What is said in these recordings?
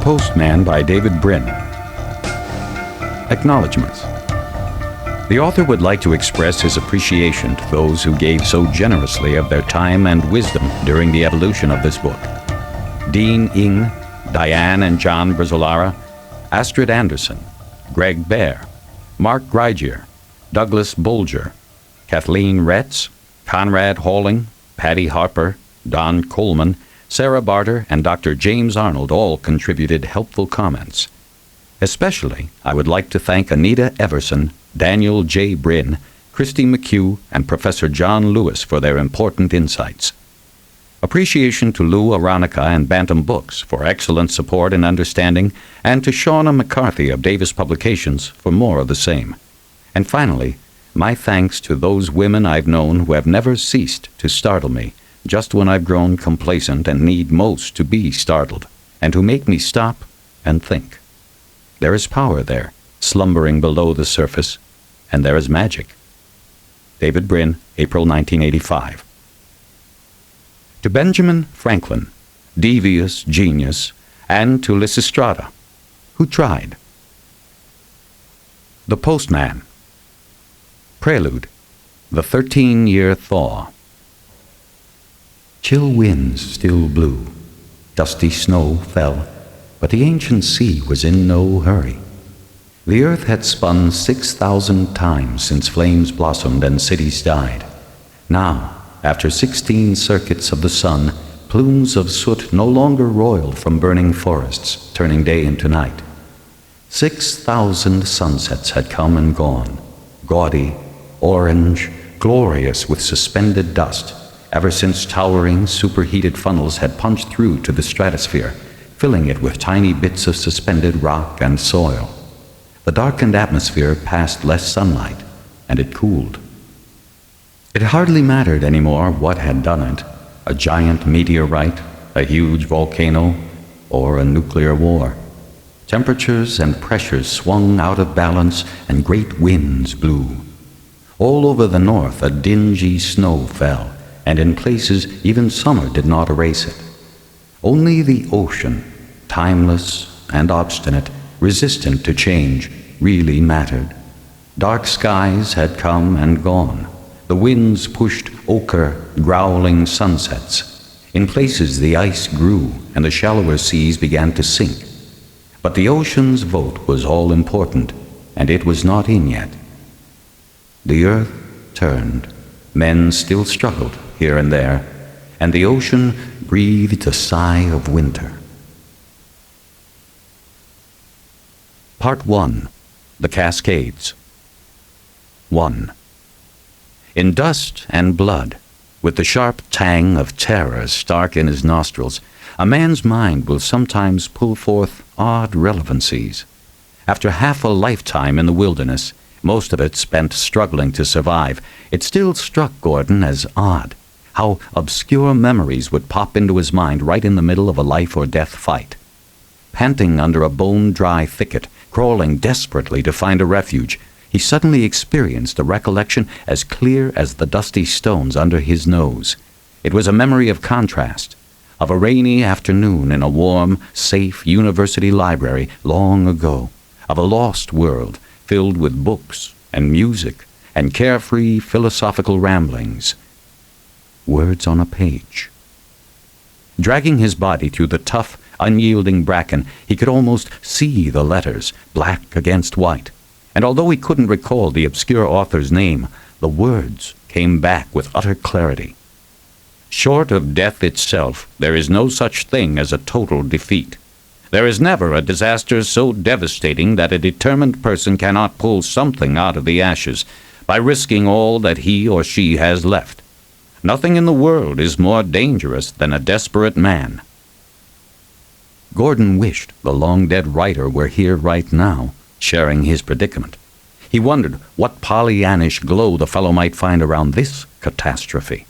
Postman by David Brin. Acknowledgements. The author would like to express his appreciation to those who gave so generously of their time and wisdom during the evolution of this book. Dean Ing, Diane and John Brizzolara, Astrid Anderson, Greg Baer, Mark Greigier, Douglas Bolger, Kathleen Retz, Conrad Halling, Patty Harper, Don Coleman, Sarah Barter, and Dr. James Arnold all contributed helpful comments. Especially, I would like to thank Anita Everson, Daniel J. Brin, Christy McHugh, and Professor John Lewis for their important insights. Appreciation to Lou Aronica and Bantam Books for excellent support and understanding, and to Shauna McCarthy of Davis Publications for more of the same. And finally, my thanks to those women I've known who have never ceased to startle me, just when I've grown complacent and need most to be startled, and who make me stop and think. There is power there, slumbering below the surface, and there is magic. David Brin, April 1985. To Benjamin Franklin, devious genius, and to Lysistrata, who tried. The Postman. Prelude, the 13-year thaw. Chill winds still blew, dusty snow fell, but the ancient sea was in no hurry. The earth had spun 6,000 times since flames blossomed and cities died. Now, after 16 circuits of the sun, plumes of soot no longer roiled from burning forests, turning day into night. 6,000 sunsets had come and gone, gaudy, orange, glorious with suspended dust, ever since towering, superheated funnels had punched through to the stratosphere, filling it with tiny bits of suspended rock and soil. The darkened atmosphere passed less sunlight, and it cooled. It hardly mattered anymore what had done it, a giant meteorite, a huge volcano, or a nuclear war. Temperatures and pressures swung out of balance, and great winds blew. All over the north a dingy snow fell, and in places even summer did not erase it. Only the ocean, timeless and obstinate, resistant to change, really mattered. Dark skies had come and gone. The winds pushed ochre, growling sunsets. In places the ice grew, and the shallower seas began to sink. But the ocean's vote was all important, and it was not in yet. The earth turned. Men still struggled here and there, and the ocean breathed a sigh of winter. Part 1. The Cascades. 1. In dust and blood, with the sharp tang of terror stark in his nostrils, a man's mind will sometimes pull forth odd relevancies. After half a lifetime in the wilderness, most of it spent struggling to survive, it still struck Gordon as odd how obscure memories would pop into his mind right in the middle of a life-or-death fight. Panting under a bone-dry thicket, crawling desperately to find a refuge, he suddenly experienced a recollection as clear as the dusty stones under his nose. It was a memory of contrast, of a rainy afternoon in a warm, safe university library long ago, of a lost world filled with books and music and carefree philosophical ramblings. Words on a page. Dragging his body through the tough, unyielding bracken, he could almost see the letters, black against white. And although he couldn't recall the obscure author's name, the words came back with utter clarity. Short of death itself, there is no such thing as a total defeat. There is never a disaster so devastating that a determined person cannot pull something out of the ashes by risking all that he or she has left. Nothing in the world is more dangerous than a desperate man. Gordon wished the long-dead writer were here right now, sharing his predicament. He wondered what Pollyannish glow the fellow might find around this catastrophe.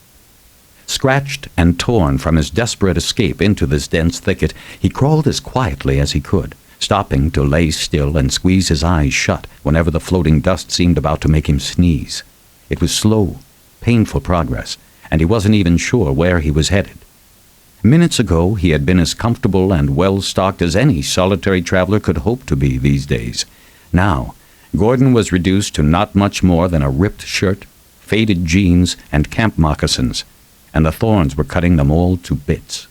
Scratched and torn from his desperate escape into this dense thicket, he crawled as quietly as he could, stopping to lay still and squeeze his eyes shut whenever the floating dust seemed about to make him sneeze. It was slow, painful progress, and he wasn't even sure where he was headed. Minutes ago, he had been as comfortable and well-stocked as any solitary traveler could hope to be these days. Now, Gordon was reduced to not much more than a ripped shirt, faded jeans, and camp moccasins, and the thorns were cutting them all to bits.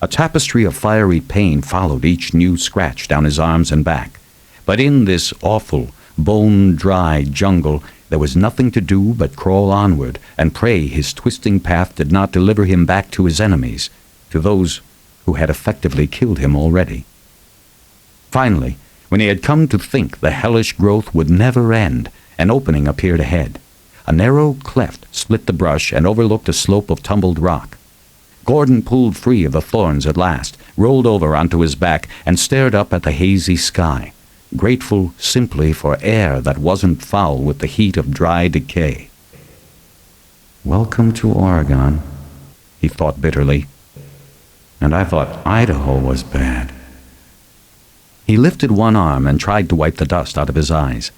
A tapestry of fiery pain followed each new scratch down his arms and back. But in this awful, bone-dry jungle, there was nothing to do but crawl onward and pray his twisting path did not deliver him back to his enemies, to those who had effectively killed him already. Finally, when he had come to think the hellish growth would never end, an opening appeared ahead. A narrow cleft split the brush and overlooked a slope of tumbled rock. Gordon pulled free of the thorns at last, rolled over onto his back, and stared up at the hazy sky, grateful simply for air that wasn't foul with the heat of dry decay. "Welcome to Oregon," he thought bitterly. "And I thought Idaho was bad." He lifted one arm and tried to wipe the dust out of his eyes.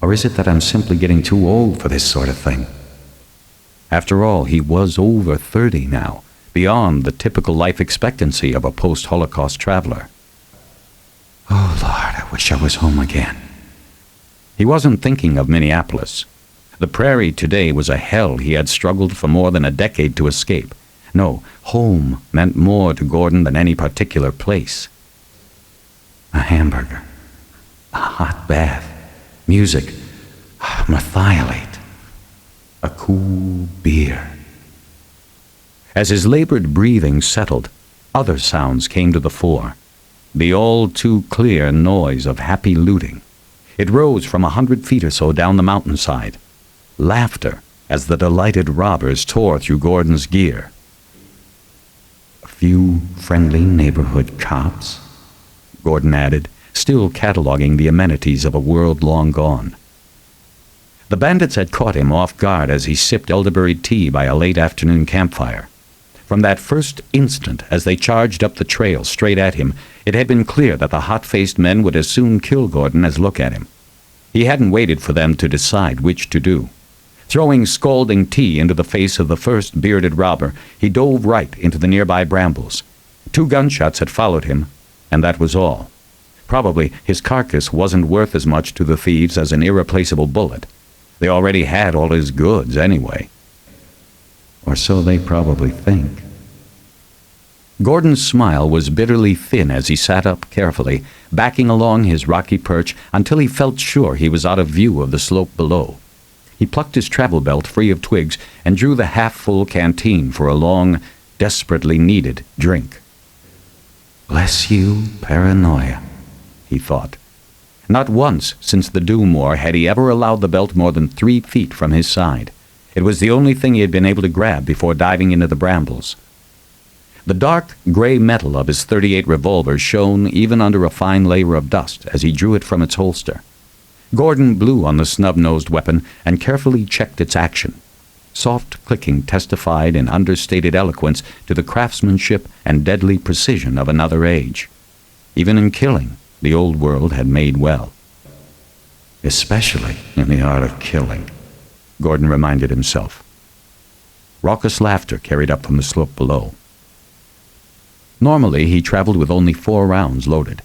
Or is it that I'm simply getting too old for this sort of thing? After all, he was over 30 now, beyond the typical life expectancy of a post-Holocaust traveler. Oh, Lord, I wish I was home again. He wasn't thinking of Minneapolis. The prairie today was a hell he had struggled for more than a decade to escape. No, home meant more to Gordon than any particular place. A hamburger, a hot bath, music, methylate, a cool beer. As his labored breathing settled, other sounds came to the fore. The all-too-clear noise of happy looting. It rose from 100 feet or so down the mountainside. Laughter as the delighted robbers tore through Gordon's gear. A few friendly neighborhood cops, Gordon added, still cataloging the amenities of a world long gone. The bandits had caught him off guard as he sipped elderberry tea by a late afternoon campfire. From that first instant, as they charged up the trail straight at him, it had been clear that the hot-faced men would as soon kill Gordon as look at him. He hadn't waited for them to decide which to do. Throwing scalding tea into the face of the first bearded robber, he dove right into the nearby brambles. 2 gunshots had followed him, and that was all. Probably his carcass wasn't worth as much to the thieves as an irreplaceable bullet. They already had all his goods anyway. Or so they probably think. Gordon's smile was bitterly thin as he sat up carefully, backing along his rocky perch until he felt sure he was out of view of the slope below. He plucked his travel belt free of twigs and drew the half-full canteen for a long, desperately needed drink. Bless you, paranoia, he thought. Not once since the Doom War had he ever allowed the belt more than 3 feet from his side. It was the only thing he had been able to grab before diving into the brambles. The dark gray metal of his .38 revolver shone even under a fine layer of dust as he drew it from its holster. Gordon blew on the snub-nosed weapon and carefully checked its action. Soft clicking testified in understated eloquence to the craftsmanship and deadly precision of another age. Even in killing, the old world had made well. Especially in the art of killing, Gordon reminded himself. Raucous laughter carried up from the slope below. Normally, he traveled with only 4 rounds loaded.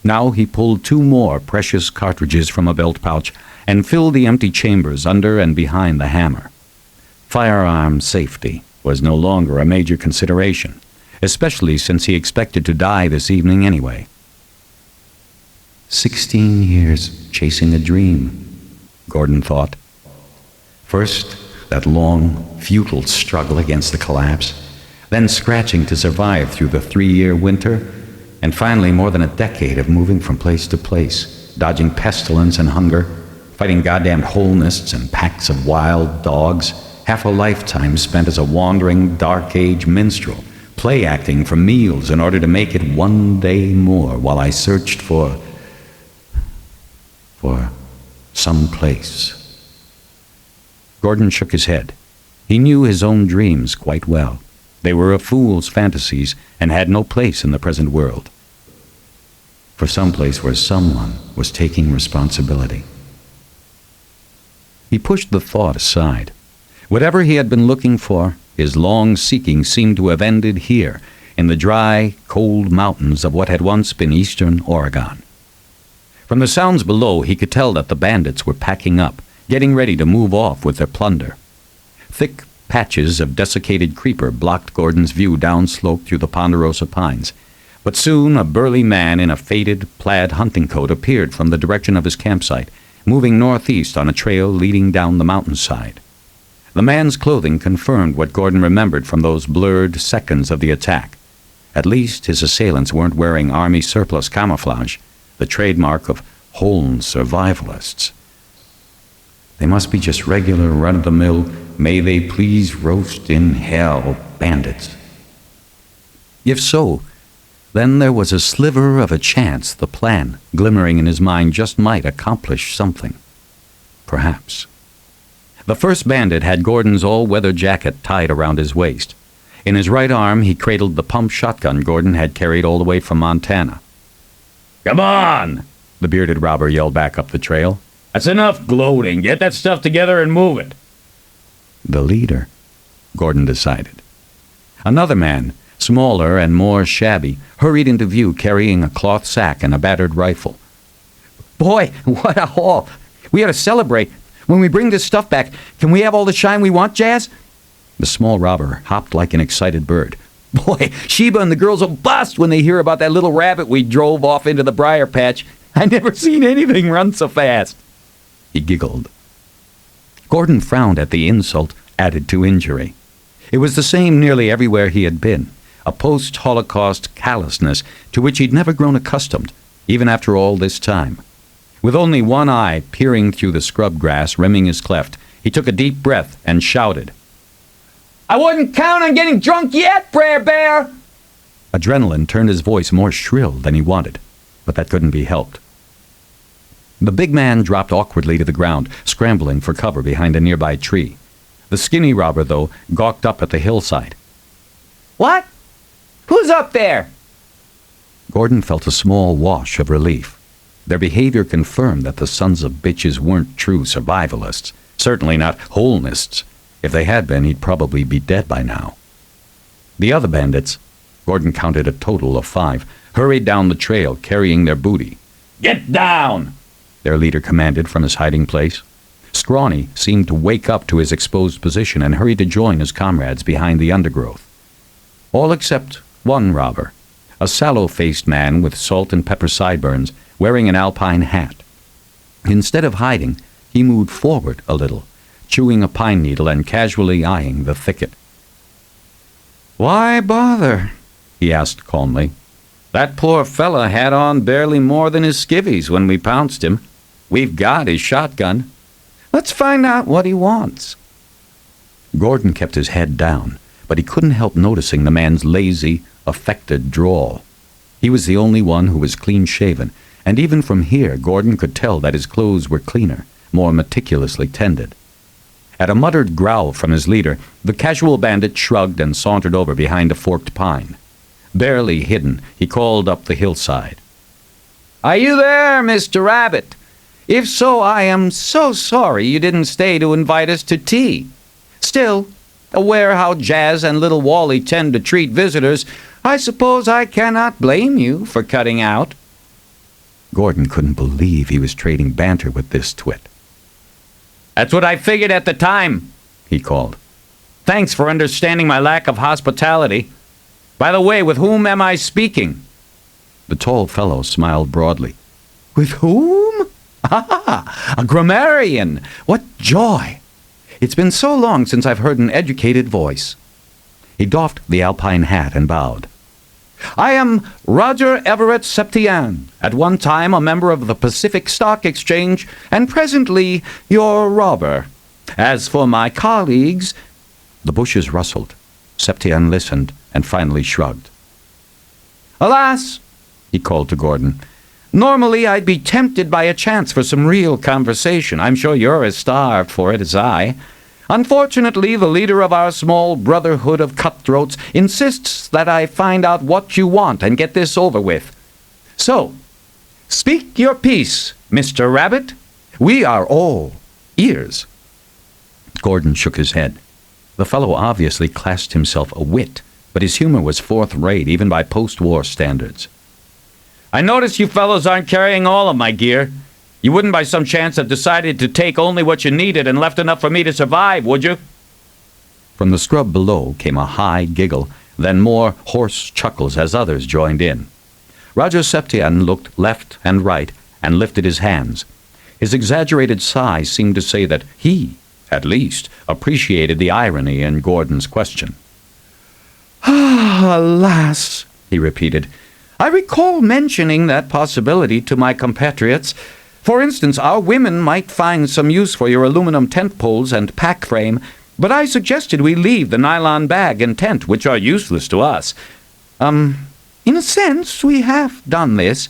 Now he pulled 2 more precious cartridges from a belt pouch and filled the empty chambers under and behind the hammer. Firearm safety was no longer a major consideration, especially since he expected to die this evening anyway. 16 years chasing a dream, Gordon thought. First, that long, futile struggle against the collapse, then scratching to survive through the 3-year winter, and finally more than a decade of moving from place to place, dodging pestilence and hunger, fighting goddamned hole-nests and packs of wild dogs, half a lifetime spent as a wandering Dark Age minstrel, play-acting for meals in order to make it one day more while I searched for some place. Gordon shook his head. He knew his own dreams quite well. They were a fool's fantasies and had no place in the present world. For some place where someone was taking responsibility. He pushed the thought aside. Whatever he had been looking for, His long seeking seemed to have ended here, in the dry, cold mountains of what had once been eastern Oregon. From the sounds below, he could tell that the bandits were packing up, getting ready to move off with their plunder. Thick patches of desiccated creeper blocked Gordon's view downslope through the ponderosa pines, but soon a burly man in a faded plaid hunting coat appeared from the direction of his campsite, moving northeast on a trail leading down the mountainside. The man's clothing confirmed what Gordon remembered from those blurred seconds of the attack. At least his assailants weren't wearing army surplus camouflage, the trademark of Holm survivalists. They must be just regular run-of-the-mill, may they please roast in hell bandits. If so, then there was a sliver of a chance the plan, glimmering in his mind, just might accomplish something. Perhaps. The first bandit had Gordon's all-weather jacket tied around his waist. In his right arm, he cradled the pump shotgun Gordon had carried all the way from Montana. "Come on!" the bearded robber yelled back up the trail. "That's enough gloating. Get that stuff together and move it." The leader, Gordon decided. Another man, smaller and more shabby, hurried into view carrying a cloth sack and a battered rifle. "Boy, what a haul! We ought to celebrate. When we bring this stuff back, can we have all the shine we want, Jazz?" The small robber hopped like an excited bird. "Boy, Sheba and the girls will bust when they hear about that little rabbit we drove off into the briar patch. I never seen anything run so fast." He giggled. Gordon frowned at the insult added to injury. It was the same nearly everywhere he had been, a post-Holocaust callousness to which he'd never grown accustomed, even after all this time. With only one eye peering through the scrub grass rimming his cleft, he took a deep breath and shouted, "I wouldn't count on getting drunk yet, Brer Bear!" Adrenaline turned his voice more shrill than he wanted, but that couldn't be helped. The big man dropped awkwardly to the ground, scrambling for cover behind a nearby tree. The skinny robber, though, gawked up at the hillside. "What? Who's up there?" Gordon felt a small wash of relief. Their behavior confirmed that the sons of bitches weren't true survivalists, certainly not Holnists. If they had been, he'd probably be dead by now. The other bandits, Gordon counted a total of 5, hurried down the trail carrying their booty. "Get down!" their leader commanded from his hiding place. Scrawny seemed to wake up to his exposed position and hurried to join his comrades behind the undergrowth. All except one robber, a sallow-faced man with salt and pepper sideburns, wearing an alpine hat. Instead of hiding, he moved forward a little, chewing a pine needle and casually eyeing the thicket. "Why bother?" he asked calmly. "That poor fella had on barely more than his skivvies when we pounced him. We've got his shotgun. Let's find out what he wants." Gordon kept his head down, but he couldn't help noticing the man's lazy, affected drawl. He was the only one who was clean-shaven, and even from here Gordon could tell that his clothes were cleaner, more meticulously tended. At a muttered growl from his leader, the casual bandit shrugged and sauntered over behind a forked pine. Barely hidden, he called up the hillside. "Are you there, Mr. Rabbit? If so, I am so sorry you didn't stay to invite us to tea. Still, aware how Jazz and little Wally tend to treat visitors, I suppose I cannot blame you for cutting out." Gordon couldn't believe he was trading banter with this twit. "That's what I figured at the time," he called. "Thanks for understanding my lack of hospitality. By the way, with whom am I speaking?" The tall fellow smiled broadly. "With whom? Ah, a grammarian! What joy! It's been so long since I've heard an educated voice." He doffed the alpine hat and bowed. "I am Roger Everett Septian, at one time a member of the Pacific Stock Exchange, and presently your robber. As for my colleagues—" The bushes rustled. Septian listened and finally shrugged. "Alas," he called to Gordon, "normally I'd be tempted by a chance for some real conversation. I'm sure you're as starved for it as I. Unfortunately, the leader of our small brotherhood of cutthroats insists that I find out what you want and get this over with. So, speak your piece, Mr. Rabbit. We are all ears." Gordon shook his head. The fellow obviously classed himself a wit, but his humor was fourth-rate even by post-war standards. "I notice you fellows aren't carrying all of my gear. You wouldn't by some chance have decided to take only what you needed and left enough for me to survive, would you?" From the scrub below came a high giggle, then more hoarse chuckles as others joined in. Roger Septian looked left and right and lifted his hands. His exaggerated sigh seemed to say that he, at least, appreciated the irony in Gordon's question. "Ah, alas," he repeated. "I recall mentioning that possibility to my compatriots. For instance, our women might find some use for your aluminum tent poles and pack frame, but I suggested we leave the nylon bag and tent, which are useless to us. In a sense, we have done this.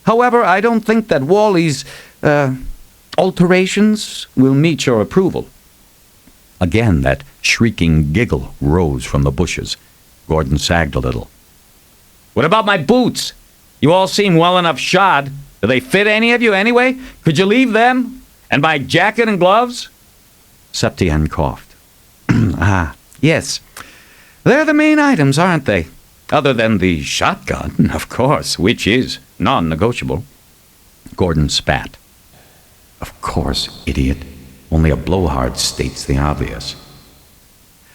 However, I don't think that Wally's, alterations will meet your approval." Again that shrieking giggle rose from the bushes. Gordon sagged a little. "What about my boots? You all seem well enough shod. Do they fit any of you anyway? Could you leave them? And my jacket and gloves?" Septian coughed. Yes. They're the main items, aren't they? Other than the shotgun, of course, which is non-negotiable." Gordon spat. "Of course, idiot. Only a blowhard states the obvious."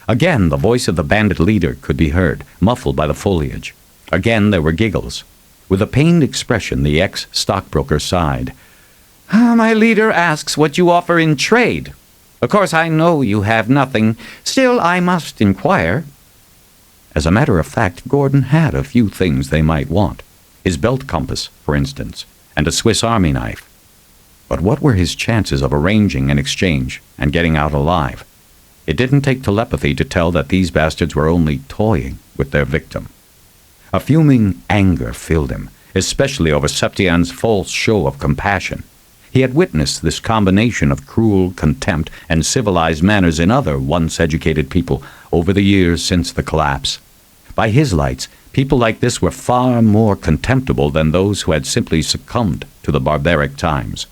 Again, the voice of the bandit leader could be heard, muffled by the foliage. Again, there were giggles. With a pained expression, the ex-stockbroker sighed. "My leader asks what you offer in trade. Of course, I know you have nothing. Still, I must inquire." As a matter of fact, Gordon had a few things they might want. His belt compass, for instance, and a Swiss Army knife. But what were his chances of arranging an exchange and getting out alive? It didn't take telepathy to tell that these bastards were only toying with their victim. A fuming anger filled him, especially over Septian's false show of compassion. He had witnessed this combination of cruel contempt and civilized manners in other once-educated people over the years since the collapse. By his lights, people like this were far more contemptible than those who had simply succumbed to the barbaric times.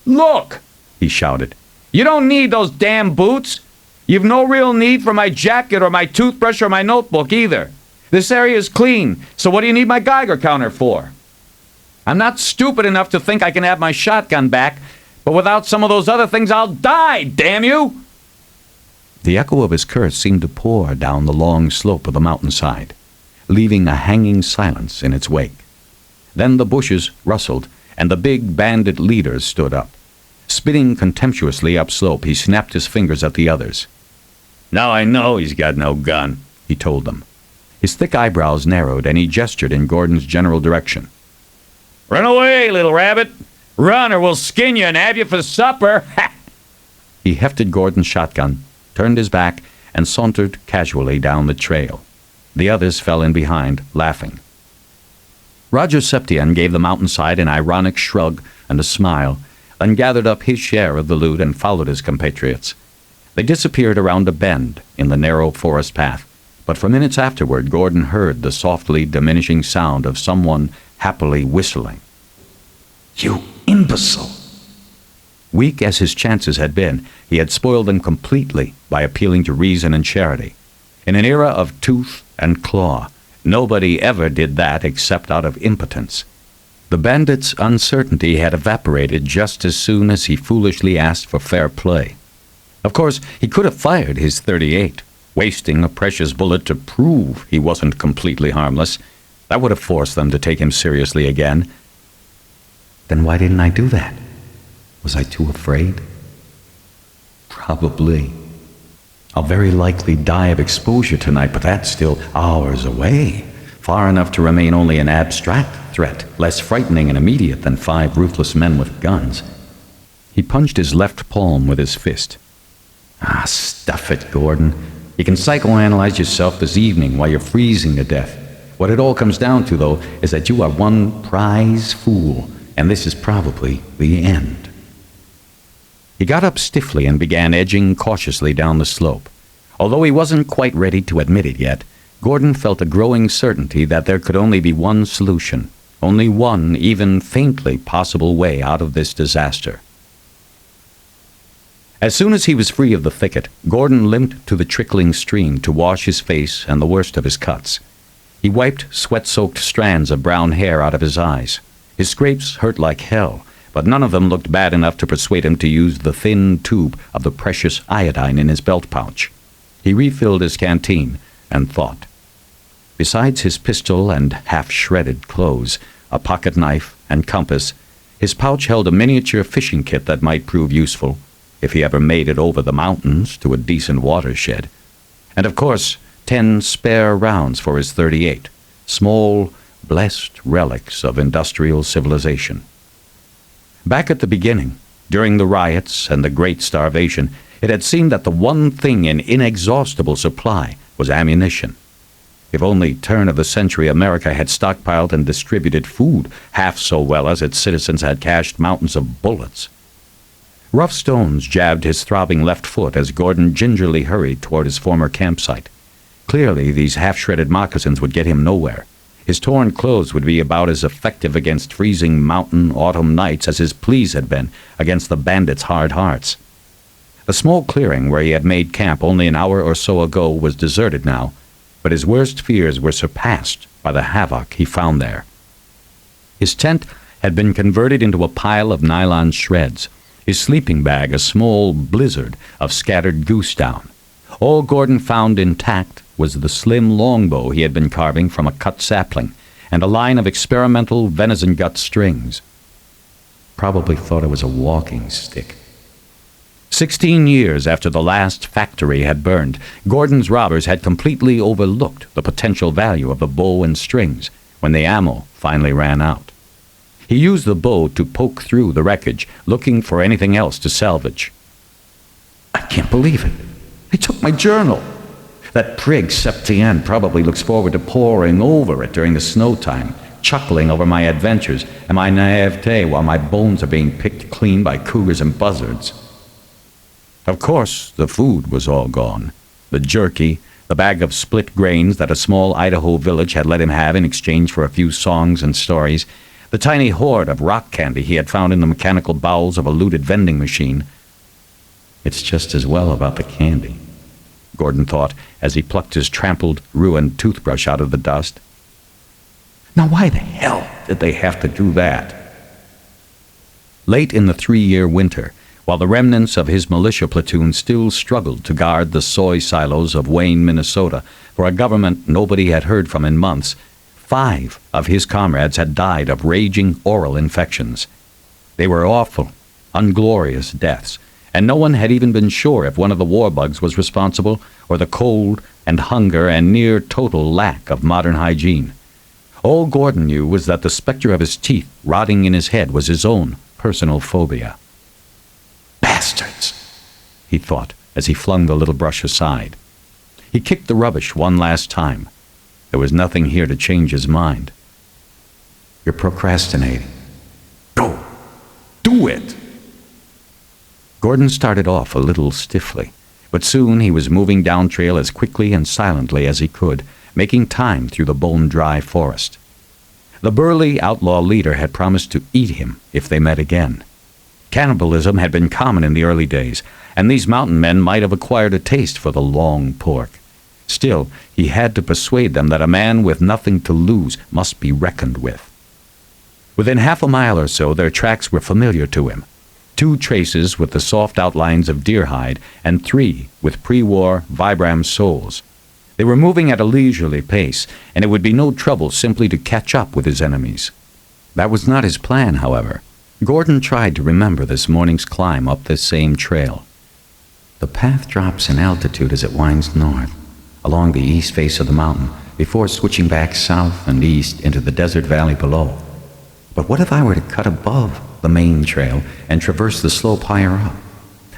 "Look!" he shouted. "You don't need those damn boots. You've no real need for my jacket or my toothbrush or my notebook either. This area is clean, so what do you need my Geiger counter for? I'm not stupid enough to think I can have my shotgun back, but without some of those other things I'll die, damn you!" The echo of his curse seemed to pour down the long slope of the mountainside, leaving a hanging silence in its wake. Then the bushes rustled, and the big bandit leader stood up. Spitting contemptuously upslope, he snapped his fingers at the others. "Now I know he's got no gun," he told them. His thick eyebrows narrowed, and he gestured in Gordon's general direction. "Run away, little rabbit! Run, or we'll skin you and have you for supper!" Ha! He hefted Gordon's shotgun, turned his back, and sauntered casually down the trail. The others fell in behind, laughing. Roger Septian gave the mountainside an ironic shrug and a smile, then gathered up his share of the loot and followed his compatriots. They disappeared around a bend in the narrow forest path, but for minutes afterward Gordon heard the softly diminishing sound of someone happily whistling. "You imbecile!" Weak as his chances had been, he had spoiled them completely by appealing to reason and charity. In an era of tooth and claw, nobody ever did that except out of impotence. The bandit's uncertainty had evaporated just as soon as he foolishly asked for fair play. Of course, he could have fired his .38, wasting a precious bullet to prove he wasn't completely harmless. That would have forced them to take him seriously again. Then why didn't I do that? Was I too afraid? Probably. I'll very likely die of exposure tonight, but that's still hours away. Far enough to remain only an abstract threat, less frightening and immediate than 5 ruthless men with guns. He punched his left palm with his fist. Stuff it, Gordon. You can psychoanalyze yourself this evening while you're freezing to death. What it all comes down to, though, is that you are one prize fool, and this is probably the end. He got up stiffly and began edging cautiously down the slope. Although he wasn't quite ready to admit it yet, Gordon felt a growing certainty that there could only be one solution, only one even faintly possible way out of this disaster. As soon as he was free of the thicket, Gordon limped to the trickling stream to wash his face and the worst of his cuts. He wiped sweat-soaked strands of brown hair out of his eyes. His scrapes hurt like hell, but none of them looked bad enough to persuade him to use the thin tube of the precious iodine in his belt pouch. He refilled his canteen and thought. Besides his pistol and half-shredded clothes, a pocket knife and compass, his pouch held a miniature fishing kit that might prove useful if he ever made it over the mountains to a decent watershed. And of course, 10 spare rounds for his .38, small, blessed relics of industrial civilization. Back at the beginning, during the riots and the Great Starvation, it had seemed that the one thing in inexhaustible supply was ammunition. If only turn-of-the-century America had stockpiled and distributed food half so well as its citizens had cached mountains of bullets. Rough stones jabbed his throbbing left foot as Gordon gingerly hurried toward his former campsite. Clearly, these half-shredded moccasins would get him nowhere. His torn clothes would be about as effective against freezing mountain autumn nights as his pleas had been against the bandits' hard hearts. The small clearing where he had made camp only an hour or so ago was deserted now, but his worst fears were surpassed by the havoc he found there. His tent had been converted into a pile of nylon shreds, his sleeping bag a small blizzard of scattered goose down. All Gordon found intact was the slim longbow he had been carving from a cut sapling, and a line of experimental venison gut strings. Probably thought it was a walking stick. 16 years after the last factory had burned, Gordon's robbers had completely overlooked the potential value of the bow and strings when the ammo finally ran out. He used the bow to poke through the wreckage, looking for anything else to salvage. I can't believe it. They took my journal. That prig Septien probably looks forward to poring over it during the snow time, chuckling over my adventures and my naivete while my bones are being picked clean by cougars and buzzards. Of course, the food was all gone. The jerky, the bag of split grains that a small Idaho village had let him have in exchange for a few songs and stories, the tiny hoard of rock candy he had found in the mechanical bowels of a looted vending machine. It's just as well about the candy, Gordon thought as he plucked his trampled, ruined toothbrush out of the dust. Now why the hell did they have to do that? Late in the 3-year winter, while the remnants of his militia platoon still struggled to guard the soy silos of Wayne, Minnesota, for a government nobody had heard from in months, 5 of his comrades had died of raging oral infections. They were awful, unglorious deaths, and no one had even been sure if one of the war bugs was responsible or the cold and hunger and near total lack of modern hygiene. All Gordon knew was that the specter of his teeth rotting in his head was his own personal phobia. Bastards, he thought as he flung the little brush aside. He kicked the rubbish one last time. There was nothing here to change his mind. You're procrastinating. Go! Do it! Gordon started off a little stiffly, but soon he was moving down trail as quickly and silently as he could, making time through the bone-dry forest. The burly outlaw leader had promised to eat him if they met again. Cannibalism had been common in the early days, and these mountain men might have acquired a taste for the long pork. Still, he had to persuade them that a man with nothing to lose must be reckoned with. Within half a mile or so, their tracks were familiar to him. 2 traces with the soft outlines of deer hide, and 3 with pre-war Vibram soles. They were moving at a leisurely pace, and it would be no trouble simply to catch up with his enemies. That was not his plan, however. Gordon tried to remember this morning's climb up this same trail. The path drops in altitude as it winds north, along the east face of the mountain, before switching back south and east into the desert valley below. But what if I were to cut above the main trail and traverse the slope higher up?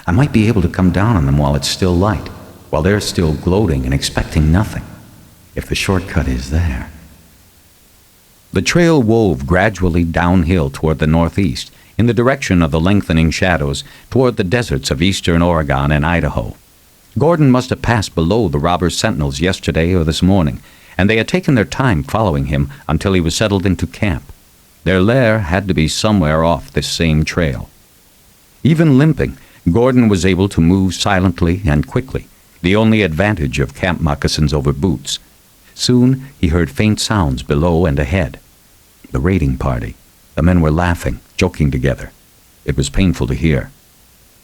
I might be able to come down on them while it's still light, while they're still gloating and expecting nothing, if the shortcut is there. The trail wove gradually downhill toward the northeast, in the direction of the lengthening shadows, toward the deserts of eastern Oregon and Idaho. Gordon must have passed below the robber sentinels yesterday or this morning, and they had taken their time following him until he was settled into camp. Their lair had to be somewhere off this same trail. Even limping, Gordon was able to move silently and quickly, the only advantage of camp moccasins over boots. Soon he heard faint sounds below and ahead. The raiding party. The men were laughing, joking together. It was painful to hear.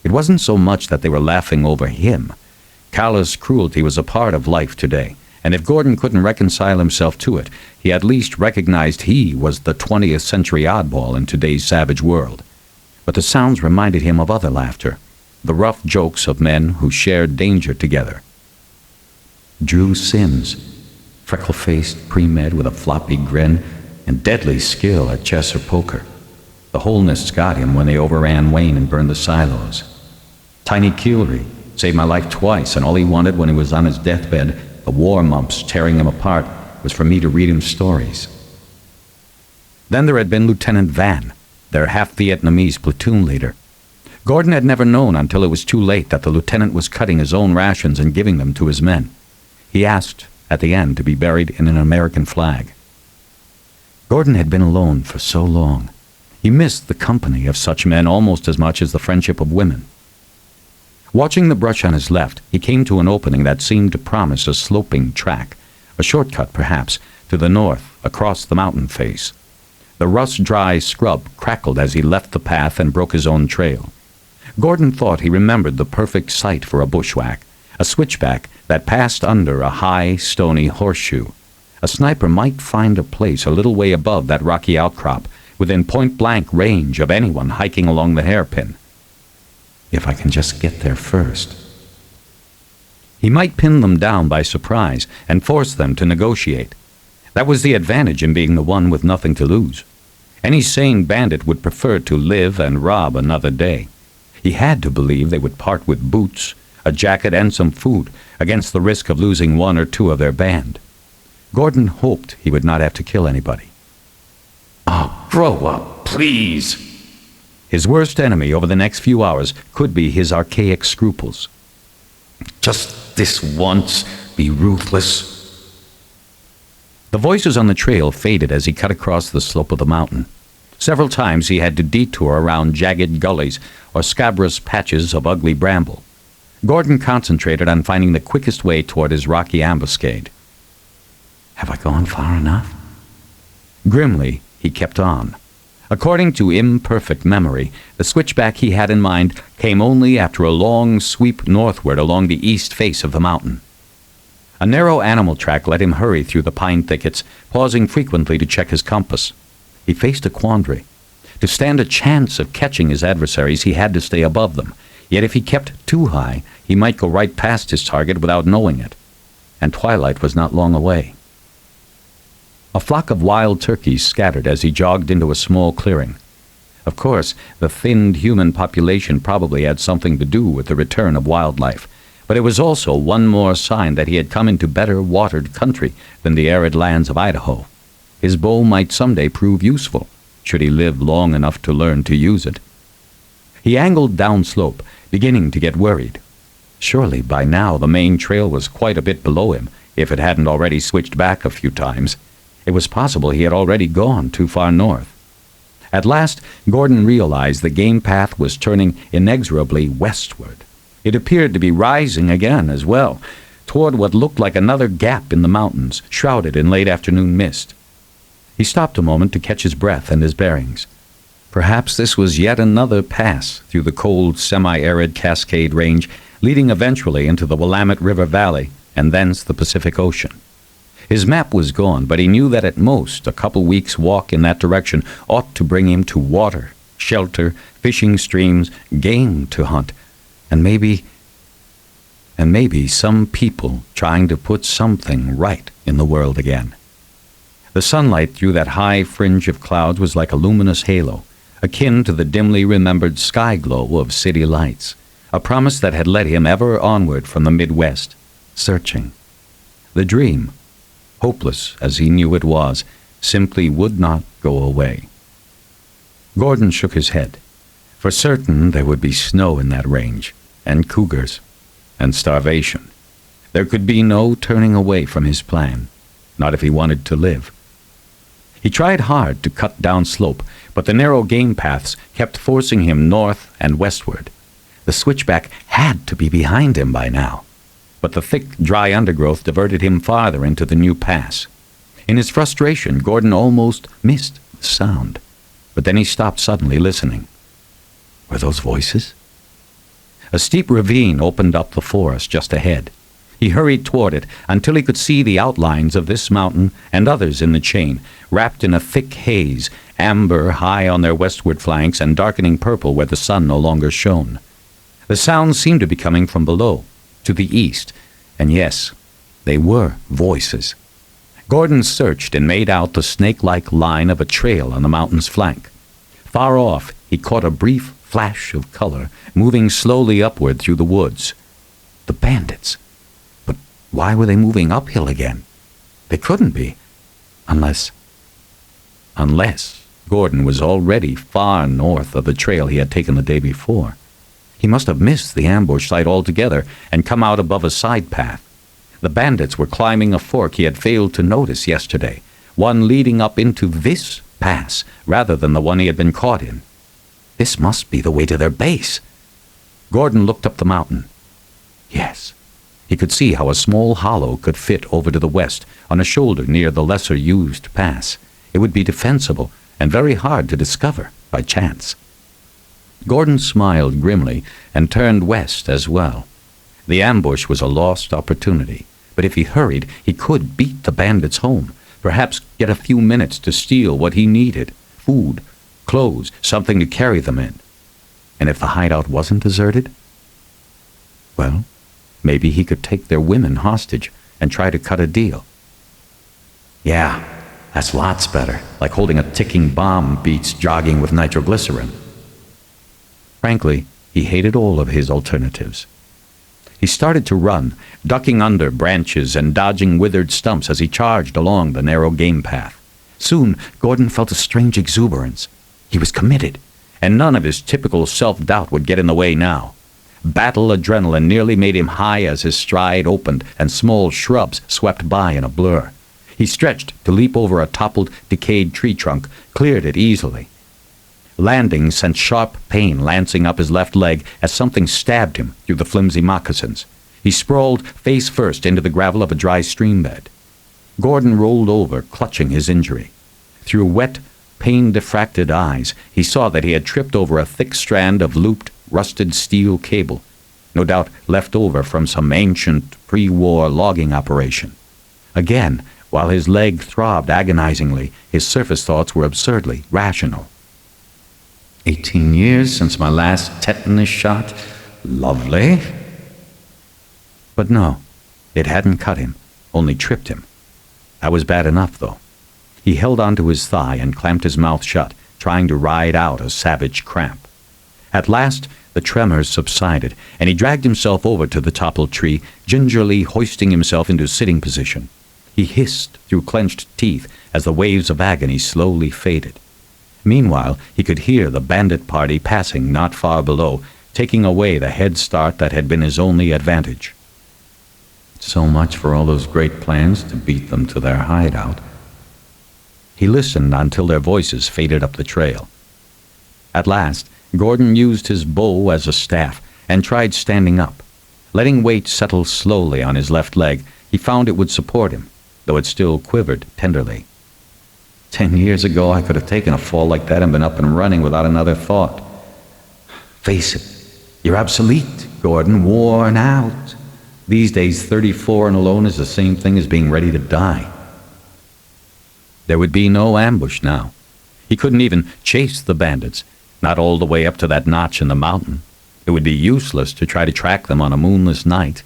It wasn't so much that they were laughing over him. Callous cruelty was a part of life today, and if Gordon couldn't reconcile himself to it, he at least recognized he was the 20th century oddball in today's savage world. But the sounds reminded him of other laughter, the rough jokes of men who shared danger together. Drew Sims, freckle-faced pre-med with a floppy grin and deadly skill at chess or poker. The wholeness got him when they overran Wayne and burned the silos. Tiny Keelry saved my life twice, and all he wanted when he was on his deathbed, the war mumps tearing him apart, was for me to read him stories. Then there had been Lieutenant Van, their half-Vietnamese platoon leader. Gordon had never known until it was too late that the lieutenant was cutting his own rations and giving them to his men. He asked, at the end, to be buried in an American flag. Gordon had been alone for so long. He missed the company of such men almost as much as the friendship of women. Watching the brush on his left, he came to an opening that seemed to promise a sloping track, a shortcut perhaps, to the north, across the mountain face. The rust-dry scrub crackled as he left the path and broke his own trail. Gordon thought he remembered the perfect site for a bushwhack, a switchback that passed under a high, stony horseshoe. A sniper might find a place a little way above that rocky outcrop, within point-blank range of anyone hiking along the hairpin. If I can just get there first. He might pin them down by surprise and force them to negotiate. That was the advantage in being the one with nothing to lose. Any sane bandit would prefer to live and rob another day. He had to believe they would part with boots, a jacket, and some food against the risk of losing one or two of their band. Gordon hoped he would not have to kill anybody. Oh, grow up, please. His worst enemy over the next few hours could be his archaic scruples. Just this once, be ruthless. The voices on the trail faded as he cut across the slope of the mountain. Several times he had to detour around jagged gullies or scabrous patches of ugly bramble. Gordon concentrated on finding the quickest way toward his rocky ambuscade. Have I gone far enough? Grimly, he kept on. According to imperfect memory, the switchback he had in mind came only after a long sweep northward along the east face of the mountain. A narrow animal track let him hurry through the pine thickets, pausing frequently to check his compass. He faced a quandary. To stand a chance of catching his adversaries, he had to stay above them. Yet if he kept too high, he might go right past his target without knowing it. And twilight was not long away. A flock of wild turkeys scattered as he jogged into a small clearing. Of course, the thinned human population probably had something to do with the return of wildlife, but it was also one more sign that he had come into better watered country than the arid lands of Idaho. His bow might someday prove useful, should he live long enough to learn to use it. He angled downslope, beginning to get worried. Surely by now the main trail was quite a bit below him, if it hadn't already switched back a few times. It was possible he had already gone too far north. At last, Gordon realized the game path was turning inexorably westward. It appeared to be rising again as well, toward what looked like another gap in the mountains, shrouded in late afternoon mist. He stopped a moment to catch his breath and his bearings. Perhaps this was yet another pass through the cold, semi-arid Cascade Range, leading eventually into the Willamette River Valley and thence the Pacific Ocean. His map was gone, but he knew that at most a couple weeks' walk in that direction ought to bring him to water, shelter, fishing streams, game to hunt, and maybe some people trying to put something right in the world again. The sunlight through that high fringe of clouds was like a luminous halo, akin to the dimly remembered sky glow of city lights, a promise that had led him ever onward from the Midwest, searching. The dream, hopeless as he knew it was, simply would not go away. Gordon shook his head. For certain there would be snow in that range, and cougars, and starvation. There could be no turning away from his plan, not if he wanted to live. He tried hard to cut down slope, but the narrow game paths kept forcing him north and westward. The switchback had to be behind him by now. But the thick, dry undergrowth diverted him farther into the new pass. In his frustration, Gordon almost missed the sound. But then he stopped suddenly, listening. Were those voices? A steep ravine opened up the forest just ahead. He hurried toward it until he could see the outlines of this mountain and others in the chain, wrapped in a thick haze, amber high on their westward flanks and darkening purple where the sun no longer shone. The sounds seemed to be coming from below, to the east, and yes, they were voices. Gordon searched and made out the snake-like line of a trail on the mountain's flank. Far off, he caught a brief flash of color, moving slowly upward through the woods. The bandits. But why were they moving uphill again? They couldn't be. Unless Gordon was already far north of the trail he had taken the day before. He must have missed the ambush site altogether and come out above a side path. The bandits were climbing a fork he had failed to notice yesterday, one leading up into this pass rather than the one he had been caught in. This must be the way to their base. Gordon looked up the mountain. Yes, he could see how a small hollow could fit over to the west on a shoulder near the lesser-used pass. It would be defensible and very hard to discover by chance. Gordon smiled grimly and turned west as well. The ambush was a lost opportunity, but if he hurried, he could beat the bandits home, perhaps get a few minutes to steal what he needed, food, clothes, something to carry them in. And if the hideout wasn't deserted, well, maybe he could take their women hostage and try to cut a deal. Yeah, that's lots better, like holding a ticking bomb beats jogging with nitroglycerin. Frankly, he hated all of his alternatives. He started to run, ducking under branches and dodging withered stumps as he charged along the narrow game path. Soon, Gordon felt a strange exuberance. He was committed, and none of his typical self-doubt would get in the way now. Battle adrenaline nearly made him high as his stride opened and small shrubs swept by in a blur. He stretched to leap over a toppled, decayed tree trunk, cleared it easily. Landing sent sharp pain lancing up his left leg as something stabbed him through the flimsy moccasins. He sprawled face first into the gravel of a dry stream bed. Gordon rolled over, clutching his injury. Through wet, pain-diffracted eyes, he saw that he had tripped over a thick strand of looped, rusted steel cable, no doubt left over from some ancient pre-war logging operation. Again, while his leg throbbed agonizingly, his surface thoughts were absurdly rational. 18 years since my last tetanus shot. Lovely. But no, it hadn't cut him, only tripped him. That was bad enough, though. He held onto his thigh and clamped his mouth shut, trying to ride out a savage cramp. At last, the tremors subsided, and he dragged himself over to the toppled tree, gingerly hoisting himself into sitting position. He hissed through clenched teeth as the waves of agony slowly faded. Meanwhile, he could hear the bandit party passing not far below, taking away the head start that had been his only advantage. So much for all those great plans to beat them to their hideout. He listened until their voices faded up the trail. At last, Gordon used his bow as a staff and tried standing up. Letting weight settle slowly on his left leg, he found it would support him, though it still quivered tenderly. 10 years ago, I could have taken a fall like that and been up and running without another thought. Face it, you're obsolete, Gordon, worn out. These days, 34 and alone is the same thing as being ready to die. There would be no ambush now. He couldn't even chase the bandits, not all the way up to that notch in the mountain. It would be useless to try to track them on a moonless night.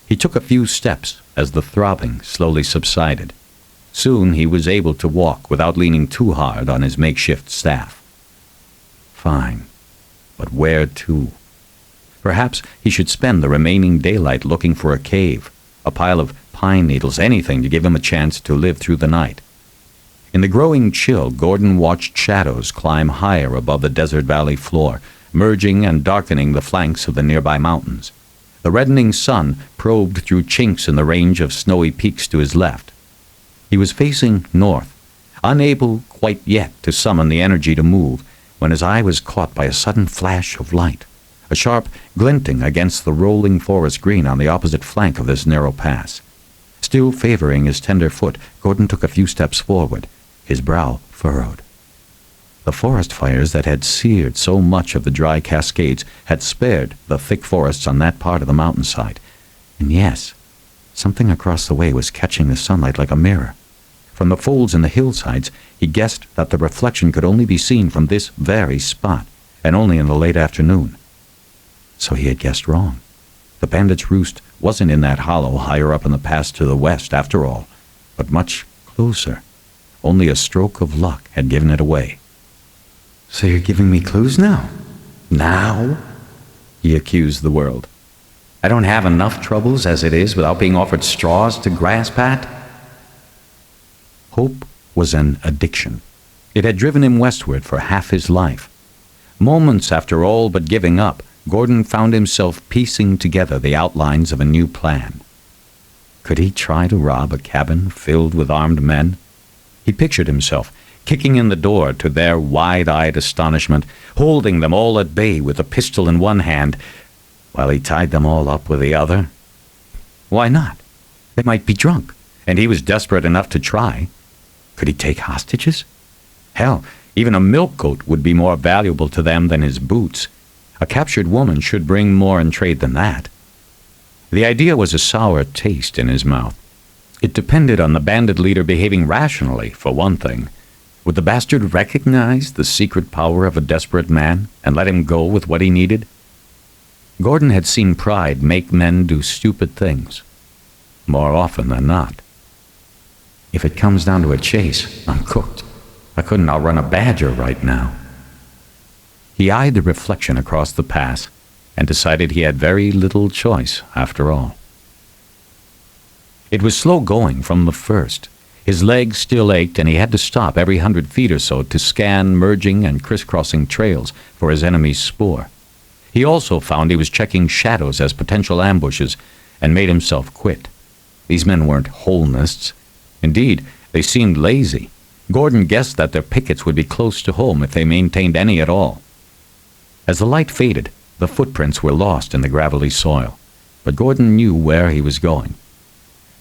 He took a few steps as the throbbing slowly subsided. Soon he was able to walk without leaning too hard on his makeshift staff. Fine, but where to? Perhaps he should spend the remaining daylight looking for a cave, a pile of pine needles, anything to give him a chance to live through the night. In the growing chill, Gordon watched shadows climb higher above the desert valley floor, merging and darkening the flanks of the nearby mountains. The reddening sun probed through chinks in the range of snowy peaks to his left. He was facing north, unable quite yet to summon the energy to move, when his eye was caught by a sudden flash of light. a sharp glinting against the rolling forest green on the opposite flank of this narrow pass. Still favoring his tender foot, Gordon took a few steps forward, his brow furrowed. The forest fires that had seared so much of the dry Cascades had spared the thick forests on that part of the mountainside. And yes, something across the way was catching the sunlight like a mirror. From the folds in the hillsides, he guessed that the reflection could only be seen from this very spot, and only in the late afternoon. So he had guessed wrong. The bandits' roost wasn't in that hollow higher up in the pass to the west, after all, but much closer. Only a stroke of luck had given it away. "So you're giving me clues now?" "Now?" he accused the world. "I don't have enough troubles as it is without being offered straws to grasp at?" Hope was an addiction. It had driven him westward for half his life. Moments after all but giving up, Gordon found himself piecing together the outlines of a new plan. Could he try to rob a cabin filled with armed men? He pictured himself kicking in the door to their wide-eyed astonishment, holding them all at bay with a pistol in one hand, while he tied them all up with the other. Why not? They might be drunk, and he was desperate enough to try. Could he take hostages? Hell, even a milk goat would be more valuable to them than his boots. A captured woman should bring more in trade than that. The idea was a sour taste in his mouth. It depended on the bandit leader behaving rationally, for one thing. Would the bastard recognize the secret power of a desperate man and let him go with what he needed? Gordon had seen pride make men do stupid things, more often than not. If it comes down to a chase, I'm cooked. I couldn't outrun a badger right now. He eyed the reflection across the pass and decided he had very little choice after all. It was slow going from the first. His legs still ached, and he had to stop every 100 feet or so to scan merging and crisscrossing trails for his enemy's spoor. He also found he was checking shadows as potential ambushes and made himself quit. These men weren't holenists. Indeed, they seemed lazy. Gordon guessed that their pickets would be close to home if they maintained any at all. As the light faded, the footprints were lost in the gravelly soil, but Gordon knew where he was going.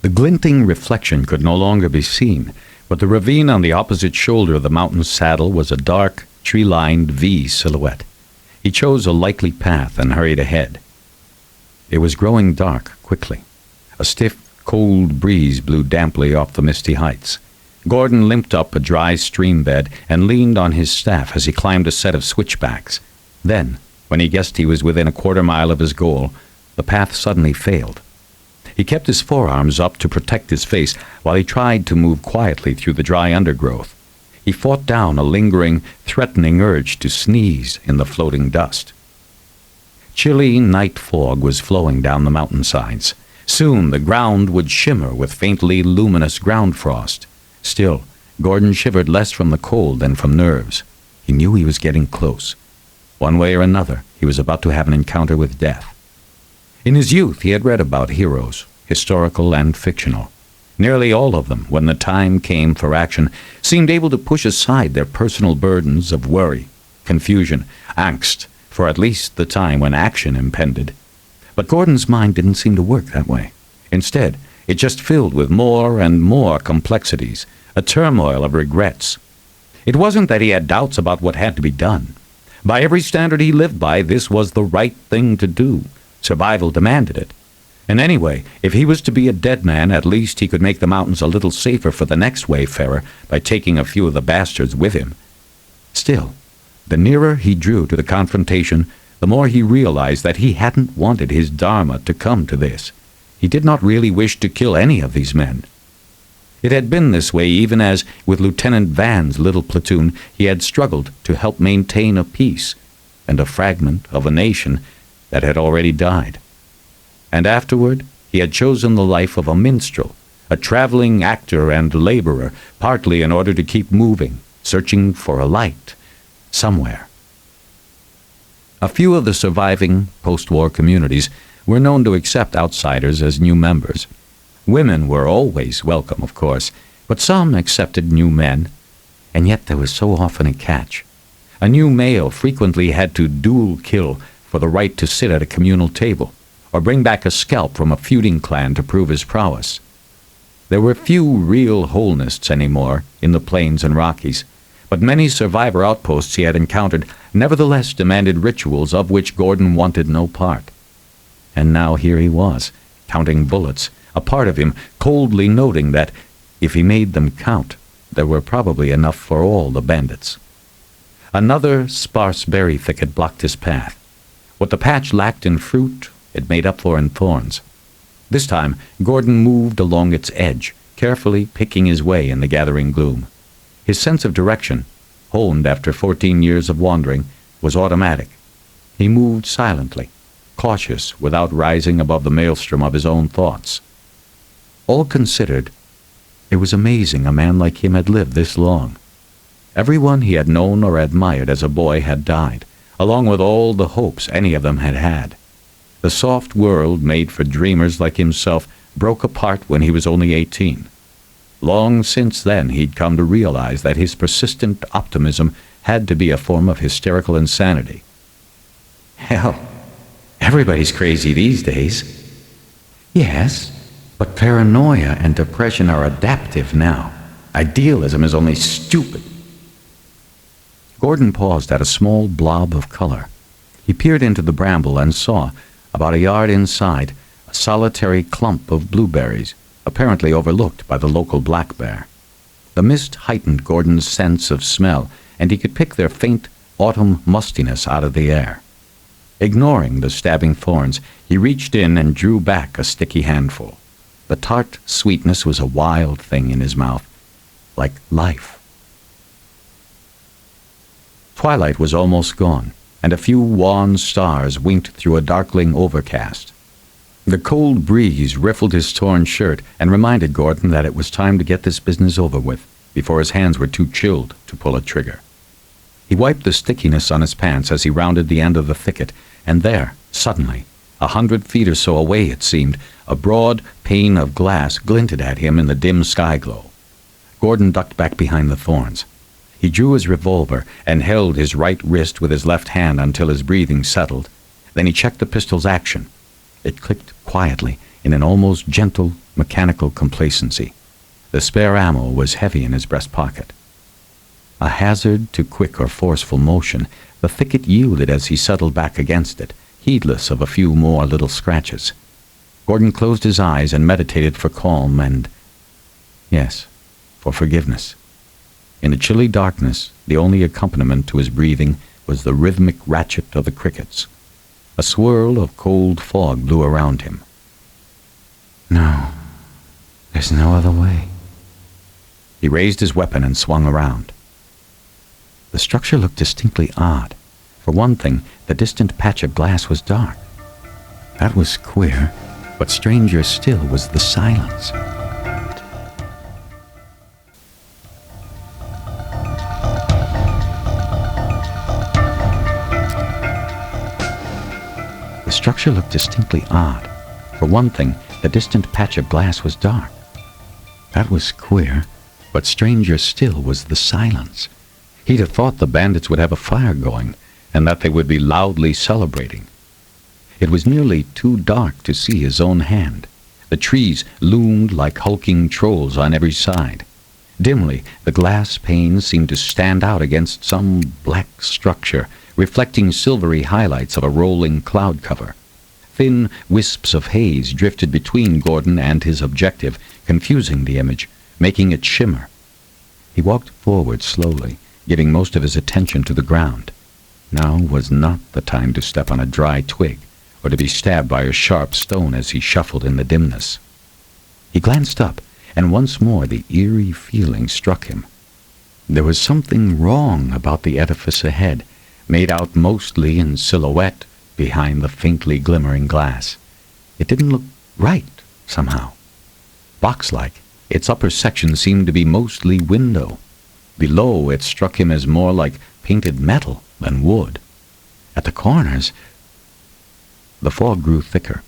The glinting reflection could no longer be seen, but the ravine on the opposite shoulder of the mountain saddle was a dark, tree-lined V silhouette. He chose a likely path and hurried ahead. It was growing dark quickly. A stiff, cold breeze blew damply off the misty heights. Gordon limped up a dry stream bed and leaned on his staff as he climbed a set of switchbacks. Then, when he guessed he was within a quarter-mile of his goal, the path suddenly failed. He kept his forearms up to protect his face while he tried to move quietly through the dry undergrowth. He fought down a lingering, threatening urge to sneeze in the floating dust. Chilly night fog was flowing down the mountainsides. Soon the ground would shimmer with faintly luminous ground frost. Still, Gordon shivered less from the cold than from nerves. He knew he was getting close. One way or another, he was about to have an encounter with death. In his youth, he had read about heroes, historical and fictional. Nearly all of them, when the time came for action, seemed able to push aside their personal burdens of worry, confusion, angst, for at least the time when action impended. But Gordon's mind didn't seem to work that way. Instead, it just filled with more and more complexities, a turmoil of regrets. It wasn't that he had doubts about what had to be done. By every standard he lived by, this was the right thing to do. Survival demanded it. And anyway, if he was to be a dead man, at least he could make the mountains a little safer for the next wayfarer by taking a few of the bastards with him. Still, the nearer he drew to the confrontation, the more he realized that he hadn't wanted his dharma to come to this. He did not really wish to kill any of these men. It had been this way even as, with Lieutenant Van's little platoon, he had struggled to help maintain a peace and a fragment of a nation that had already died. And afterward, he had chosen the life of a minstrel, a traveling actor and laborer, partly in order to keep moving, searching for a light somewhere. A few of the surviving post-war communities were known to accept outsiders as new members. Women were always welcome, of course, but some accepted new men. And yet there was so often a catch. A new male frequently had to dual kill for the right to sit at a communal table, or bring back a scalp from a feuding clan to prove his prowess. There were few real Holnists anymore in the Plains and Rockies, but many survivor outposts he had encountered nevertheless demanded rituals of which Gordon wanted no part. And now here he was, counting bullets, a part of him coldly noting that, if he made them count, there were probably enough for all the bandits. Another sparse berry thicket blocked his path. What the patch lacked in fruit, it made up for in thorns. This time, Gordon moved along its edge, carefully picking his way in the gathering gloom. His sense of direction, honed after 14 years of wandering, was automatic. He moved silently, cautious without rising above the maelstrom of his own thoughts. All considered, it was amazing a man like him had lived this long. Everyone he had known or admired as a boy had died, along with all the hopes any of them had had. The soft world made for dreamers like himself broke apart when he was only 18. Long since then he'd come to realize that his persistent optimism had to be a form of hysterical insanity. Hell, everybody's crazy these days. Yes, but paranoia and depression are adaptive now. Idealism is only stupid. Gordon paused at a small blob of color. He peered into the bramble and saw, about a yard inside, a solitary clump of blueberries, apparently overlooked by the local black bear. The mist heightened Gordon's sense of smell, and he could pick their faint autumn mustiness out of the air. Ignoring the stabbing thorns, he reached in and drew back a sticky handful. The tart sweetness was a wild thing in his mouth, like life. Twilight was almost gone, and a few wan stars winked through a darkling overcast. The cold breeze riffled his torn shirt and reminded Gordon that it was time to get this business over with, before his hands were too chilled to pull a trigger. He wiped the stickiness on his pants as he rounded the end of the thicket, and there, suddenly, 100 feet or so away it seemed, a broad pane of glass glinted at him in the dim sky glow. Gordon ducked back behind the thorns. He drew his revolver and held his right wrist with his left hand until his breathing settled. Then he checked the pistol's action. It clicked quietly in an almost gentle, mechanical complacency. The spare ammo was heavy in his breast pocket. A hazard to quick or forceful motion, the thicket yielded as he settled back against it, heedless of a few more little scratches. Gordon closed his eyes and meditated for calm and, yes, for forgiveness. In the chilly darkness, the only accompaniment to his breathing was the rhythmic ratchet of the crickets. A swirl of cold fog blew around him. No, there's no other way. He raised his weapon and swung around. The structure looked distinctly odd. For one thing, the distant patch of glass was dark. That was queer, but stranger still was the silence. The structure looked distinctly odd. For one thing, the distant patch of glass was dark. That was queer, but stranger still was the silence. He'd have thought the bandits would have a fire going, and that they would be loudly celebrating. It was nearly too dark to see his own hand. The trees loomed like hulking trolls on every side. Dimly, the glass panes seemed to stand out against some black structure, reflecting silvery highlights of a rolling cloud cover. Thin wisps of haze drifted between Gordon and his objective, confusing the image, making it shimmer. He walked forward slowly, giving most of his attention to the ground. Now was not the time to step on a dry twig, or to be stabbed by a sharp stone as he shuffled in the dimness. He glanced up, and once more the eerie feeling struck him. There was something wrong about the edifice ahead, made out mostly in silhouette behind the faintly glimmering glass. It didn't look right, somehow. Box-like, its upper section seemed to be mostly window. Below, it struck him as more like painted metal than wood. At the corners, the fog grew thicker.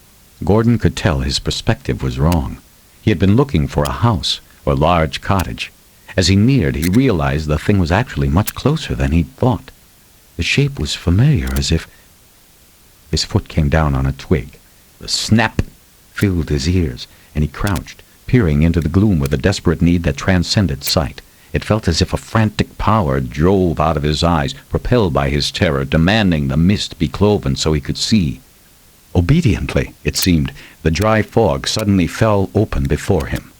Gordon could tell his perspective was wrong. He had been looking for a house or large cottage. As he neared, he realized the thing was actually much closer than he'd thought. The shape was familiar, as if His foot came down on a twig. The snap filled his ears, and he crouched, peering into the gloom with a desperate need that transcended sight. It felt as if a frantic power drove out of his eyes, propelled by his terror, demanding the mist be cloven so he could see. Obediently, it seemed, the dry fog suddenly fell open before him.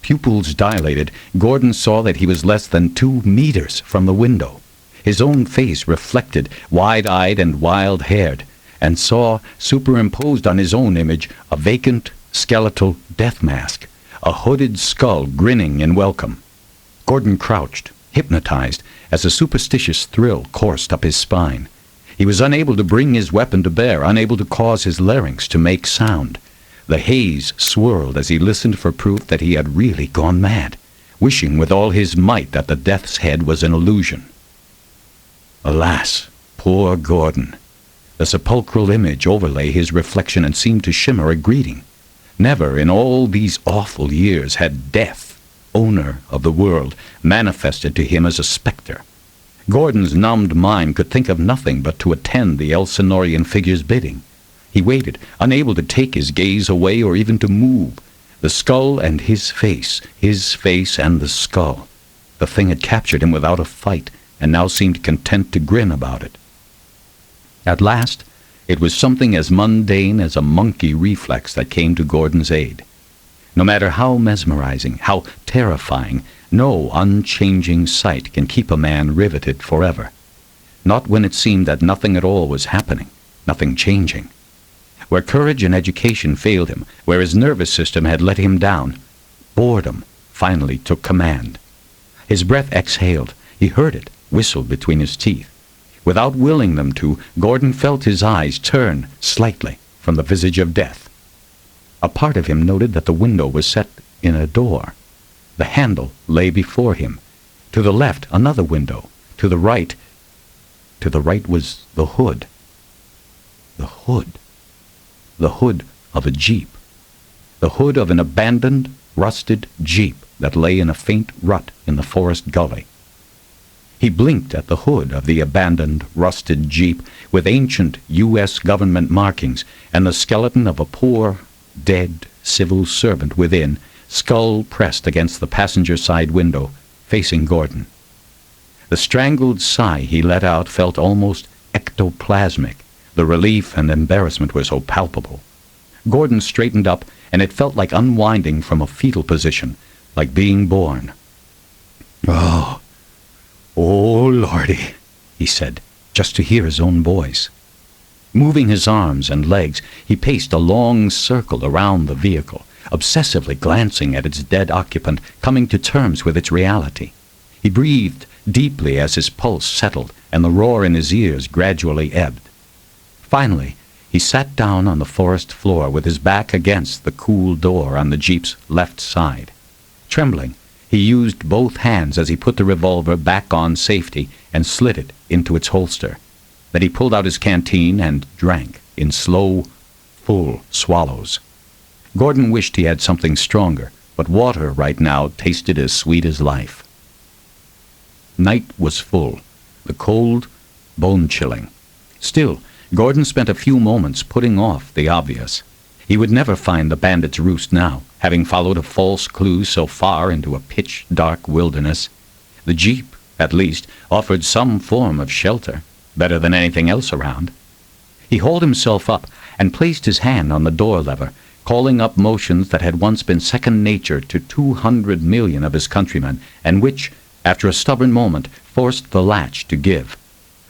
Pupils dilated, Gordon saw that he was less than 2 meters from the window. His own face reflected, wide-eyed and wild-haired, and saw, superimposed on his own image, a vacant, skeletal death mask, a hooded skull grinning in welcome. Gordon crouched, hypnotized, as a superstitious thrill coursed up his spine. He was unable to bring his weapon to bear, unable to cause his larynx to make sound. The haze swirled as he listened for proof that he had really gone mad, wishing with all his might that the death's head was an illusion. Alas, poor Gordon! The sepulchral image overlay his reflection and seemed to shimmer a greeting. Never in all these awful years had death, owner of the world, manifested to him as a specter. Gordon's numbed mind could think of nothing but to attend the Elsinorian figure's bidding. He waited, unable to take his gaze away or even to move. The skull and his face and the skull. The thing had captured him without a fight, and now seemed content to grin about it. At last, it was something as mundane as a monkey reflex that came to Gordon's aid. No matter how mesmerizing, how terrifying, no unchanging sight can keep a man riveted forever. Not when it seemed that nothing at all was happening, nothing changing. Where courage and education failed him, where his nervous system had let him down, boredom finally took command. His breath exhaled. He heard it, whistled between his teeth. Without willing them to, Gordon felt his eyes turn slightly from the visage of death. A part of him noted that the window was set in a door. The handle lay before him. To the left, another window. To the right was the hood. The hood. The hood of a jeep. The hood of an abandoned, rusted jeep that lay in a faint rut in the forest gully. He blinked at the hood of the abandoned, rusted jeep with ancient U.S. government markings and the skeleton of a poor, dead civil servant within, skull pressed against the passenger side window, facing Gordon. The strangled sigh he let out felt almost ectoplasmic. The relief and embarrassment were so palpable. Gordon straightened up, and it felt like unwinding from a fetal position, like being born. "Oh, Lordy," he said, just to hear his own voice. Moving his arms and legs, he paced a long circle around the vehicle, obsessively glancing at its dead occupant, coming to terms with its reality. He breathed deeply as his pulse settled and the roar in his ears gradually ebbed. Finally, he sat down on the forest floor with his back against the cool door on the jeep's left side. Trembling, he used both hands as he put the revolver back on safety and slid it into its holster. Then he pulled out his canteen and drank in slow, full swallows. Gordon wished he had something stronger, but water right now tasted as sweet as life. Night was full, the cold, bone-chilling. Still, Gordon spent a few moments putting off the obvious. He would never find the bandits' roost now, having followed a false clue so far into a pitch-dark wilderness. The jeep, at least, offered some form of shelter, better than anything else around. He hauled himself up and placed his hand on the door lever, calling up motions that had once been second nature to 200 million of his countrymen, and which, after a stubborn moment, forced the latch to give.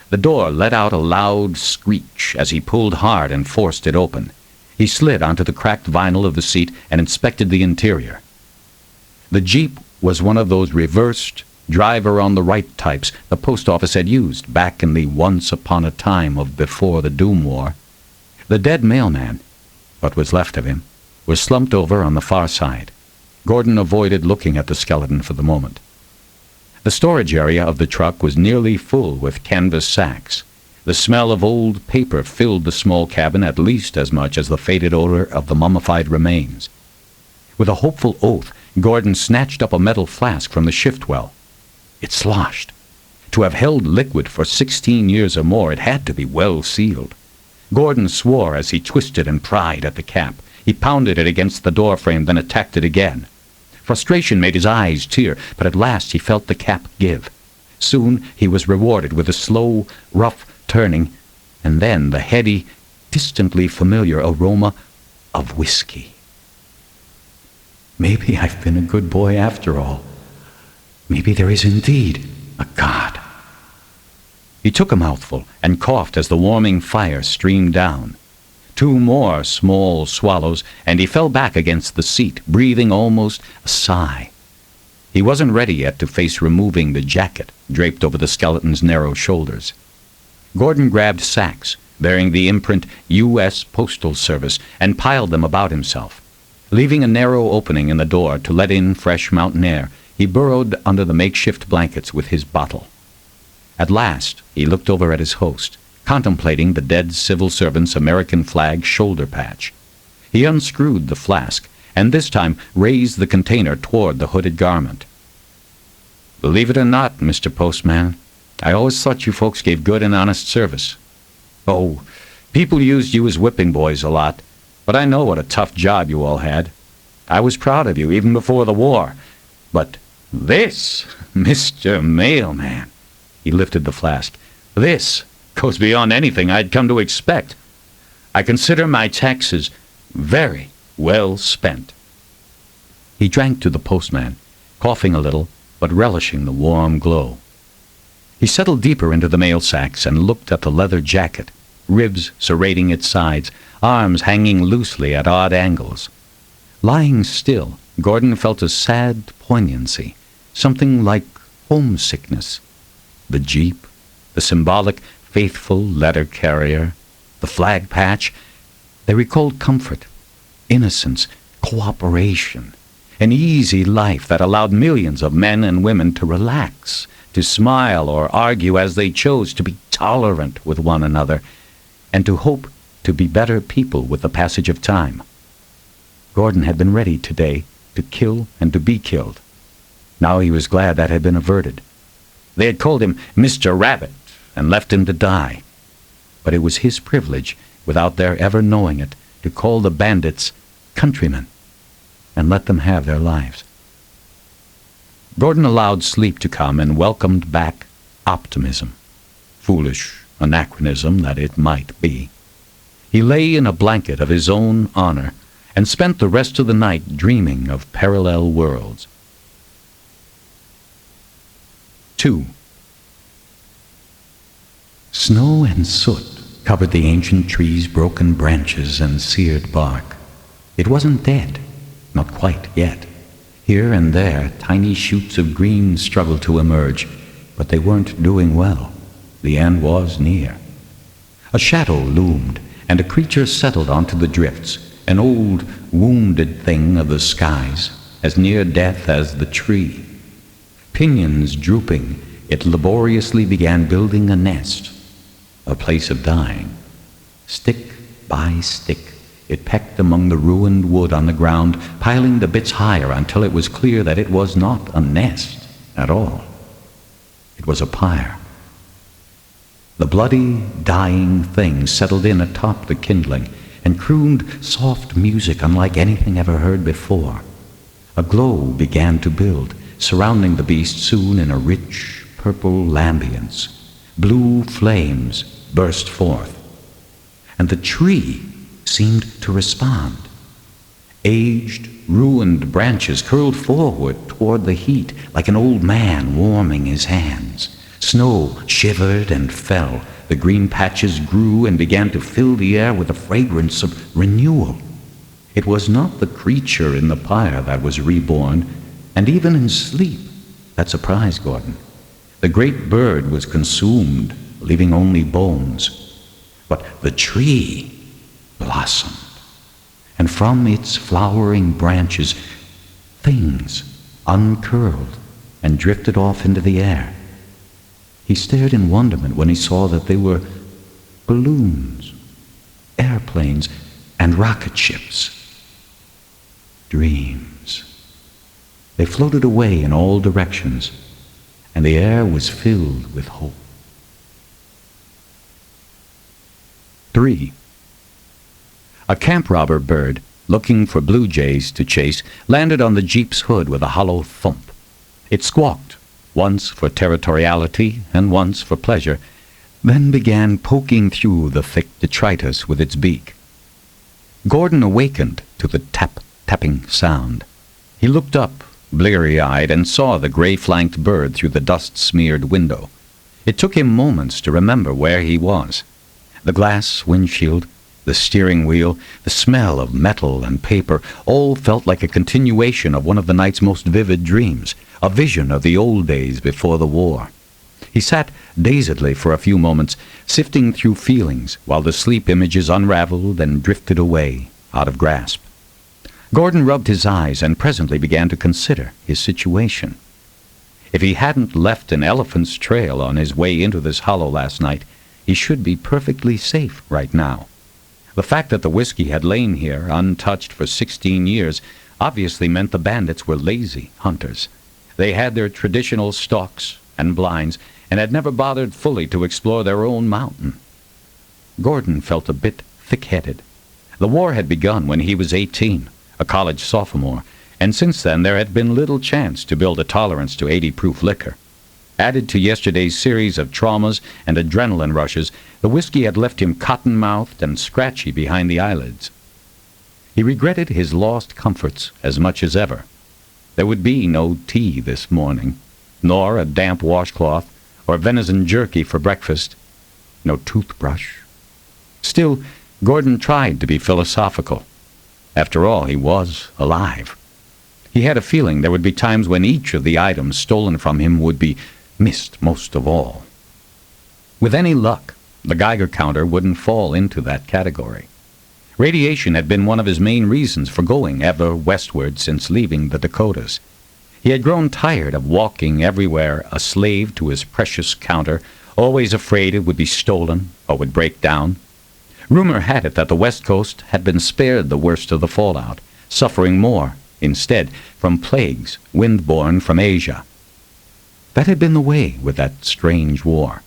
The door let out a loud screech as he pulled hard and forced it open. He slid onto the cracked vinyl of the seat and inspected the interior. The jeep was one of those reversed, driver-on-the-right types the post office had used back in the once-upon-a-time of before the Doom War. The dead mailman, what was left of him, was slumped over on the far side. Gordon avoided looking at the skeleton for the moment. The storage area of the truck was nearly full with canvas sacks. The smell of old paper filled the small cabin at least as much as the faded odor of the mummified remains. With a hopeful oath, Gordon snatched up a metal flask from the shift well. It sloshed. To have held liquid for 16 years or more, it had to be well sealed. Gordon swore as he twisted and pried at the cap. He pounded it against the door frame, then attacked it again. Frustration made his eyes tear, but at last he felt the cap give. Soon he was rewarded with a slow, rough turning, and then the heady, distantly familiar aroma of whiskey. Maybe I've been a good boy after all. Maybe there is indeed a God. He took a mouthful and coughed as the warming fire streamed down. 2 more small swallows, and he fell back against the seat, breathing almost a sigh. He wasn't ready yet to face removing the jacket draped over the skeleton's narrow shoulders. Gordon grabbed sacks bearing the imprint U.S. Postal Service and piled them about himself. Leaving a narrow opening in the door to let in fresh mountain air, he burrowed under the makeshift blankets with his bottle. At last, he looked over at his host, contemplating the dead civil servant's American flag shoulder patch. He unscrewed the flask, and this time raised the container toward the hooded garment. "Believe it or not, Mr. Postman, I always thought you folks gave good and honest service. Oh, people used you as whipping boys a lot, but I know what a tough job you all had. I was proud of you even before the war. But this, Mr. Mailman," he lifted the flask, "this goes beyond anything I'd come to expect. I consider my taxes very well spent." He drank to the postman, coughing a little, but relishing the warm glow. He settled deeper into the mail sacks and looked at the leather jacket, ribs serrating its sides, arms hanging loosely at odd angles. Lying still, Gordon felt a sad poignancy, something like homesickness. The jeep, the symbolic faithful letter carrier, the flag patch, they recalled comfort, innocence, cooperation, an easy life that allowed millions of men and women to relax, to smile or argue as they chose, to be tolerant with one another, and to hope to be better people with the passage of time. Gordon had been ready today to kill and to be killed. Now he was glad that had been averted. They had called him Mr. Rabbit and left him to die. But it was his privilege, without their ever knowing it, to call the bandits countrymen and let them have their lives. Gordon allowed sleep to come and welcomed back optimism, foolish anachronism that it might be. He lay in a blanket of his own honor and spent the rest of the night dreaming of parallel worlds. 2. Snow and soot covered the ancient tree's broken branches and seared bark. It wasn't dead, not quite yet. Here and there, tiny shoots of green struggled to emerge, but they weren't doing well. The end was near. A shadow loomed, and a creature settled onto the drifts, an old, wounded thing of the skies, as near death as the tree. Pinions drooping, it laboriously began building a nest, a place of dying. Stick by stick, it pecked among the ruined wood on the ground, piling the bits higher until it was clear that it was not a nest at all. It was a pyre. The bloody, dying thing settled in atop the kindling and crooned soft music unlike anything ever heard before. A glow began to build, surrounding the beast soon in a rich, purple ambience. Blue flames burst forth, and the tree seemed to respond. Aged, ruined branches curled forward toward the heat like an old man warming his hands. Snow shivered and fell. The green patches grew and began to fill the air with the fragrance of renewal. It was not the creature in the pyre that was reborn, and even in sleep, that surprised Gordon. The great bird was consumed, leaving only bones. But the tree blossomed, and from its flowering branches, things uncurled and drifted off into the air. He stared in wonderment when he saw that they were balloons, airplanes, and rocket ships. Dreams. They floated away in all directions, and the air was filled with hope. 3. A camp robber bird, looking for blue jays to chase, landed on the Jeep's hood with a hollow thump. It squawked, once for territoriality and once for pleasure, then began poking through the thick detritus with its beak. Gordon awakened to the tapping sound. He looked up, bleary-eyed, and saw the gray-flanked bird through the dust-smeared window. It took him moments to remember where he was. The glass windshield, the steering wheel, the smell of metal and paper, all felt like a continuation of one of the night's most vivid dreams, a vision of the old days before the war. He sat dazedly for a few moments, sifting through feelings, while the sleep images unraveled and drifted away, out of grasp. Gordon rubbed his eyes and presently began to consider his situation. If he hadn't left an elephant's trail on his way into this hollow last night, he should be perfectly safe right now. The fact that the whiskey had lain here untouched for 16 years obviously meant the bandits were lazy hunters. They had their traditional stalks and blinds and had never bothered fully to explore their own mountain. Gordon felt a bit thick-headed. The war had begun when he was 18, a college sophomore, and since then there had been little chance to build a tolerance to 80-proof liquor. Added to yesterday's series of traumas and adrenaline rushes, the whiskey had left him cotton-mouthed and scratchy behind the eyelids. He regretted his lost comforts as much as ever. There would be no tea this morning, nor a damp washcloth or venison jerky for breakfast, no toothbrush. Still, Gordon tried to be philosophical. After all, he was alive. He had a feeling there would be times when each of the items stolen from him would be missed most of all. With any luck, the Geiger counter wouldn't fall into that category. Radiation had been one of his main reasons for going ever westward since leaving the Dakotas. He had grown tired of walking everywhere a slave to his precious counter, always afraid it would be stolen or would break down. Rumor had it that the West Coast had been spared the worst of the fallout, suffering more, instead, from plagues wind-borne from Asia. That had been the way with that strange war.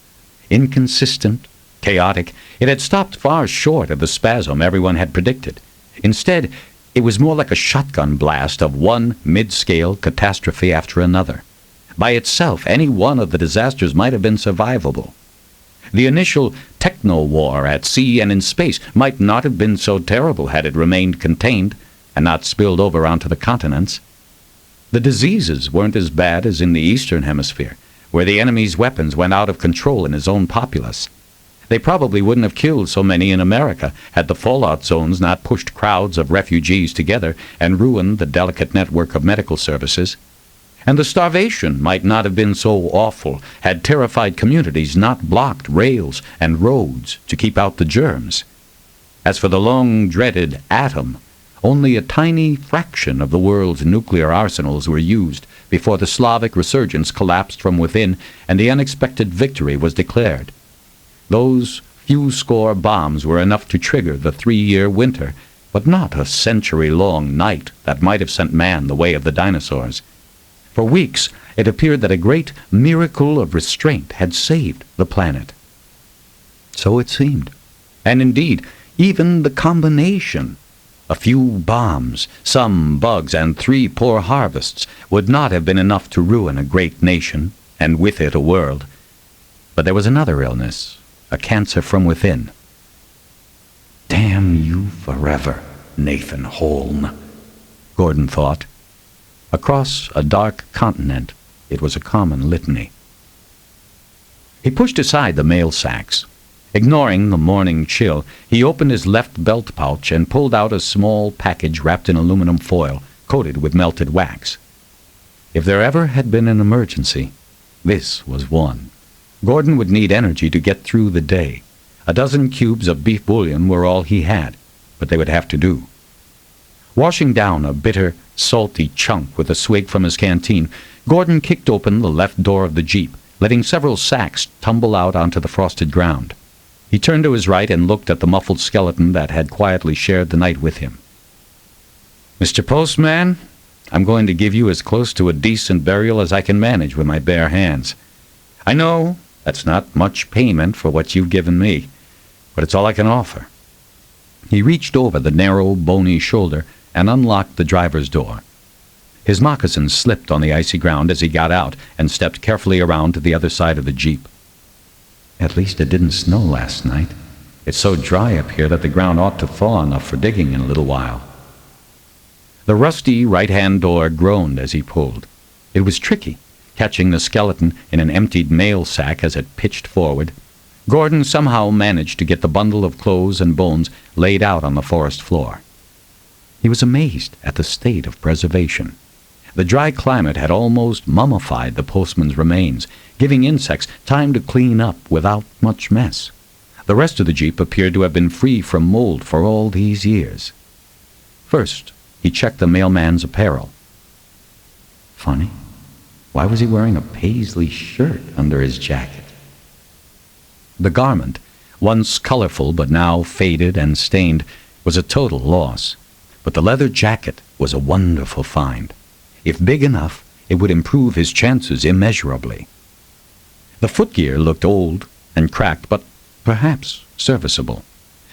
Inconsistent, chaotic, it had stopped far short of the spasm everyone had predicted. Instead, it was more like a shotgun blast of one mid-scale catastrophe after another. By itself, any one of the disasters might have been survivable. The initial techno-war at sea and in space might not have been so terrible had it remained contained and not spilled over onto the continents. The diseases weren't as bad as in the Eastern Hemisphere, where the enemy's weapons went out of control in his own populace. They probably wouldn't have killed so many in America had the fallout zones not pushed crowds of refugees together and ruined the delicate network of medical services. And the starvation might not have been so awful had terrified communities not blocked rails and roads to keep out the germs. As for the long-dreaded atom, only a tiny fraction of the world's nuclear arsenals were used before the Slavic resurgence collapsed from within and the unexpected victory was declared. Those few score bombs were enough to trigger the 3-year winter, but not a century-long night that might have sent man the way of the dinosaurs. For weeks, it appeared that a great miracle of restraint had saved the planet. So it seemed. And indeed, even the combination, a few bombs, some bugs, and 3 poor harvests, would not have been enough to ruin a great nation, and with it a world. But there was another illness, a cancer from within. Damn you forever, Nathan Holm, Gordon thought. Across a dark continent, it was a common litany. He pushed aside the mail sacks. Ignoring the morning chill, he opened his left belt pouch and pulled out a small package wrapped in aluminum foil, coated with melted wax. If there ever had been an emergency, this was one. Gordon would need energy to get through the day. A dozen cubes of beef bouillon were all he had, but they would have to do. Washing down a bitter, salty chunk with a swig from his canteen, Gordon kicked open the left door of the Jeep, letting several sacks tumble out onto the frosted ground. He turned to his right and looked at the muffled skeleton that had quietly shared the night with him. "Mr. Postman, I'm going to give you as close to a decent burial as I can manage with my bare hands. I know that's not much payment for what you've given me, but it's all I can offer." He reached over the narrow, bony shoulder and unlocked the driver's door. His moccasins slipped on the icy ground as he got out and stepped carefully around to the other side of the Jeep. At least it didn't snow last night. It's so dry up here that the ground ought to thaw enough for digging in a little while. The rusty right-hand door groaned as he pulled. It was tricky, catching the skeleton in an emptied mail sack as it pitched forward. Gordon somehow managed to get the bundle of clothes and bones laid out on the forest floor. He was amazed at the state of preservation. The dry climate had almost mummified the postman's remains, giving insects time to clean up without much mess. The rest of the Jeep appeared to have been free from mold for all these years. First, he checked the mailman's apparel. Funny. Why was he wearing a paisley shirt under his jacket? The garment, once colorful but now faded and stained, was a total loss. But the leather jacket was a wonderful find. If big enough, it would improve his chances immeasurably. The footgear looked old and cracked, but perhaps serviceable.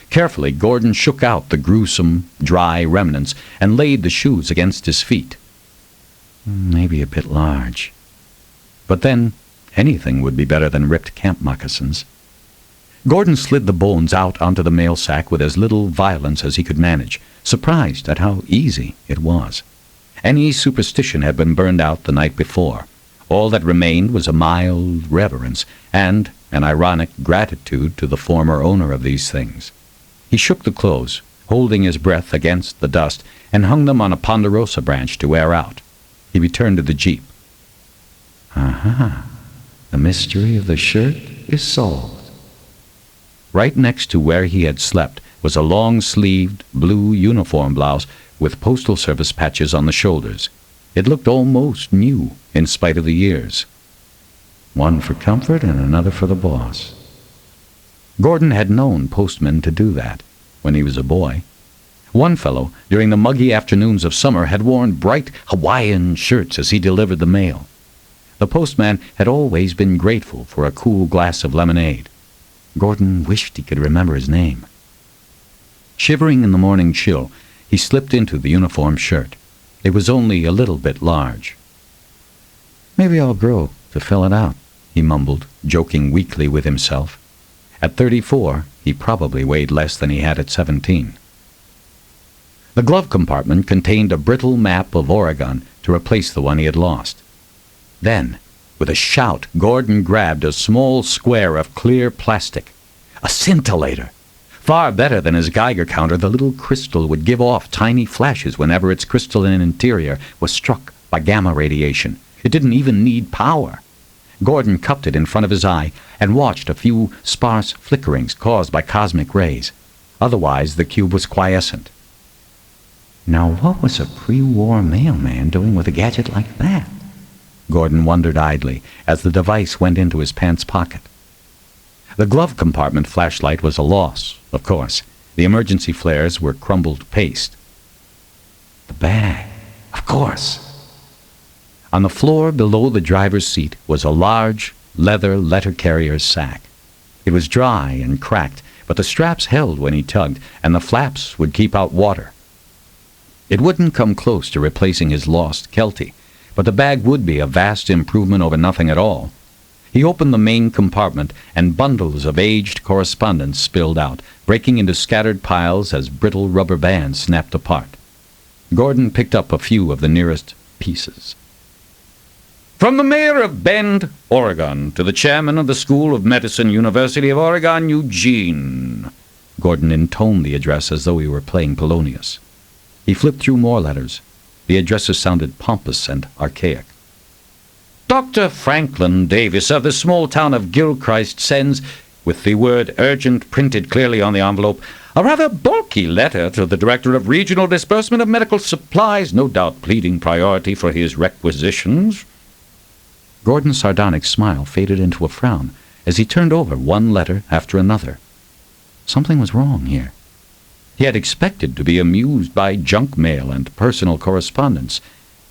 Carefully, Gordon shook out the gruesome, dry remnants and laid the shoes against his feet. Maybe a bit large. But then, anything would be better than ripped camp moccasins. Gordon slid the bones out onto the mail sack with as little violence as he could manage, surprised at how easy it was. Any superstition had been burned out the night before. All that remained was a mild reverence and an ironic gratitude to the former owner of these things. He shook the clothes, holding his breath against the dust, and hung them on a ponderosa branch to wear out. He returned to the Jeep. Aha! The mystery of the shirt is solved. Right next to where he had slept was a long-sleeved blue uniform blouse with Postal Service patches on the shoulders. It looked almost new in spite of the years. One for comfort and another for the boss. Gordon had known postmen to do that when he was a boy. One fellow, during the muggy afternoons of summer, had worn bright Hawaiian shirts as he delivered the mail. The postman had always been grateful for a cool glass of lemonade. Gordon wished he could remember his name. Shivering in the morning chill, he slipped into the uniform shirt. It was only a little bit large. Maybe I'll grow to fill it out, he mumbled, joking weakly with himself. At 34, he probably weighed less than he had at 17. The glove compartment contained a brittle map of Oregon to replace the one he had lost. Then, with a shout, Gordon grabbed a small square of clear plastic. A scintillator! Far better than his Geiger counter, the little crystal would give off tiny flashes whenever its crystalline interior was struck by gamma radiation. It didn't even need power. Gordon cupped it in front of his eye and watched a few sparse flickerings caused by cosmic rays. Otherwise, the cube was quiescent. Now what was a pre-war mailman doing with a gadget like that? Gordon wondered idly as the device went into his pants pocket. The glove compartment flashlight was a loss, of course. The emergency flares were crumbled paste. The bag, of course. On the floor below the driver's seat was a large leather letter carrier's sack. It was dry and cracked, but the straps held when he tugged, and the flaps would keep out water. It wouldn't come close to replacing his lost Kelty, but the bag would be a vast improvement over nothing at all. He opened the main compartment, and bundles of aged correspondence spilled out, breaking into scattered piles as brittle rubber bands snapped apart. Gordon picked up a few of the nearest pieces. From the mayor of Bend, Oregon, to the chairman of the School of Medicine, University of Oregon, Eugene. Gordon intoned the address as though he were playing Polonius. He flipped through more letters. The addresses sounded pompous and archaic. Dr. Franklin Davis of the small town of Gilchrist sends, with the word urgent printed clearly on the envelope, a rather bulky letter to the Director of Regional Disbursement of Medical Supplies, no doubt pleading priority for his requisitions. Gordon's sardonic smile faded into a frown as he turned over one letter after another. Something was wrong here. He had expected to be amused by junk mail and personal correspondence,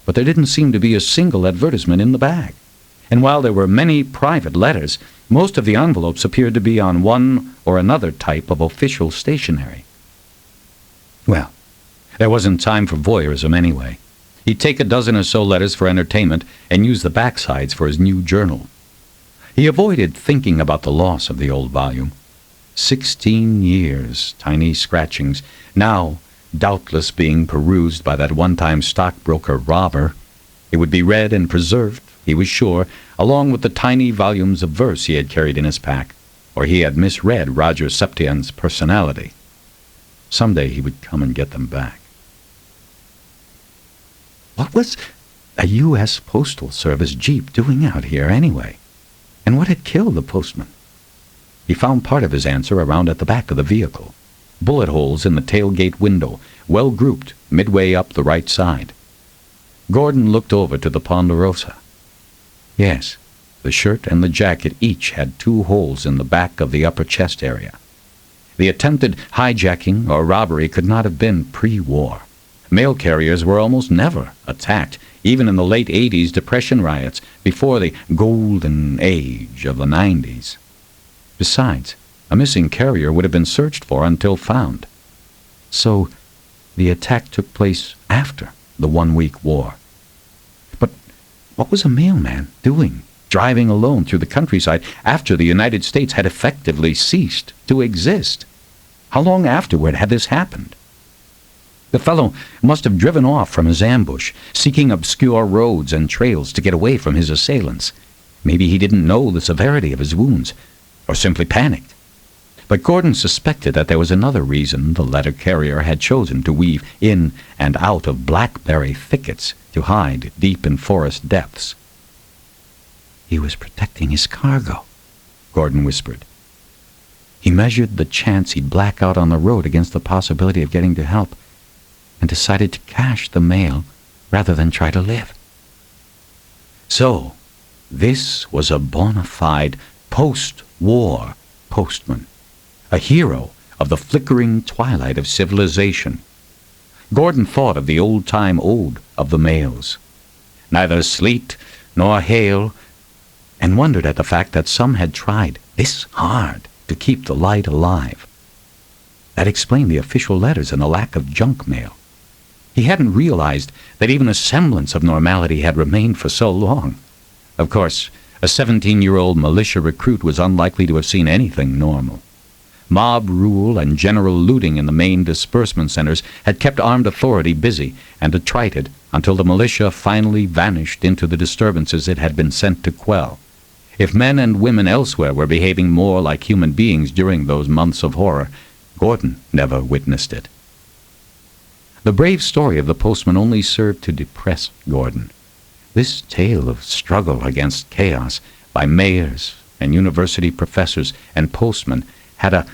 but there didn't seem to be a single advertisement in the bag. And while there were many private letters, most of the envelopes appeared to be on one or another type of official stationery. Well, there wasn't time for voyeurism anyway. He'd take a dozen or so letters for entertainment and use the backsides for his new journal. He avoided thinking about the loss of the old volume. 16 years, tiny scratchings, now doubtless being perused by that one-time stockbroker robber. It would be read and preserved, he was sure, along with the tiny volumes of verse he had carried in his pack, or he had misread Roger Septien's personality. Someday he would come and get them back. What was a U.S. Postal Service Jeep doing out here anyway? And what had killed the postman? He found part of his answer around at the back of the vehicle. Bullet holes in the tailgate window, well grouped midway up the right side. Gordon looked over to the Ponderosa. Yes, the shirt and the jacket each had 2 holes in the back of the upper chest area. The attempted hijacking or robbery could not have been pre-war. Mail carriers were almost never attacked, even in the late 80s Depression riots, before the golden age of the 90s. Besides, a missing carrier would have been searched for until found. So, the attack took place after the 1-week war. But what was a mailman doing, driving alone through the countryside after the United States had effectively ceased to exist? How long afterward had this happened? The fellow must have driven off from his ambush, seeking obscure roads and trails to get away from his assailants. Maybe he didn't know the severity of his wounds, or simply panicked. But Gordon suspected that there was another reason the letter carrier had chosen to weave in and out of blackberry thickets to hide deep in forest depths. He was protecting his cargo, Gordon whispered. He measured the chance he'd black out on the road against the possibility of getting to help, and decided to cache the mail rather than try to live. So, this was a bona fide post-war postman, a hero of the flickering twilight of civilization. Gordon thought of the old-time ode of the mails, neither sleet nor hail, and wondered at the fact that some had tried this hard to keep the light alive. That explained the official letters and the lack of junk mail. He hadn't realized that even a semblance of normality had remained for so long. Of course, a 17-year-old militia recruit was unlikely to have seen anything normal. Mob rule and general looting in the main disbursement centers had kept armed authority busy and attrited until the militia finally vanished into the disturbances it had been sent to quell. If men and women elsewhere were behaving more like human beings during those months of horror, Gordon never witnessed it. The brave story of the postman only served to depress Gordon. This tale of struggle against chaos by mayors and university professors and postmen had a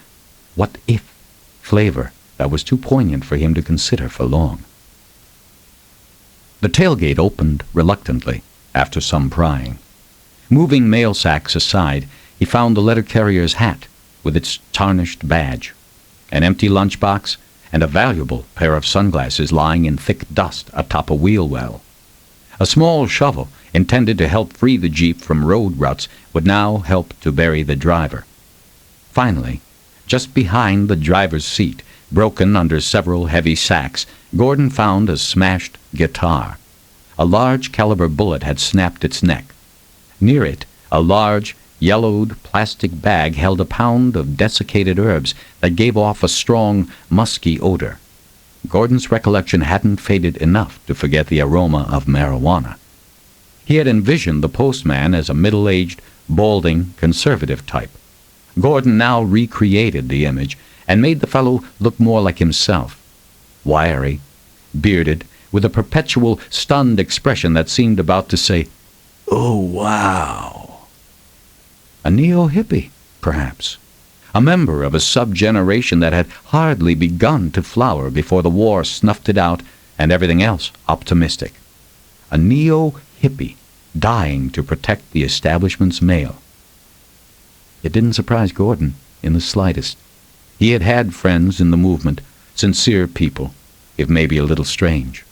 what-if flavor that was too poignant for him to consider for long. The tailgate opened reluctantly after some prying. Moving mail sacks aside, he found the letter carrier's hat with its tarnished badge, an empty lunchbox, and a valuable pair of sunglasses lying in thick dust atop a wheel well. A small shovel, intended to help free the Jeep from road ruts, would now help to bury the driver. Finally, just behind the driver's seat, broken under several heavy sacks, Gordon found a smashed guitar. A large caliber bullet had snapped its neck. Near it, a large, yellowed plastic bag held a pound of desiccated herbs that gave off a strong, musky odor. Gordon's recollection hadn't faded enough to forget the aroma of marijuana. He had envisioned the postman as a middle-aged, balding, conservative type. Gordon now recreated the image and made the fellow look more like himself. Wiry, bearded, with a perpetual, stunned expression that seemed about to say, "Oh, wow." A neo-hippie, perhaps. A member of a sub-generation that had hardly begun to flower before the war snuffed it out and everything else optimistic. A neo-hippie dying to protect the establishment's mail. It didn't surprise Gordon in the slightest. He had had friends in the movement, sincere people, if maybe a little strange.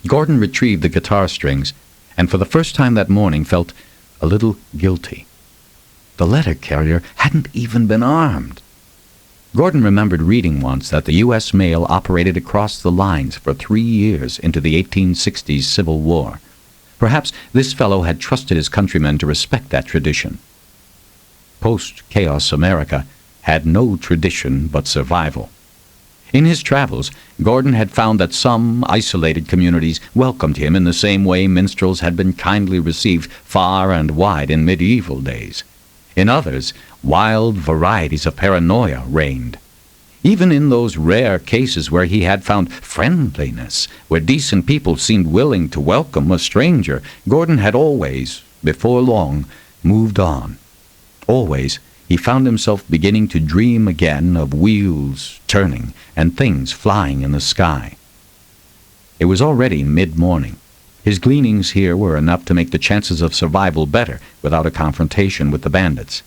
Gordon retrieved the guitar strings, and for the first time that morning felt a little guilty. The letter carrier hadn't even been armed. Gordon remembered reading once that the U.S. mail operated across the lines for 3 years into the 1860s Civil War. Perhaps this fellow had trusted his countrymen to respect that tradition. Post-chaos America had no tradition but survival. In his travels, Gordon had found that some isolated communities welcomed him in the same way minstrels had been kindly received far and wide in medieval days. In others, wild varieties of paranoia reigned. Even in those rare cases where he had found friendliness, where decent people seemed willing to welcome a stranger, Gordon had always, before long, moved on. Always, he found himself beginning to dream again of wheels turning and things flying in the sky. It was already mid-morning. His gleanings here were enough to make the chances of survival better without a confrontation with the bandits.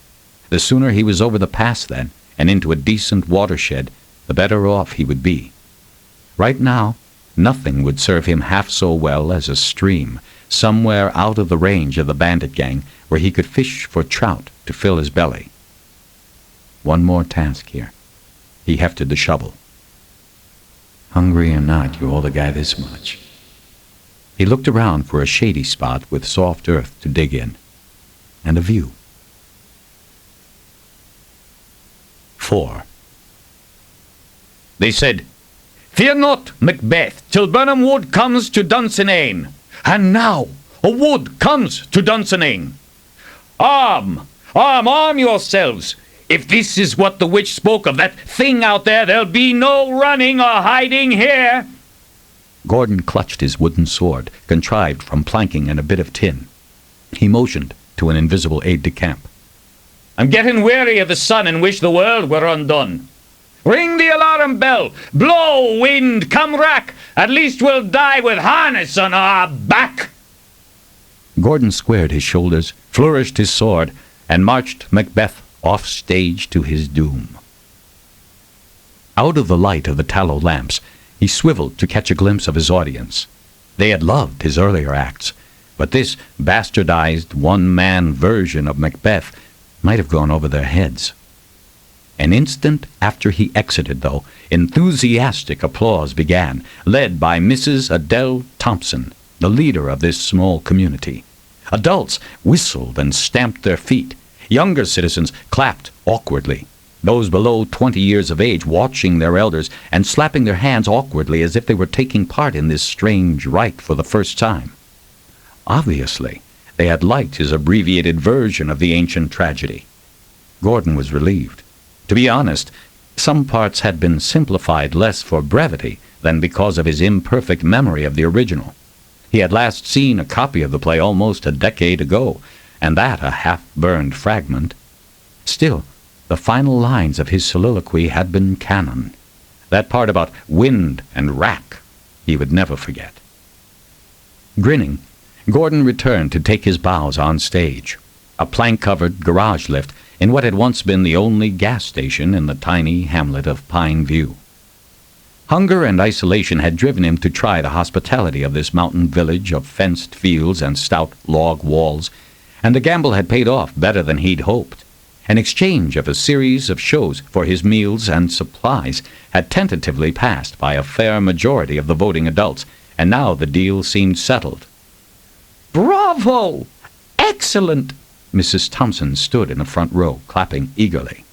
The sooner he was over the pass then, and into a decent watershed, the better off he would be. Right now, nothing would serve him half so well as a stream, somewhere out of the range of the bandit gang, where he could fish for trout to fill his belly. One more task here. He hefted the shovel. Hungry or not, you owe the guy this much. He looked around for a shady spot with soft earth to dig in, and a view. 4. They said, "Fear not, Macbeth, till Burnham Wood comes to Dunsinane. And now a wood comes to Dunsinane. Arm yourselves. If this is what the witch spoke of, that thing out there, there'll be no running or hiding here." Gordon clutched his wooden sword, contrived from planking and a bit of tin. He motioned to an invisible aide-de-camp. "I'm getting weary of the sun and wish the world were undone. Ring the alarm bell. Blow, wind, come rack. At least we'll die with harness on our back." Gordon squared his shoulders, flourished his sword, and marched Macbeth off stage to his doom. Out of the light of the tallow lamps, he swiveled to catch a glimpse of his audience. They had loved his earlier acts, but this bastardized one-man version of Macbeth might have gone over their heads. An instant after he exited, though, enthusiastic applause began, led by Mrs. Adele Thompson, the leader of this small community. Adults whistled and stamped their feet. Younger citizens clapped awkwardly, those below 20 years of age watching their elders and slapping their hands awkwardly as if they were taking part in this strange rite for the first time. Obviously, they had liked his abbreviated version of the ancient tragedy. Gordon was relieved. To be honest, some parts had been simplified less for brevity than because of his imperfect memory of the original. He had last seen a copy of the play almost a decade ago, and that a half-burned fragment. Still, the final lines of his soliloquy had been canon. That part about wind and rack he would never forget. Grinning, Gordon returned to take his bows on stage, a plank-covered garage lift in what had once been the only gas station in the tiny hamlet of Pine View. Hunger and isolation had driven him to try the hospitality of this mountain village of fenced fields and stout log walls, and the gamble had paid off better than he'd hoped. An exchange of a series of shows for his meals and supplies had tentatively passed by a fair majority of the voting adults, and now the deal seemed settled. "Bravo! Excellent!" Mrs. Thompson stood in the front row, clapping eagerly.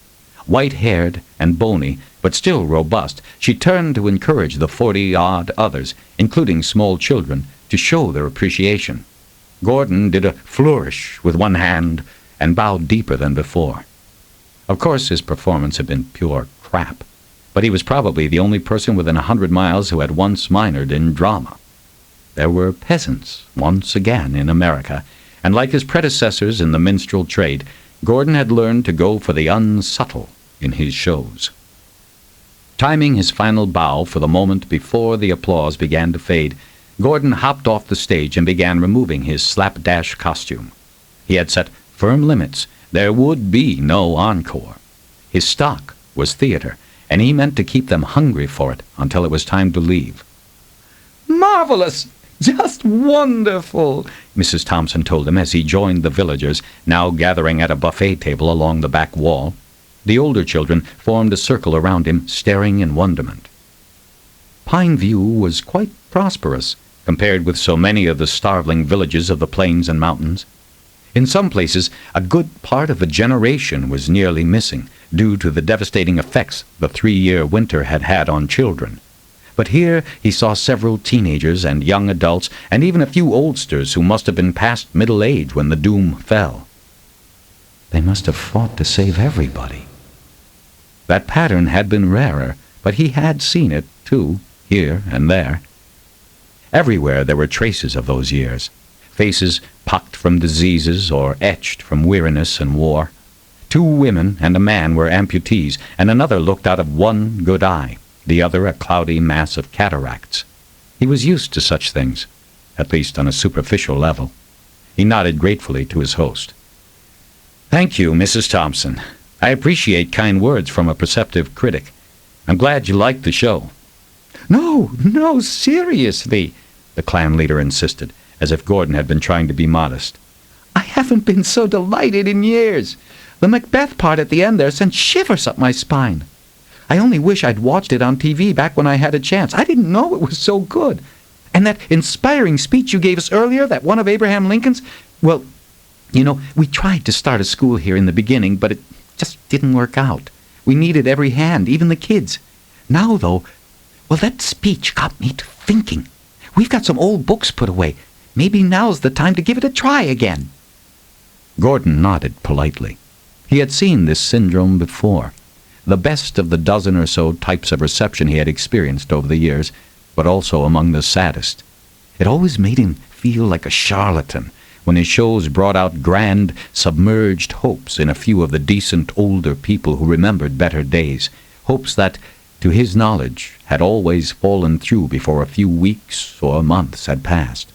White-haired and bony, but still robust, she turned to encourage the 40-odd others, including small children, to show their appreciation. Gordon did a flourish with one hand and bowed deeper than before. Of course, his performance had been pure crap, but he was probably the only person within 100 miles who had once minored in drama. There were peasants once again in America, and like his predecessors in the minstrel trade, Gordon had learned to go for the unsubtle in his shows. Timing his final bow for the moment before the applause began to fade, Gordon hopped off the stage and began removing his slapdash costume. He had set firm limits. There would be no encore. His stock was theater, and he meant to keep them hungry for it until it was time to leave. "Marvelous! Just wonderful!" Mrs. Thompson told him as he joined the villagers, now gathering at a buffet table along the back wall. The older children formed a circle around him, staring in wonderment. Pine View was quite prosperous, compared with so many of the starveling villages of the plains and mountains. In some places, a good part of a generation was nearly missing, due to the devastating effects the 3-year winter had had on children. But here he saw several teenagers and young adults, and even a few oldsters who must have been past middle age when the doom fell. They must have fought to save everybody. That pattern had been rarer, but he had seen it, too, here and there. Everywhere there were traces of those years, faces pocked from diseases or etched from weariness and war. 2 women and a man were amputees, and another looked out of one good eye, the other a cloudy mass of cataracts. He was used to such things, at least on a superficial level. He nodded gratefully to his host. "Thank you, Mrs. Thompson. I appreciate kind words from a perceptive critic. I'm glad you liked the show." No, seriously," the clan leader insisted, as if Gordon had been trying to be modest. "I haven't been so delighted in years. The Macbeth part at the end there sent shivers up my spine. I only wish I'd watched it on TV back when I had a chance. I didn't know it was so good. And that inspiring speech you gave us earlier, that one of Abraham Lincoln's, well, you know, we tried to start a school here in the beginning, but it just didn't work out. We needed every hand, even the kids. Now, though, well, that speech got me to thinking. We've got some old books put away. Maybe now's the time to give it a try again." Gordon nodded politely. He had seen this syndrome before, the best of the dozen or so types of reception he had experienced over the years, but also among the saddest. It always made him feel like a charlatan when his shows brought out grand, submerged hopes in a few of the decent older people who remembered better days, hopes that, to his knowledge, had always fallen through before a few weeks or months had passed.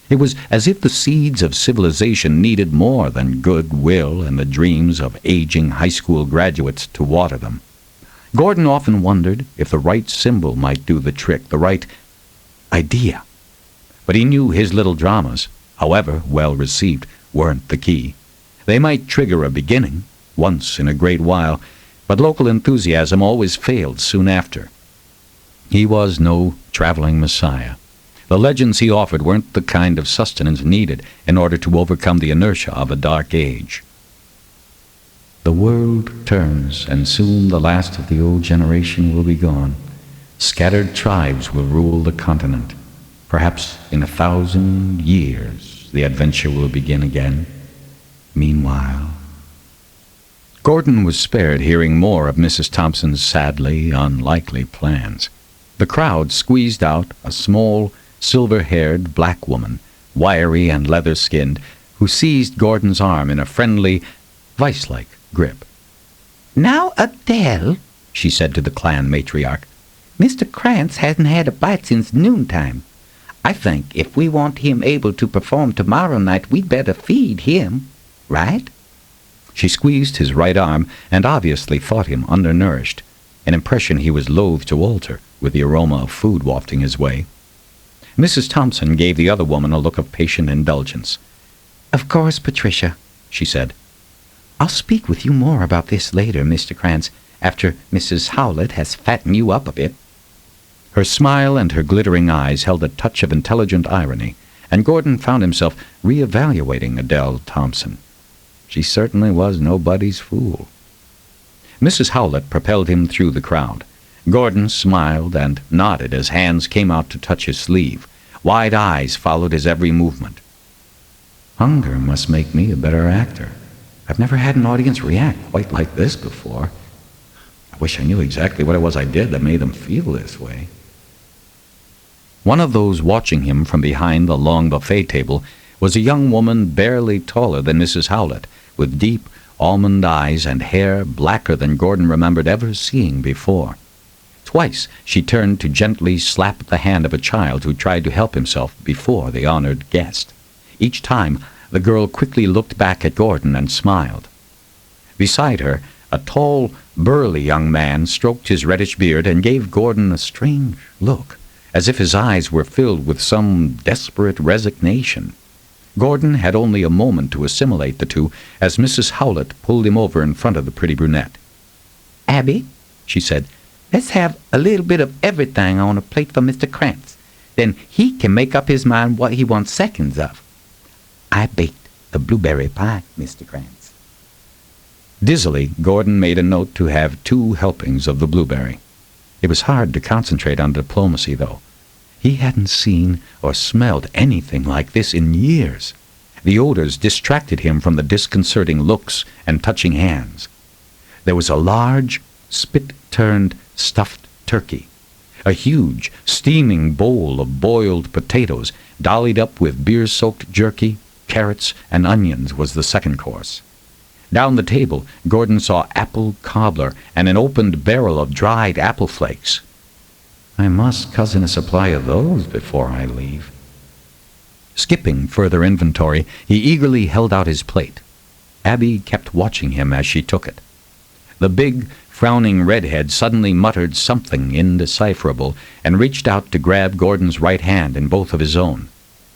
It was as if the seeds of civilization needed more than goodwill and the dreams of aging high school graduates to water them. Gordon often wondered if the right symbol might do the trick, the right idea. But he knew his little dramas, however well received, weren't the key. They might trigger a beginning, once in a great while, but local enthusiasm always failed soon after. He was no traveling messiah. The legends he offered weren't the kind of sustenance needed in order to overcome the inertia of a dark age. The world turns, and soon the last of the old generation will be gone. Scattered tribes will rule the continent. Perhaps in 1,000 years the adventure will begin again. Meanwhile... Gordon was spared hearing more of Mrs. Thompson's sadly unlikely plans. The crowd squeezed out a small, silver-haired black woman, wiry and leather-skinned, who seized Gordon's arm in a friendly, vice-like grip. "Now, Adele," she said to the clan matriarch, "Mr. Krantz hasn't had a bite since noontime. I think if we want him able to perform tomorrow night, we'd better feed him, right?" She squeezed his right arm and obviously thought him undernourished, an impression he was loath to alter with the aroma of food wafting his way. Mrs. Thompson gave the other woman a look of patient indulgence. "Of course, Patricia," she said. "I'll speak with you more about this later, Mr. Krantz, after Mrs. Howlett has fattened you up a bit." Her smile and her glittering eyes held a touch of intelligent irony, and Gordon found himself re-evaluating Adele Thompson. She certainly was nobody's fool. Mrs. Howlett propelled him through the crowd. Gordon smiled and nodded as hands came out to touch his sleeve. Wide eyes followed his every movement. Hunger must make me a better actor. I've never had an audience react quite like this before. I wish I knew exactly what it was I did that made them feel this way. One of those watching him from behind the long buffet table was a young woman barely taller than Mrs. Howlett, with deep, almond eyes and hair blacker than Gordon remembered ever seeing before. Twice she turned to gently slap the hand of a child who tried to help himself before the honored guest. Each time, the girl quickly looked back at Gordon and smiled. Beside her, a tall, burly young man stroked his reddish beard and gave Gordon a strange look, as if his eyes were filled with some desperate resignation. Gordon had only a moment to assimilate the two as Mrs. Howlett pulled him over in front of the pretty brunette. Abby," she said. "Let's have a little bit of everything on a plate for Mr. Krantz. Then he can make up his mind what he wants seconds of. I baked the blueberry pie, Mr. Krantz." Dizzily, Gordon made a note to have 2 helpings of the blueberry. It was hard to concentrate on diplomacy, though. He hadn't seen or smelled anything like this in years. The odors distracted him from the disconcerting looks and touching hands. There was a large, spit-turned stuffed turkey. A huge, steaming bowl of boiled potatoes, dollied up with beer-soaked jerky, carrots, and onions was the second course. Down the table, Gordon saw apple cobbler and an opened barrel of dried apple flakes. "I must cousin a supply of those before I leave." Skipping further inventory, he eagerly held out his plate. Abby kept watching him as she took it. The big, frowning redhead suddenly muttered something indecipherable and reached out to grab Gordon's right hand in both of his own.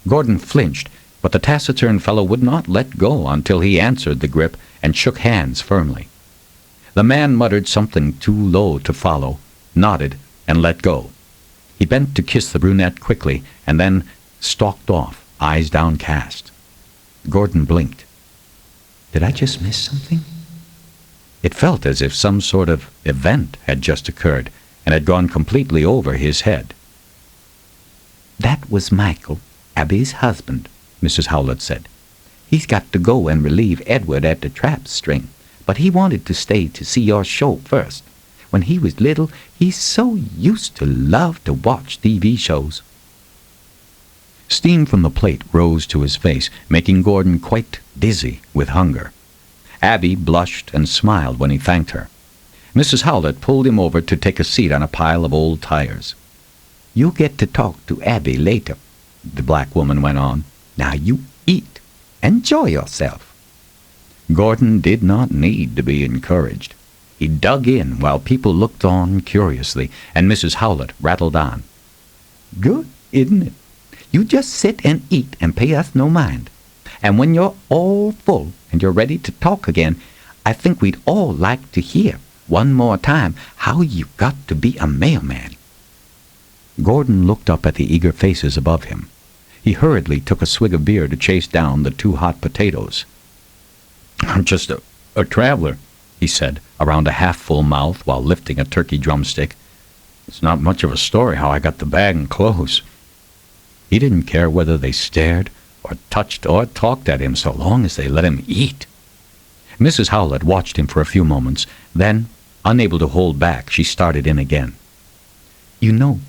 Gordon flinched, but the taciturn fellow would not let go until he answered the grip and shook hands firmly. The man muttered something too low to follow, nodded, and let go. He bent to kiss the brunette quickly and then stalked off, eyes downcast. Gordon blinked. Did I just miss something? It felt as if some sort of event had just occurred and had gone completely over his head. "That was Michael, Abby's husband," Mrs. Howlett said. "He's got to go and relieve Edward at the trap string, but he wanted to stay to see your show first. When he was little, he so used to love to watch TV shows." Steam from the plate rose to his face, making Gordon quite dizzy with hunger. Abby blushed and smiled when he thanked her. Mrs. Howlett pulled him over to take a seat on a pile of old tires. "You'll get to talk to Abby later," the black woman went on. "Now you eat. Enjoy yourself." Gordon did not need to be encouraged. He dug in while people looked on curiously, and Mrs. Howlett rattled on. "Good, isn't it? You just sit and eat and pay us no mind. And when you're all full and you're ready to talk again, I think we'd all like to hear one more time how you got to be a mailman." Gordon looked up at the eager faces above him. He hurriedly took a swig of beer to chase down the 2 hot potatoes. "I'm just a traveler," he said, around a half-full mouth while lifting a turkey drumstick. "It's not much of a story how I got the bag and clothes." He didn't care whether they stared or touched or talked at him so long as they let him eat. Mrs. Howlett watched him for a few moments. Then, unable to hold back, she started in again. "You know,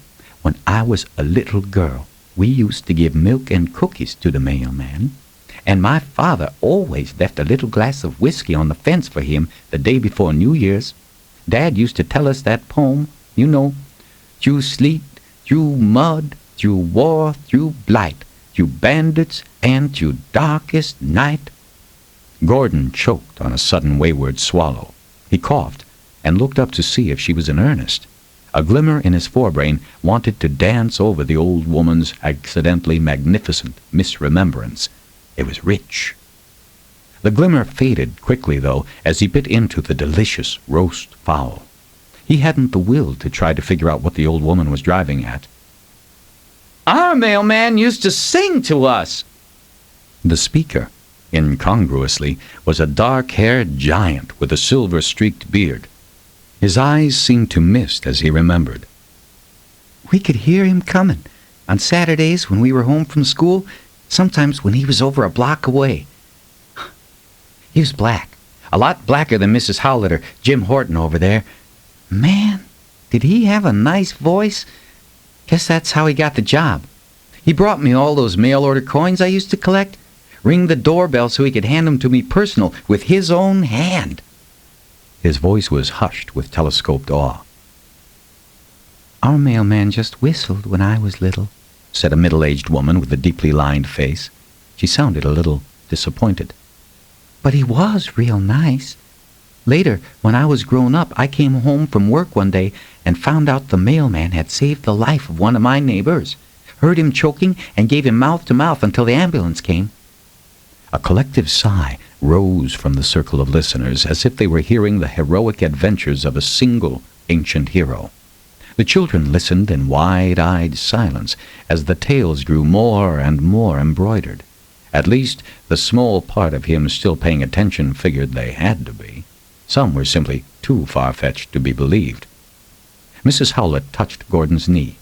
when I was a little girl, we used to give milk and cookies to the mailman, and my father always left a little glass of whiskey on the fence for him the day before New Year's. Dad used to tell us that poem, you know, through sleet, through mud, through war, through blight, through bandits, and through darkest night." Gordon choked on a sudden wayward swallow. He coughed and looked up to see if she was in earnest. A glimmer in his forebrain wanted to dance over the old woman's accidentally magnificent misremembrance. It was rich. The glimmer faded quickly, though, as he bit into the delicious roast fowl. He hadn't the will to try to figure out what the old woman was driving at. "Our mailman used to sing to us." The speaker, incongruously, was a dark-haired giant with a silver-streaked beard. His eyes seemed to mist as he remembered. "We could hear him coming. On Saturdays when we were home from school, sometimes when he was over a block away. He was black, a lot blacker than Mrs. Howlett or Jim Horton over there. Man, did he have a nice voice? Guess that's how he got the job. He brought me all those mail-order coins I used to collect. Ring the doorbell so he could hand them to me personal with his own hand." His voice was hushed with telescoped awe. "Our mailman just whistled when I was little," said a middle-aged woman with a deeply lined face. She sounded a little disappointed. "But he was real nice. Later, when I was grown up, I came home from work one day and found out the mailman had saved the life of one of my neighbors. Heard him choking and gave him mouth-to-mouth until the ambulance came." A collective sigh rose from the circle of listeners as if they were hearing the heroic adventures of a single ancient hero. The children listened in wide-eyed silence as the tales grew more and more embroidered. At least the small part of him still paying attention figured they had to be. Some were simply too far-fetched to be believed. Mrs. Howlett touched Gordon's knee.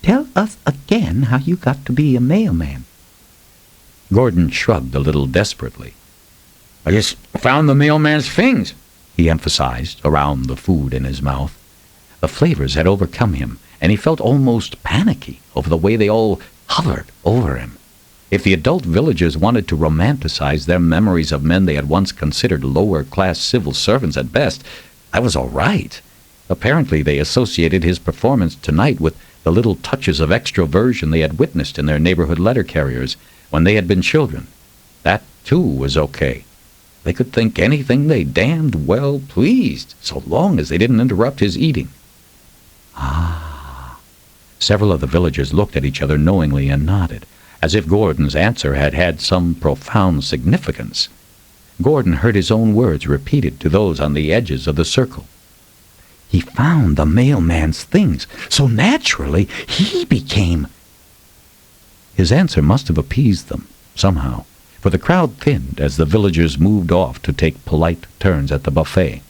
Tell us again how you got to be a mailman. Gordon shrugged a little desperately. I just found the mailman's things, he emphasized around the food in his mouth. The flavors had overcome him, and he felt almost panicky over the way they all hovered over him. If the adult villagers wanted to romanticize their memories of men they had once considered lower-class civil servants at best, that was all right. Apparently they associated his performance tonight with the little touches of extroversion they had witnessed in their neighborhood letter carriers when they had been children. That, too, was okay. They could think anything they damned well pleased, so long as they didn't interrupt his eating. Ah. Several of the villagers looked at each other knowingly and nodded, as if Gordon's answer had had some profound significance. Gordon heard his own words repeated to those on the edges of the circle. He found the mailman's things, so naturally he became... His answer must have appeased them, somehow, for the crowd thinned as the villagers moved off to take polite turns at the buffet.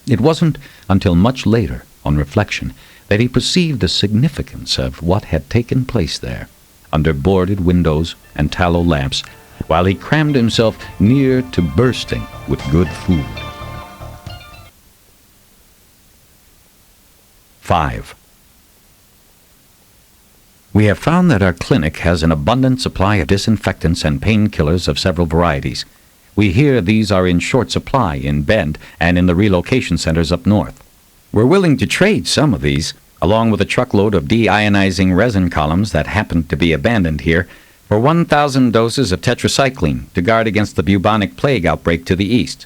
It wasn't until much later, on reflection, that he perceived the significance of what had taken place there, under boarded windows and tallow lamps, while he crammed himself near to bursting with good food. 5. We have found that our clinic has an abundant supply of disinfectants and painkillers of several varieties. We hear these are in short supply in Bend and in the relocation centers up north. We're willing to trade some of these, along with a truckload of deionizing resin columns that happen to be abandoned here, for 1,000 doses of tetracycline to guard against the bubonic plague outbreak to the east.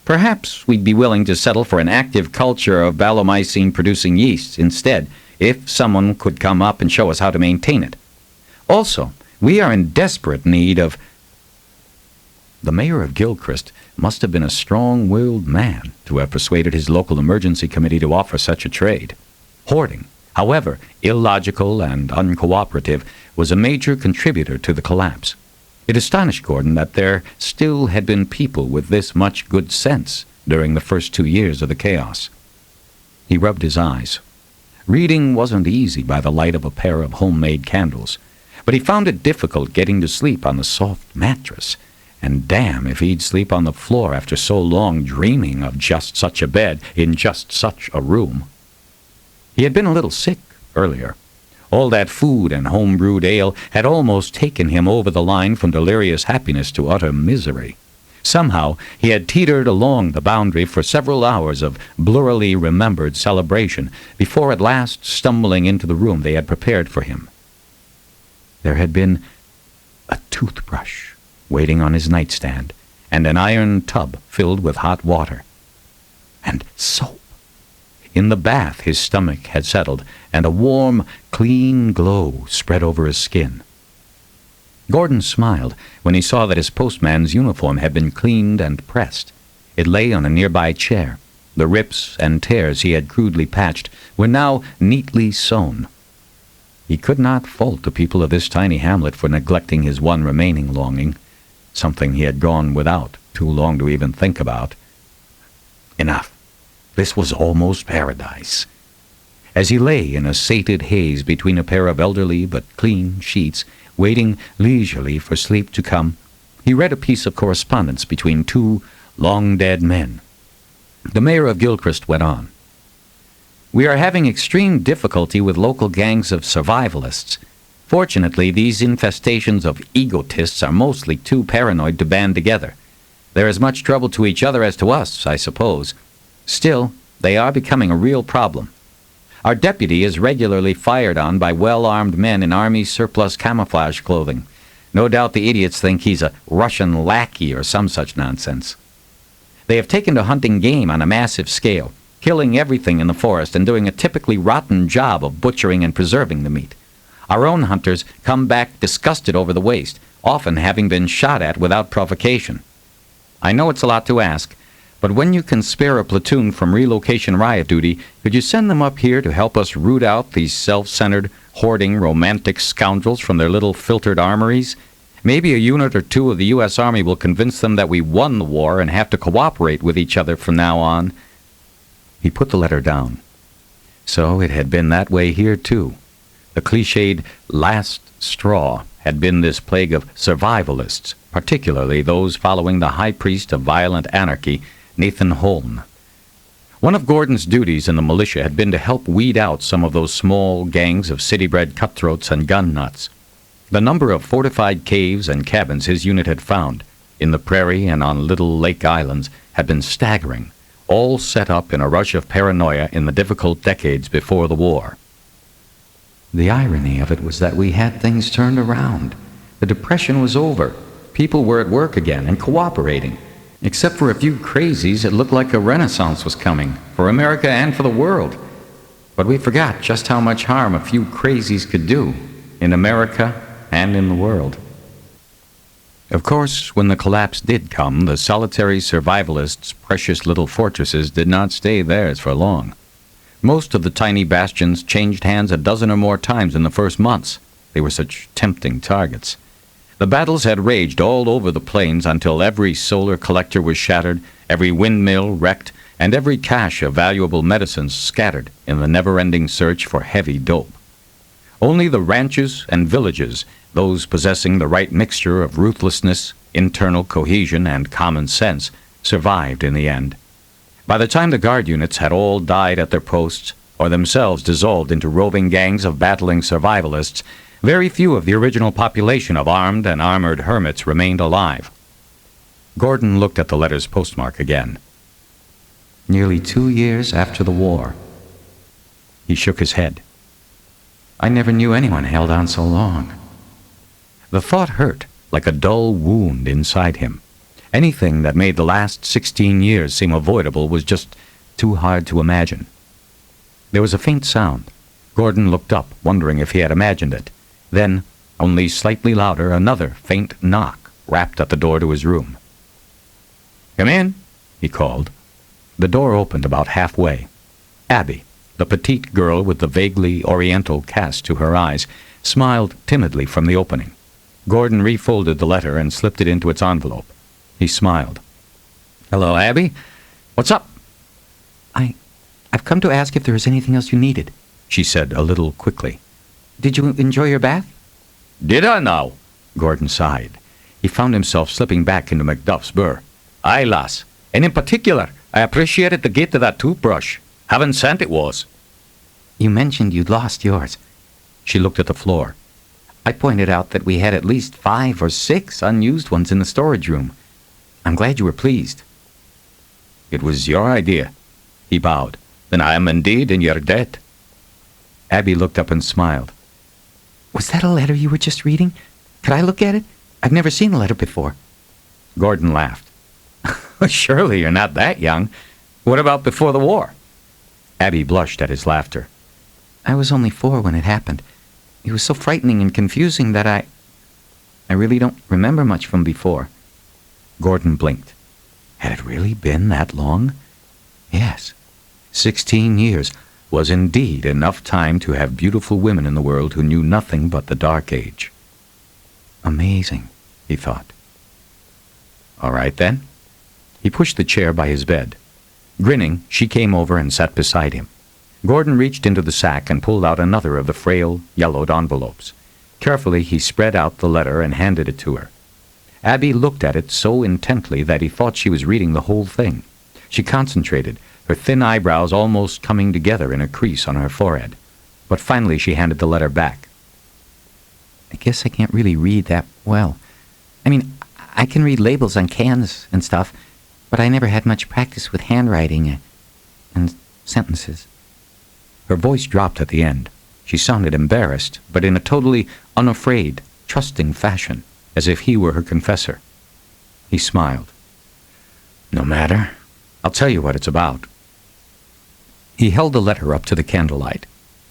Perhaps we'd be willing to settle for an active culture of ballomycin-producing yeasts instead, if someone could come up and show us how to maintain it. Also, we are in desperate need of... The mayor of Gilchrist must have been a strong-willed man to have persuaded his local emergency committee to offer such a trade. Hoarding, however illogical and uncooperative, was a major contributor to the collapse. It astonished Gordon that there still had been people with this much good sense during the first 2 years of the chaos. He rubbed his eyes. Reading wasn't easy by the light of a pair of homemade candles, but he found it difficult getting to sleep on the soft mattress, and damn if he'd sleep on the floor after so long dreaming of just such a bed in just such a room. He had been a little sick earlier. All that food and home-brewed ale had almost taken him over the line from delirious happiness to utter misery. Somehow he had teetered along the boundary for several hours of blurrily remembered celebration before at last stumbling into the room they had prepared for him. There had been a toothbrush waiting on his nightstand, and an iron tub filled with hot water, and soap. In the bath his stomach had settled, and a warm, clean glow spread over his skin. Gordon smiled when he saw that his postman's uniform had been cleaned and pressed. It lay on a nearby chair. The rips and tears he had crudely patched were now neatly sewn. He could not fault the people of this tiny hamlet for neglecting his one remaining longing, something he had gone without too long to even think about. Enough. This was almost paradise. As he lay in a sated haze between a pair of elderly but clean sheets, waiting leisurely for sleep to come, he read a piece of correspondence between two long-dead men. The mayor of Gilchrist went on. We are having extreme difficulty with local gangs of survivalists. Fortunately, these infestations of egotists are mostly too paranoid to band together. They're as much trouble to each other as to us, I suppose. Still, they are becoming a real problem. Our deputy is regularly fired on by well-armed men in Army surplus camouflage clothing. No doubt the idiots think he's a Russian lackey or some such nonsense. They have taken to hunting game on a massive scale, killing everything in the forest and doing a typically rotten job of butchering and preserving the meat. Our own hunters come back disgusted over the waste, often having been shot at without provocation. I know it's a lot to ask, but when you can spare a platoon from relocation riot duty, could you send them up here to help us root out these self-centered, hoarding, romantic scoundrels from their little filtered armories? Maybe a unit or two of the U.S. Army will convince them that we won the war and have to cooperate with each other from now on." He put the letter down. So it had been that way here, too. The cliched last straw had been this plague of survivalists, particularly those following the high priest of violent anarchy, Nathan Holm. One of Gordon's duties in the militia had been to help weed out some of those small gangs of city-bred cutthroats and gun nuts. The number of fortified caves and cabins his unit had found, in the prairie and on little lake islands, had been staggering, all set up in a rush of paranoia in the difficult decades before the war. The irony of it was that we had things turned around. The Depression was over. People were at work again and cooperating. Except for a few crazies, it looked like a renaissance was coming, for America and for the world. But we forgot just how much harm a few crazies could do, in America and in the world. Of course, when the collapse did come, the solitary survivalists' precious little fortresses did not stay theirs for long. Most of the tiny bastions changed hands a dozen or more times in the first months. They were such tempting targets. The battles had raged all over the plains until every solar collector was shattered, every windmill wrecked, and every cache of valuable medicines scattered in the never-ending search for heavy dope. Only the ranches and villages, those possessing the right mixture of ruthlessness, internal cohesion, and common sense, survived in the end. By the time the guard units had all died at their posts, or themselves dissolved into roving gangs of battling survivalists, very few of the original population of armed and armored hermits remained alive. Gordon looked at the letter's postmark again. Nearly 2 years after the war. He shook his head. I never knew anyone held on so long. The thought hurt, like a dull wound inside him. Anything that made the last 16 years seem avoidable was just too hard to imagine. There was a faint sound. Gordon looked up, wondering if he had imagined it. Then, only slightly louder, another faint knock rapped at the door to his room. "Come in," he called. The door opened about halfway. Abby, the petite girl with the vaguely oriental cast to her eyes, smiled timidly from the opening. Gordon refolded the letter and slipped it into its envelope. He smiled. "Hello, Abby. What's up?" I've come to ask if there is anything else you needed," she said a little quickly. "Did you enjoy your bath?" "Did I now?" Gordon sighed. He found himself slipping back into Macduff's burr. "Aye, lass. And in particular, I appreciated the gift of that toothbrush. Heaven sent it was." "You mentioned you'd lost yours." She looked at the floor. "I pointed out that we had at least 5 or 6 unused ones in the storage room. I'm glad you were pleased." "It was your idea." He bowed. "Then I am indeed in your debt." Abby looked up and smiled. "Was that a letter you were just reading? Could I look at it? I've never seen a letter before." Gordon laughed. "Surely you're not that young. What about before the war?" Abby blushed at his laughter. "I was only 4 when it happened. It was so frightening and confusing that I really don't remember much from before." Gordon blinked. Had it really been that long? Yes. 16 years was indeed enough time to have beautiful women in the world who knew nothing but the Dark Age. Amazing, he thought. All right, then. He pushed the chair by his bed. Grinning, she came over and sat beside him. Gordon reached into the sack and pulled out another of the frail, yellowed envelopes. Carefully, he spread out the letter and handed it to her. Abby looked at it so intently that he thought she was reading the whole thing. She concentrated, her thin eyebrows almost coming together in a crease on her forehead. But finally she handed the letter back. "I guess I can't really read that well. I mean, I can read labels on cans and stuff, but I never had much practice with handwriting and sentences." Her voice dropped at the end. She sounded embarrassed, but in a totally unafraid, trusting fashion, as if he were her confessor. He smiled. "No matter. I'll tell you what it's about." He held the letter up to the candlelight.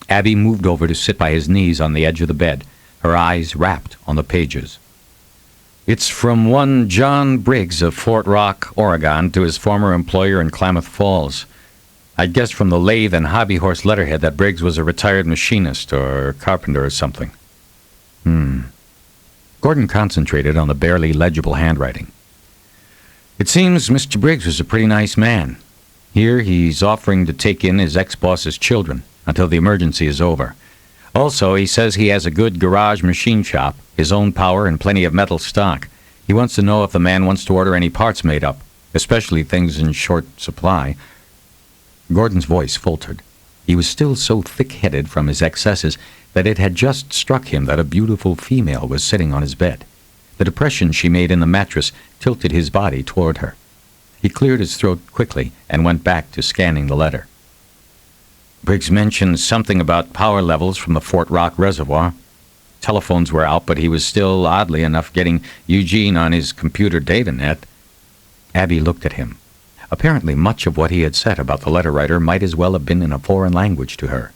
Abby moved over to sit by his knees on the edge of the bed, her eyes rapt on the pages. It's from one John Briggs of Fort Rock, Oregon, to his former employer in Klamath Falls. I'd guess from the lathe and hobby horse letterhead that Briggs was a retired machinist or carpenter or something. Gordon concentrated on the barely legible handwriting. It seems Mr. Briggs was a pretty nice man. Here he's offering to take in his ex-boss's children until the emergency is over. Also, he says he has a good garage machine shop, his own power, and plenty of metal stock. He wants to know if the man wants to order any parts made up, especially things in short supply. Gordon's voice faltered. He was still so thick-headed from his excesses that it had just struck him that a beautiful female was sitting on his bed. The depression she made in the mattress tilted his body toward her. He cleared his throat quickly and went back to scanning the letter. Briggs mentioned something about power levels from the Fort Rock reservoir. Telephones were out, but he was still, oddly enough, getting Eugene on his computer data net. Abby looked at him. Apparently, much of what he had said about the letter writer might as well have been in a foreign language to her.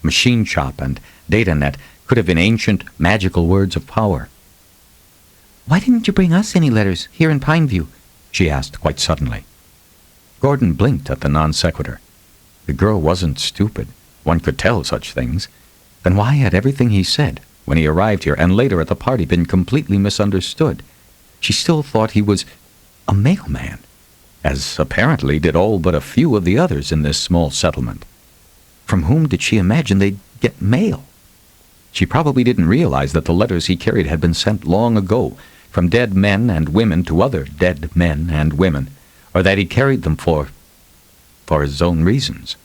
Machine shop and data net could have been ancient, magical words of power. Why didn't you bring us any letters here in Pineview? She asked quite suddenly. Gordon blinked at the non sequitur. The girl wasn't stupid. One could tell such things. Then why had everything he said, when he arrived here and later at the party, been completely misunderstood? She still thought he was a mailman, as apparently did all but a few of the others in this small settlement. From whom did she imagine they'd get mail? She probably didn't realize that the letters he carried had been sent long ago, from dead men and women to other dead men and women, or that he carried them for his own reasons.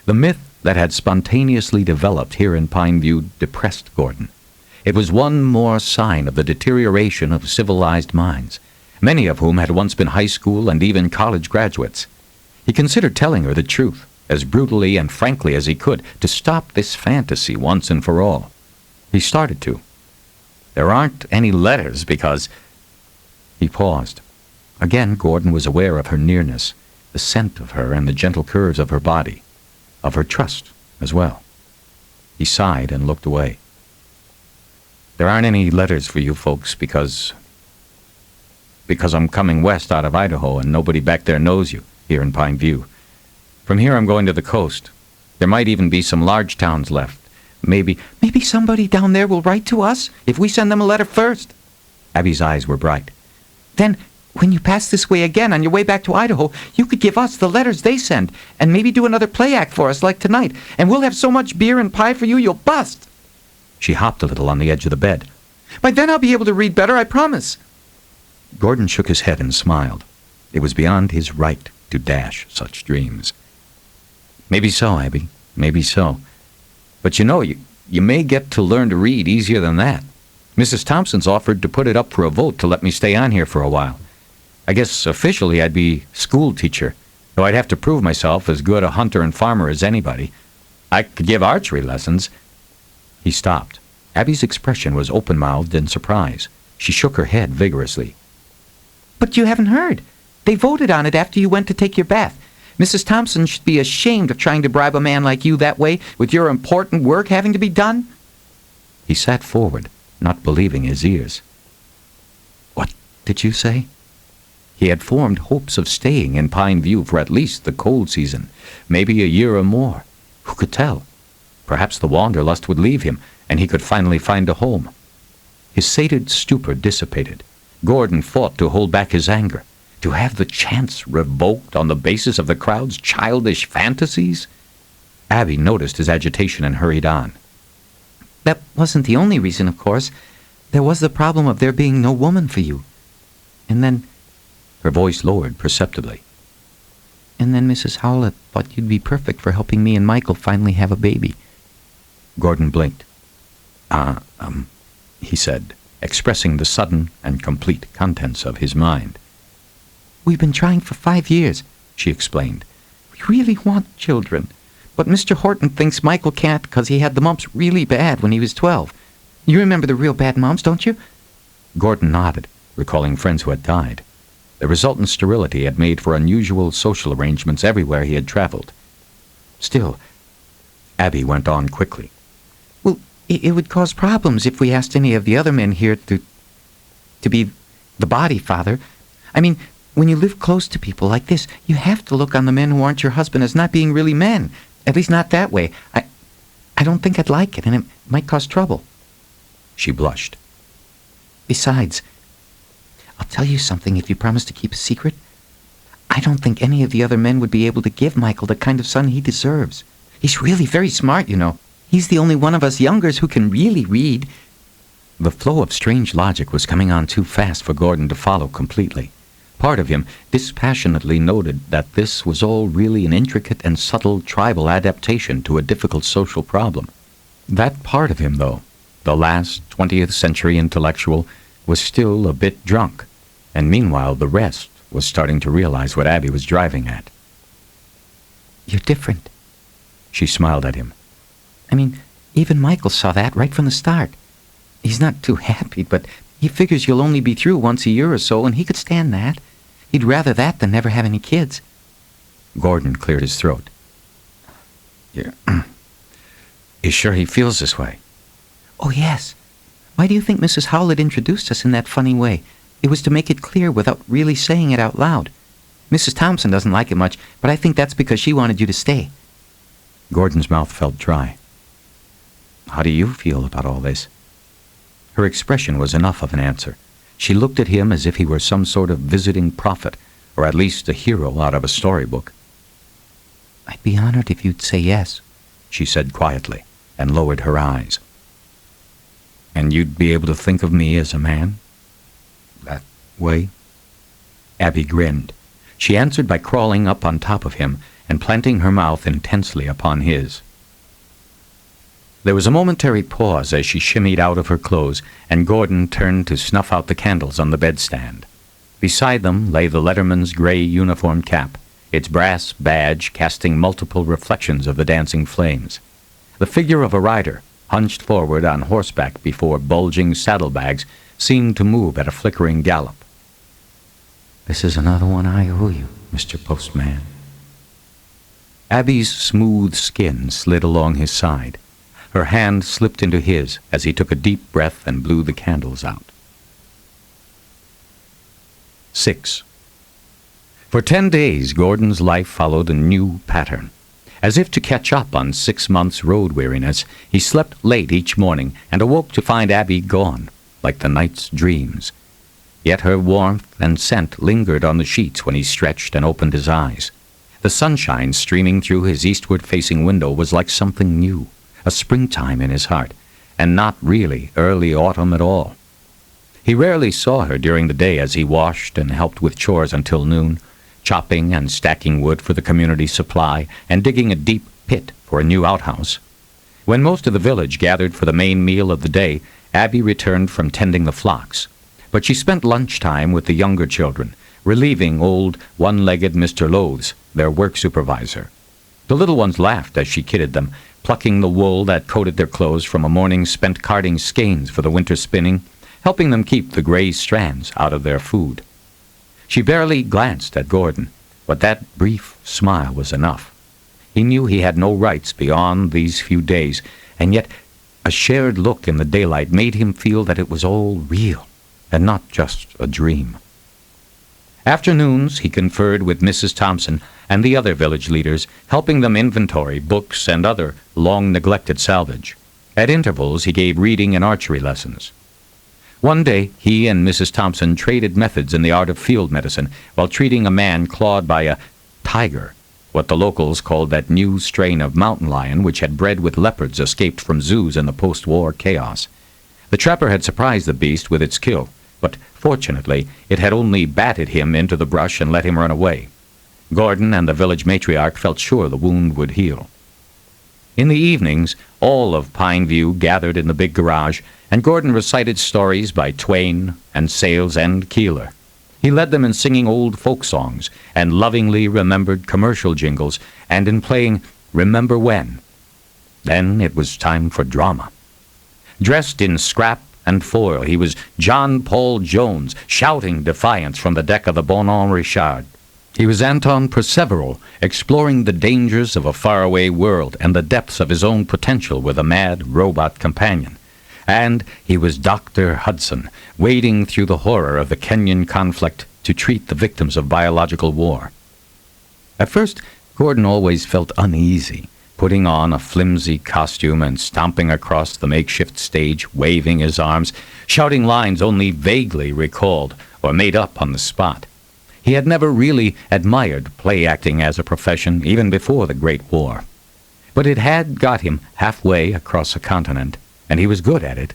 The myth that had spontaneously developed here in Pineview depressed Gordon. It was one more sign of the deterioration of civilized minds, many of whom had once been high school and even college graduates. He considered telling her the truth, as brutally and frankly as he could, to stop this fantasy once and for all. He started to. There aren't any letters because... He paused. Again, Gordon was aware of her nearness, the scent of her and the gentle curves of her body, of her trust as well. He sighed and looked away. There aren't any letters for you folks because I'm coming west out of Idaho and nobody back there knows you here in Pineview. From here I'm going to the coast. There might even be some large towns left. Maybe somebody down there will write to us if we send them a letter first. Abby's eyes were bright. Then, when you pass this way again on your way back to Idaho, you could give us the letters they send, and maybe do another play act for us like tonight, and we'll have so much beer and pie for you you'll bust. She hopped a little on the edge of the bed. By then I'll be able to read better, I promise. Gordon shook his head and smiled. It was beyond his right to dash such dreams. Maybe so, Abby, maybe so. But you know, you may get to learn to read easier than that. Mrs. Thompson's offered to put it up for a vote to let me stay on here for a while. I guess officially I'd be school teacher, though I'd have to prove myself as good a hunter and farmer as anybody. I could give archery lessons. He stopped. Abby's expression was open-mouthed in surprise. She shook her head vigorously. But you haven't heard. They voted on it after you went to take your bath. Mrs. Thompson should be ashamed of trying to bribe a man like you that way, with your important work having to be done. He sat forward, not believing his ears. What did you say? He had formed hopes of staying in Pineview for at least the cold season, maybe a year or more. Who could tell? Perhaps the wanderlust would leave him, and he could finally find a home. His sated stupor dissipated. Gordon fought to hold back his anger. To have the chance revoked on the basis of the crowd's childish fantasies? Abby noticed his agitation and hurried on. That wasn't the only reason, of course. There was the problem of there being no woman for you. And then... Her voice lowered perceptibly. And then Mrs. Howlett thought you'd be perfect for helping me and Michael finally have a baby. Gordon blinked. He said, expressing the sudden and complete contents of his mind. We've been trying for 5 years, she explained. We really want children. But Mr. Horton thinks Michael can't because he had the mumps really bad when he was 12. You remember the real bad mumps, don't you? Gordon nodded, recalling friends who had died. The resultant sterility had made for unusual social arrangements everywhere he had traveled. Still, Abby went on quickly. Well, it would cause problems if we asked any of the other men here to to be the body, Father. I mean, when you live close to people like this, you have to look on the men who aren't your husband as not being really men. At least not that way. I don't think I'd like it, and it might cause trouble. She blushed. Besides, I'll tell you something if you promise to keep a secret. I don't think any of the other men would be able to give Michael the kind of son he deserves. He's really very smart, you know. He's the only one of us youngers who can really read. The flow of strange logic was coming on too fast for Gordon to follow completely. Part of him dispassionately noted that this was all really an intricate and subtle tribal adaptation to a difficult social problem. That part of him, though, the last 20th century intellectual, was still a bit drunk, and meanwhile the rest was starting to realize what Abby was driving at. You're different. She smiled at him. I mean, even Michael saw that right from the start. He's not too happy, but he figures you'll only be through once a year or so, and he could stand that. He'd rather that than never have any kids. Gordon cleared his throat. Yeah. You sure he feels this way? Oh, yes. Why do you think Mrs. Howlett introduced us in that funny way? It was to make it clear without really saying it out loud. Mrs. Thompson doesn't like it much, but I think that's because she wanted you to stay. Gordon's mouth felt dry. How do you feel about all this? Her expression was enough of an answer. She looked at him as if he were some sort of visiting prophet, or at least a hero out of a storybook. I'd be honored if you'd say yes, she said quietly, and lowered her eyes. And you'd be able to think of me as a man? That way? Abby grinned. She answered by crawling up on top of him and planting her mouth intensely upon his. There was a momentary pause as she shimmied out of her clothes, and Gordon turned to snuff out the candles on the bedstand. Beside them lay the letterman's gray uniform cap, its brass badge casting multiple reflections of the dancing flames. The figure of a rider, hunched forward on horseback before bulging saddlebags, seemed to move at a flickering gallop. This is another one I owe you, Mr. Postman. Abby's smooth skin slid along his side. Her hand slipped into his as he took a deep breath and blew the candles out. 6. For 10 days, Gordon's life followed a new pattern. As if to catch up on 6 months' road weariness, he slept late each morning and awoke to find Abby gone, like the night's dreams. Yet her warmth and scent lingered on the sheets when he stretched and opened his eyes. The sunshine streaming through his eastward-facing window was like something new, a springtime in his heart, and not really early autumn at all. He rarely saw her during the day as he washed and helped with chores until noon, chopping and stacking wood for the community supply and digging a deep pit for a new outhouse. When most of the village gathered for the main meal of the day, Abby returned from tending the flocks. But she spent lunchtime with the younger children, relieving old one-legged Mr. Loathes, their work supervisor. The little ones laughed as she kidded them, plucking the wool that coated their clothes from a morning spent carding skeins for the winter spinning, helping them keep the gray strands out of their food. She barely glanced at Gordon, but that brief smile was enough. He knew he had no rights beyond these few days, and yet a shared look in the daylight made him feel that it was all real, and not just a dream. Afternoons he conferred with Mrs. Thompson and the other village leaders, helping them inventory books and other long-neglected salvage. At intervals he gave reading and archery lessons. One day he and Mrs. Thompson traded methods in the art of field medicine while treating a man clawed by a tiger, what the locals called that new strain of mountain lion which had bred with leopards escaped from zoos in the post-war chaos. The trapper had surprised the beast with its kill, but fortunately it had only batted him into the brush and let him run away. Gordon and the village matriarch felt sure the wound would heal. In the evenings, all of Pineview gathered in the big garage, and Gordon recited stories by Twain and Sales and Keeler. He led them in singing old folk songs and lovingly remembered commercial jingles and in playing Remember When. Then it was time for drama. Dressed in scrap and foil, he was John Paul Jones, shouting defiance from the deck of the Bonan Richard. He was Anton Perceval, exploring the dangers of a faraway world and the depths of his own potential with a mad robot companion. And he was Dr. Hudson, wading through the horror of the Kenyan conflict to treat the victims of biological war. At first, Gordon always felt uneasy, putting on a flimsy costume and stomping across the makeshift stage, waving his arms, shouting lines only vaguely recalled or made up on the spot. He had never really admired play acting as a profession, even before the Great War. But it had got him halfway across a continent, and he was good at it.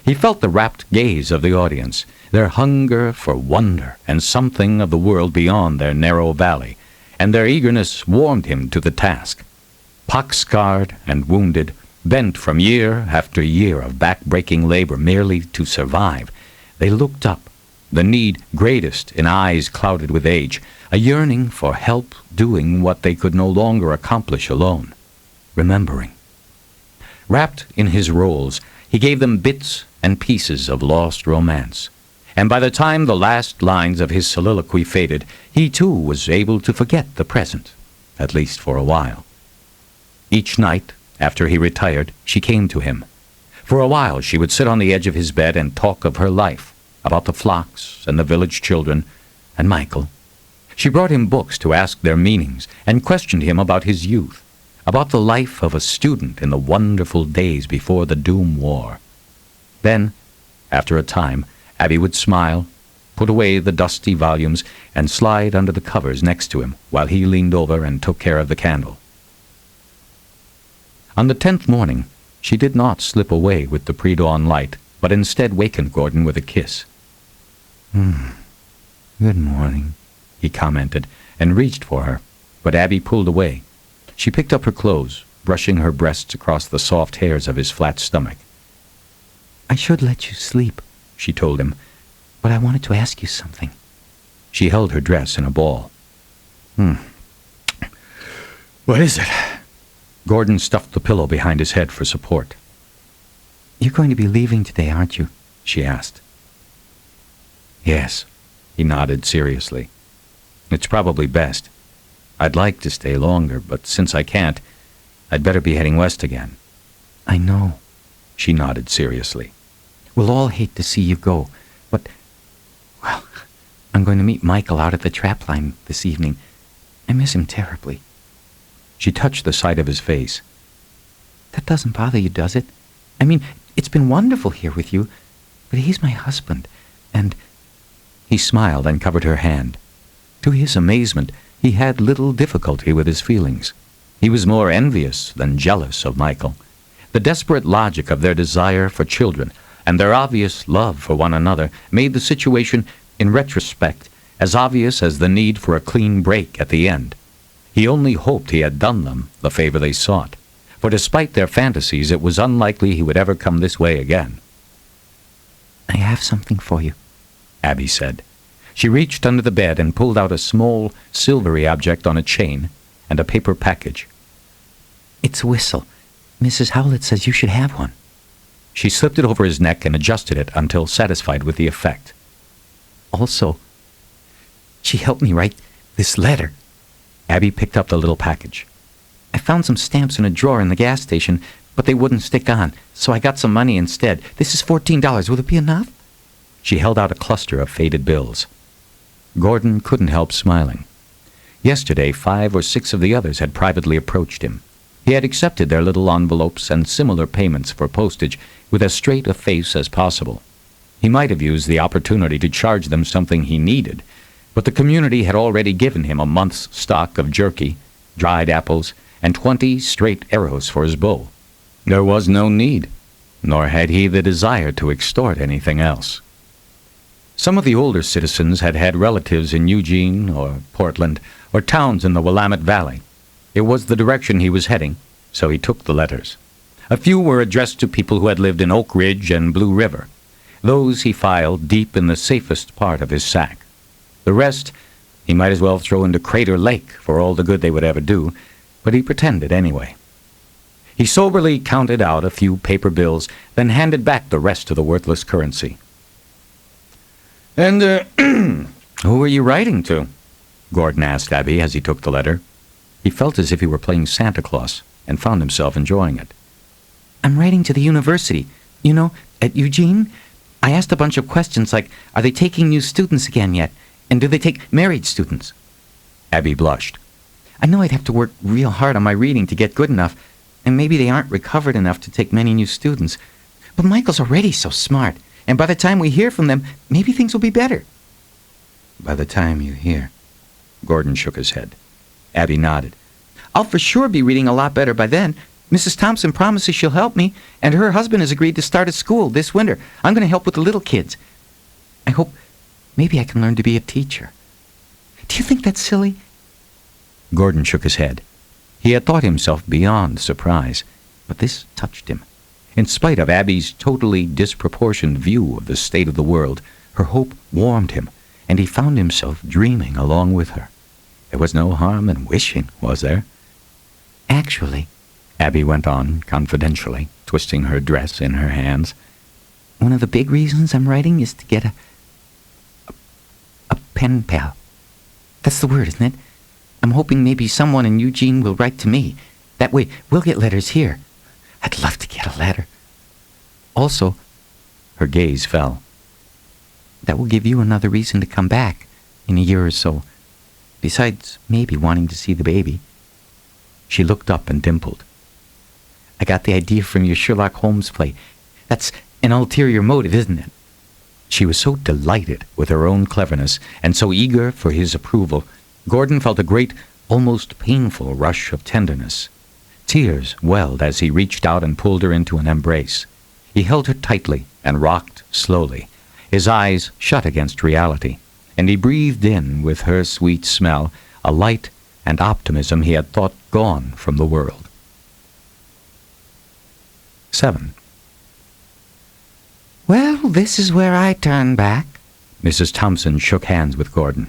He felt the rapt gaze of the audience, their hunger for wonder and something of the world beyond their narrow valley, and their eagerness warmed him to the task. Pock-scarred and wounded, bent from year after year of back-breaking labor merely to survive, they looked up, the need greatest in eyes clouded with age, a yearning for help doing what they could no longer accomplish alone, remembering. Wrapped in his roles, he gave them bits and pieces of lost romance, and by the time the last lines of his soliloquy faded, he too was able to forget the present, at least for a while. Each night, after he retired, she came to him. For a while she would sit on the edge of his bed and talk of her life, about the flocks and the village children, and Michael. She brought him books to ask their meanings, and questioned him about his youth, about the life of a student in the wonderful days before the Doom War. Then, after a time, Abby would smile, put away the dusty volumes, and slide under the covers next to him while he leaned over and took care of the candle. On the 10th morning, she did not slip away with the pre-dawn light, but instead wakened Gordon with a kiss. Good morning, he commented, and reached for her, but Abby pulled away. She picked up her clothes, brushing her breasts across the soft hairs of his flat stomach. I should let you sleep, she told him, but I wanted to ask you something. She held her dress in a ball. What is it? Gordon stuffed the pillow behind his head for support. You're going to be leaving today, aren't you? She asked. Yes, he nodded seriously. It's probably best. I'd like to stay longer, but since I can't, I'd better be heading west again. I know, she nodded seriously. We'll all hate to see you go, but, well, I'm going to meet Michael out at the trapline this evening. I miss him terribly. She touched the side of his face. That doesn't bother you, does it? I mean, it's been wonderful here with you, but he's my husband, and... He smiled and covered her hand. To his amazement, he had little difficulty with his feelings. He was more envious than jealous of Michael. The desperate logic of their desire for children and their obvious love for one another made the situation, in retrospect, as obvious as the need for a clean break at the end. He only hoped he had done them the favor they sought, for despite their fantasies, it was unlikely he would ever come this way again. I have something for you, Abby said. She reached under the bed and pulled out a small, silvery object on a chain and a paper package. It's a whistle. Mrs. Howlett says you should have one. She slipped it over his neck and adjusted it until satisfied with the effect. Also, she helped me write this letter. Abby picked up the little package. I found some stamps in a drawer in the gas station, but they wouldn't stick on, so I got some money instead. This is $14. Will it be enough? She held out a cluster of faded bills. Gordon couldn't help smiling. Yesterday, 5 or 6 of the others had privately approached him. He had accepted their little envelopes and similar payments for postage with as straight a face as possible. He might have used the opportunity to charge them something he needed, but the community had already given him a month's stock of jerky, dried apples, and 20 straight arrows for his bow. There was no need, nor had he the desire to extort anything else. Some of the older citizens had had relatives in Eugene or Portland or towns in the Willamette Valley. It was the direction he was heading, so he took the letters. A few were addressed to people who had lived in Oak Ridge and Blue River. Those he filed deep in the safest part of his sack. The rest he might as well throw into Crater Lake for all the good they would ever do, but he pretended anyway. He soberly counted out a few paper bills, then handed back the rest of the worthless currency. "And, who were you writing to?" Gordon asked Abby as he took the letter. He felt as if he were playing Santa Claus, and found himself enjoying it. I'm writing to the university. You know, At Eugene, I asked a bunch of questions like, are they taking new students again yet? And do they take married students? Abby blushed. I know I'd have to work real hard on my reading to get good enough, and maybe they aren't recovered enough to take many new students. But Michael's already so smart, and by the time we hear from them, maybe things will be better. By the time you hear. Gordon shook his head. Abby nodded. I'll for sure be reading a lot better by then. Mrs. Thompson promises she'll help me, and her husband has agreed to start a school this winter. I'm going to help with the little kids. I hope maybe I can learn to be a teacher. Do you think that's silly? Gordon shook his head. He had thought himself beyond surprise, but this touched him. In spite of Abby's totally disproportioned view of the state of the world, her hope warmed him, and he found himself dreaming along with her. There was no harm in wishing, was there? Actually, Abby went on confidentially, twisting her dress in her hands, one of the big reasons I'm writing is to get a pen pal. That's the word, isn't it? I'm hoping maybe someone in Eugene will write to me. That way, we'll get letters here. I'd love to get a letter. Also, her gaze fell. That will give you another reason to come back in a year or so, besides maybe wanting to see the baby. She looked up and dimpled. I got the idea from your Sherlock Holmes play. That's an ulterior motive, isn't it? She was so delighted with her own cleverness and so eager for his approval, Gordon felt a great, almost painful rush of tenderness. Tears welled as he reached out and pulled her into an embrace. He held her tightly and rocked slowly, his eyes shut against reality, and he breathed in with her sweet smell a light and optimism he had thought gone from the world. 7. Well, this is where I turn back. Mrs. Thompson shook hands with Gordon.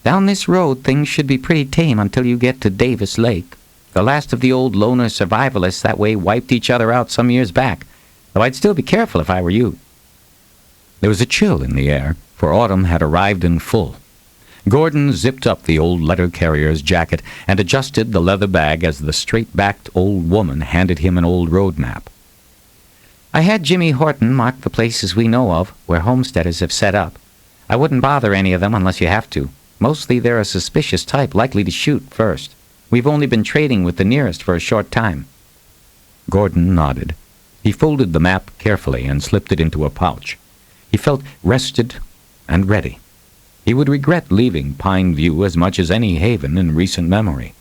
Down this road, things should be pretty tame until you get to Davis Lake. The last of the old loner survivalists that way wiped each other out some years back, though I'd still be careful if I were you. There was a chill in the air, for autumn had arrived in full. Gordon zipped up the old letter carrier's jacket and adjusted the leather bag as the straight-backed old woman handed him an old road map. I had Jimmy Horton mark the places we know of where homesteaders have set up. I wouldn't bother any of them unless you have to. Mostly they're a suspicious type likely to shoot first. We've only been trading with the nearest for a short time. Gordon nodded. He folded the map carefully and slipped it into a pouch. He felt rested and ready. He would regret leaving Pine View as much as any haven in recent memory.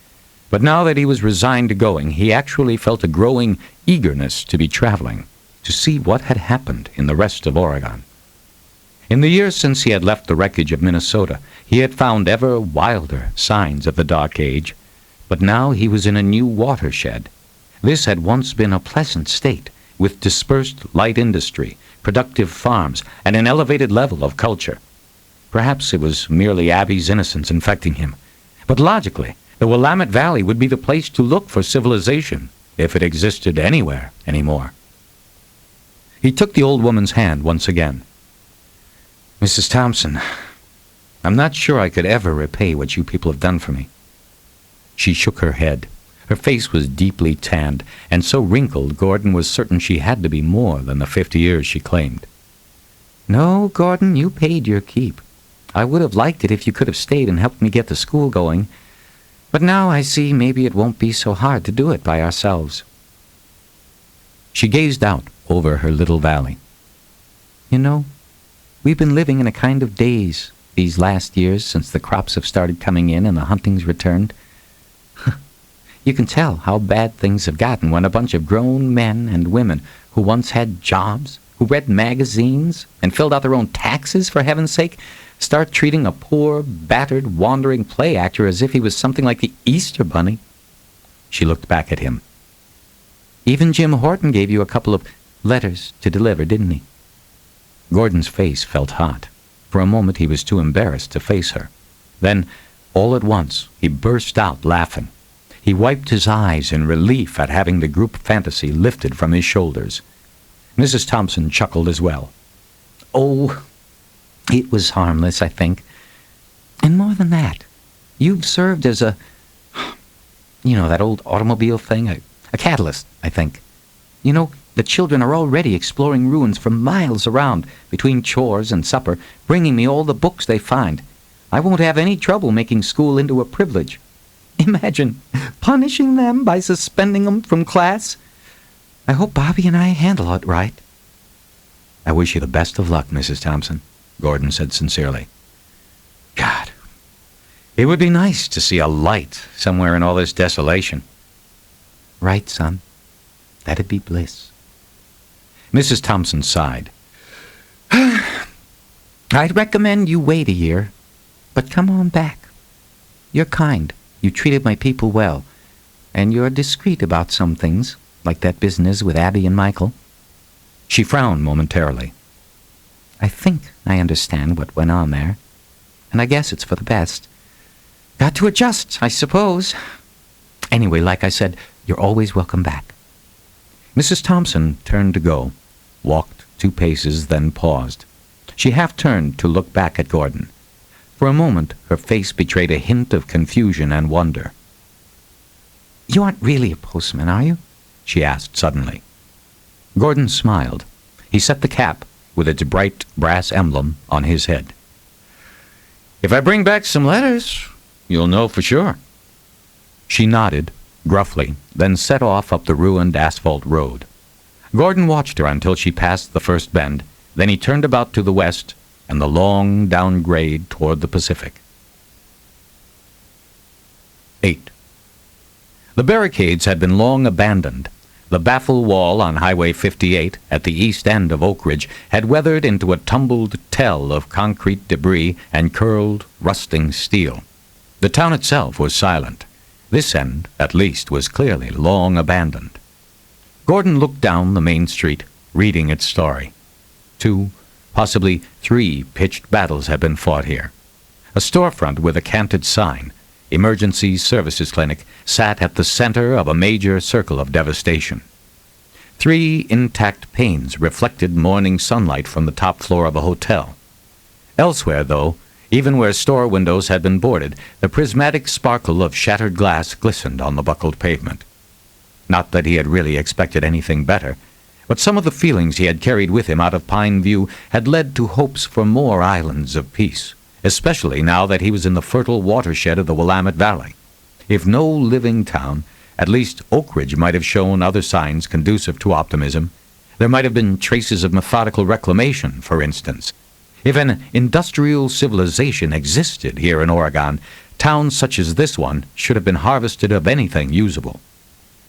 But now that he was resigned to going, he actually felt a growing eagerness to be traveling, to see what had happened in the rest of Oregon. In the years since he had left the wreckage of Minnesota, he had found ever wilder signs of the Dark Age, but now he was in a new watershed. This had once been a pleasant state, with dispersed light industry, productive farms, and an elevated level of culture. Perhaps it was merely Abby's innocence infecting him, but logically, the Willamette Valley would be the place to look for civilization, if it existed anywhere anymore. He took the old woman's hand once again. Mrs. Thompson, I'm not sure I could ever repay what you people have done for me. She shook her head. Her face was deeply tanned, and so wrinkled Gordon was certain she had to be more than the 50 years she claimed. No, Gordon, you paid your keep. I would have liked it if you could have stayed and helped me get the school going. But now I see maybe it won't be so hard to do it by ourselves. She gazed out over her little valley. You know, we've been living in a kind of daze these last years since the crops have started coming in and the hunting's returned. You can tell how bad things have gotten when a bunch of grown men and women who once had jobs, who read magazines and filled out their own taxes, for heaven's sake, start treating a poor, battered, wandering play actor as if he was something like the Easter Bunny. She looked back at him. Even Jim Horton gave you a couple of letters to deliver, didn't he? Gordon's face felt hot. For a moment he was too embarrassed to face her. Then, all at once, he burst out laughing. He wiped his eyes in relief at having the group fantasy lifted from his shoulders. Mrs. Thompson chuckled as well. Oh, it was harmless, I think. And more than that, you've served as a, that old automobile thing, a catalyst, I think. The children are already exploring ruins for miles around, between chores and supper, bringing me all the books they find. I won't have any trouble making school into a privilege. Imagine punishing them by suspending them from class. I hope Bobby and I handle it right. I wish you the best of luck, Mrs. Thompson, Gordon said sincerely. God, it would be nice to see a light somewhere in all this desolation. Right, son. That'd be bliss. Mrs. Thompson sighed. I'd recommend you wait a year, but come on back. You're kind. You treated my people well, and you're discreet about some things, like that business with Abby and Michael. She frowned momentarily. I think I understand what went on there, and I guess it's for the best. Got to adjust, I suppose. Anyway, like I said, you're always welcome back. Mrs. Thompson turned to go, walked 2 paces, then paused. She half-turned to look back at Gordon. For a moment, her face betrayed a hint of confusion and wonder. You aren't really a postman, are you? She asked suddenly. Gordon smiled. He set the cap, with its bright brass emblem, on his head. If I bring back some letters, you'll know for sure. She nodded, gruffly, then set off up the ruined asphalt road. Gordon watched her until she passed the first bend, then he turned about to the west and the long downgrade toward the Pacific. 8. The barricades had been long abandoned. The baffle wall on Highway 58 at the east end of Oak Ridge had weathered into a tumbled tell of concrete debris and curled, rusting steel. The town itself was silent. This end, at least, was clearly long abandoned. Gordon looked down the main street, reading its story. 2, possibly 3 pitched battles had been fought here. A storefront with a canted sign, Emergency Services Clinic, sat at the center of a major circle of devastation. 3 intact panes reflected morning sunlight from the top floor of a hotel. Elsewhere, though, even where store windows had been boarded, the prismatic sparkle of shattered glass glistened on the buckled pavement. Not that he had really expected anything better, but some of the feelings he had carried with him out of Pine View had led to hopes for more islands of peace, especially now that he was in the fertile watershed of the Willamette Valley. If no living town, at least Oak Ridge might have shown other signs conducive to optimism. There might have been traces of methodical reclamation, for instance. If an industrial civilization existed here in Oregon, towns such as this one should have been harvested of anything usable.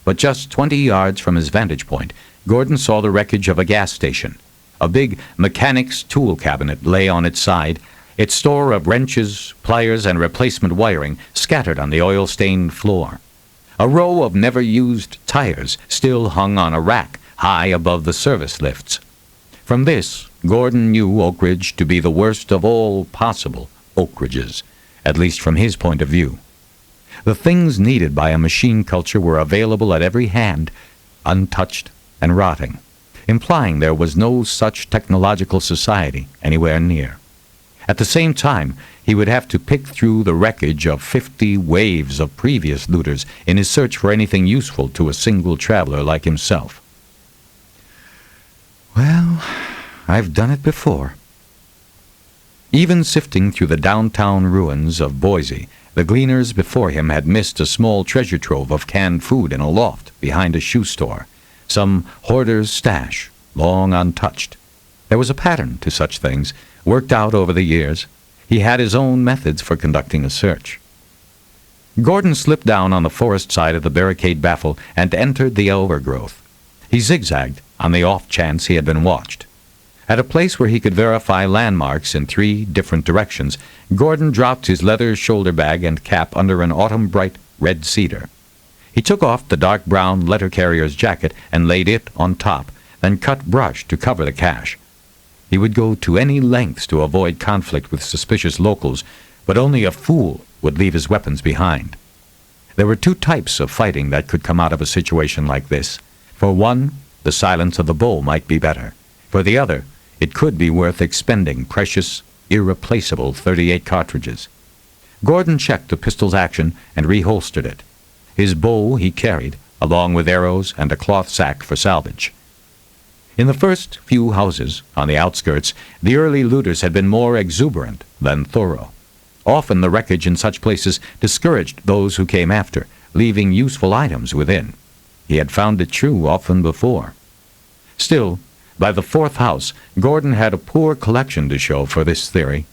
But just 20 yards from his vantage point, Gordon saw the wreckage of a gas station. A big mechanic's tool cabinet lay on its side, its store of wrenches, pliers, and replacement wiring scattered on the oil-stained floor. A row of never-used tires still hung on a rack high above the service lifts. From this, Gordon knew Oak Ridge to be the worst of all possible Oak Ridges, at least from his point of view. The things needed by a machine culture were available at every hand, untouched and rotting, implying there was no such technological society anywhere near. At the same time, he would have to pick through the wreckage of 50 waves of previous looters in his search for anything useful to a single traveler like himself. Well, I've done it before. Even sifting through the downtown ruins of Boise, the gleaners before him had missed a small treasure trove of canned food in a loft behind a shoe store, some hoarder's stash, long untouched. There was a pattern to such things, worked out over the years. He had his own methods for conducting a search. Gordon slipped down on the forest side of the barricade baffle and entered the overgrowth. He zigzagged on the off chance he had been watched. At a place where he could verify landmarks in 3 different directions, Gordon dropped his leather shoulder bag and cap under an autumn-bright red cedar. He took off the dark brown letter-carrier's jacket and laid it on top, then cut brush to cover the cache. He would go to any lengths to avoid conflict with suspicious locals, but only a fool would leave his weapons behind. There were 2 types of fighting that could come out of a situation like this. For one, the silence of the bow might be better. For the other, it could be worth expending precious, irreplaceable .38 cartridges. Gordon checked the pistol's action and reholstered it. His bow he carried, along with arrows and a cloth sack for salvage. In the first few houses on the outskirts, the early looters had been more exuberant than thorough. Often the wreckage in such places discouraged those who came after, leaving useful items within. He had found it true often before. Still, by the fourth house, Gordon had a poor collection to show for this theory.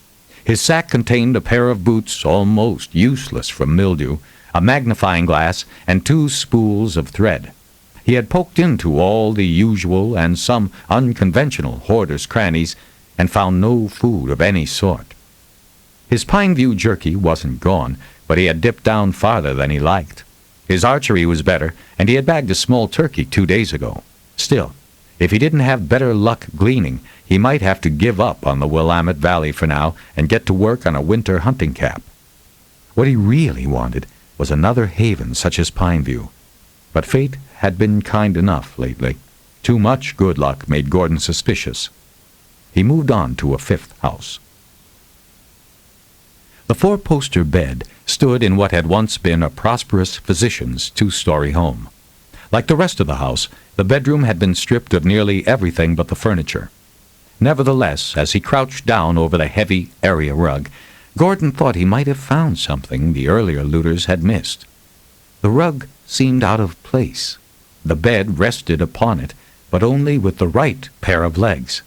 His sack contained a pair of boots almost useless from mildew, a magnifying glass, and 2 spools of thread. He had poked into all the usual and some unconventional hoarders' crannies and found no food of any sort. His Pineview jerky wasn't gone, but he had dipped down farther than he liked. His archery was better, and he had bagged a small turkey 2 days ago. Still, if he didn't have better luck gleaning, he might have to give up on the Willamette Valley for now and get to work on a winter hunting cap. What he really wanted was another haven such as Pineview. But fate had been kind enough lately. Too much good luck made Gordon suspicious. He moved on to a 5th house. The 4-poster bed stood in what had once been a prosperous physician's 2-story home. Like the rest of the house, the bedroom had been stripped of nearly everything but the furniture. Nevertheless, as he crouched down over the heavy area rug, Gordon thought he might have found something the earlier looters had missed. The rug seemed out of place. The bed rested upon it, but only with the right pair of legs.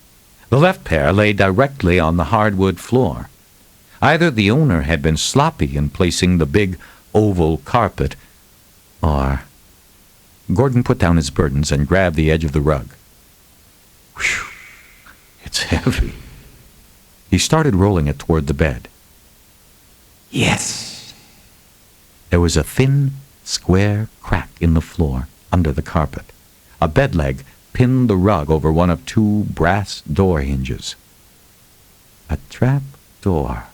The left pair lay directly on the hardwood floor. Either the owner had been sloppy in placing the big oval carpet, or... Gordon put down his burdens and grabbed the edge of the rug. Whew! It's heavy. He started rolling it toward the bed. Yes! There was a thin, square crack in the floor under the carpet. A bed leg pinned the rug over one of 2 brass door hinges. A trap door.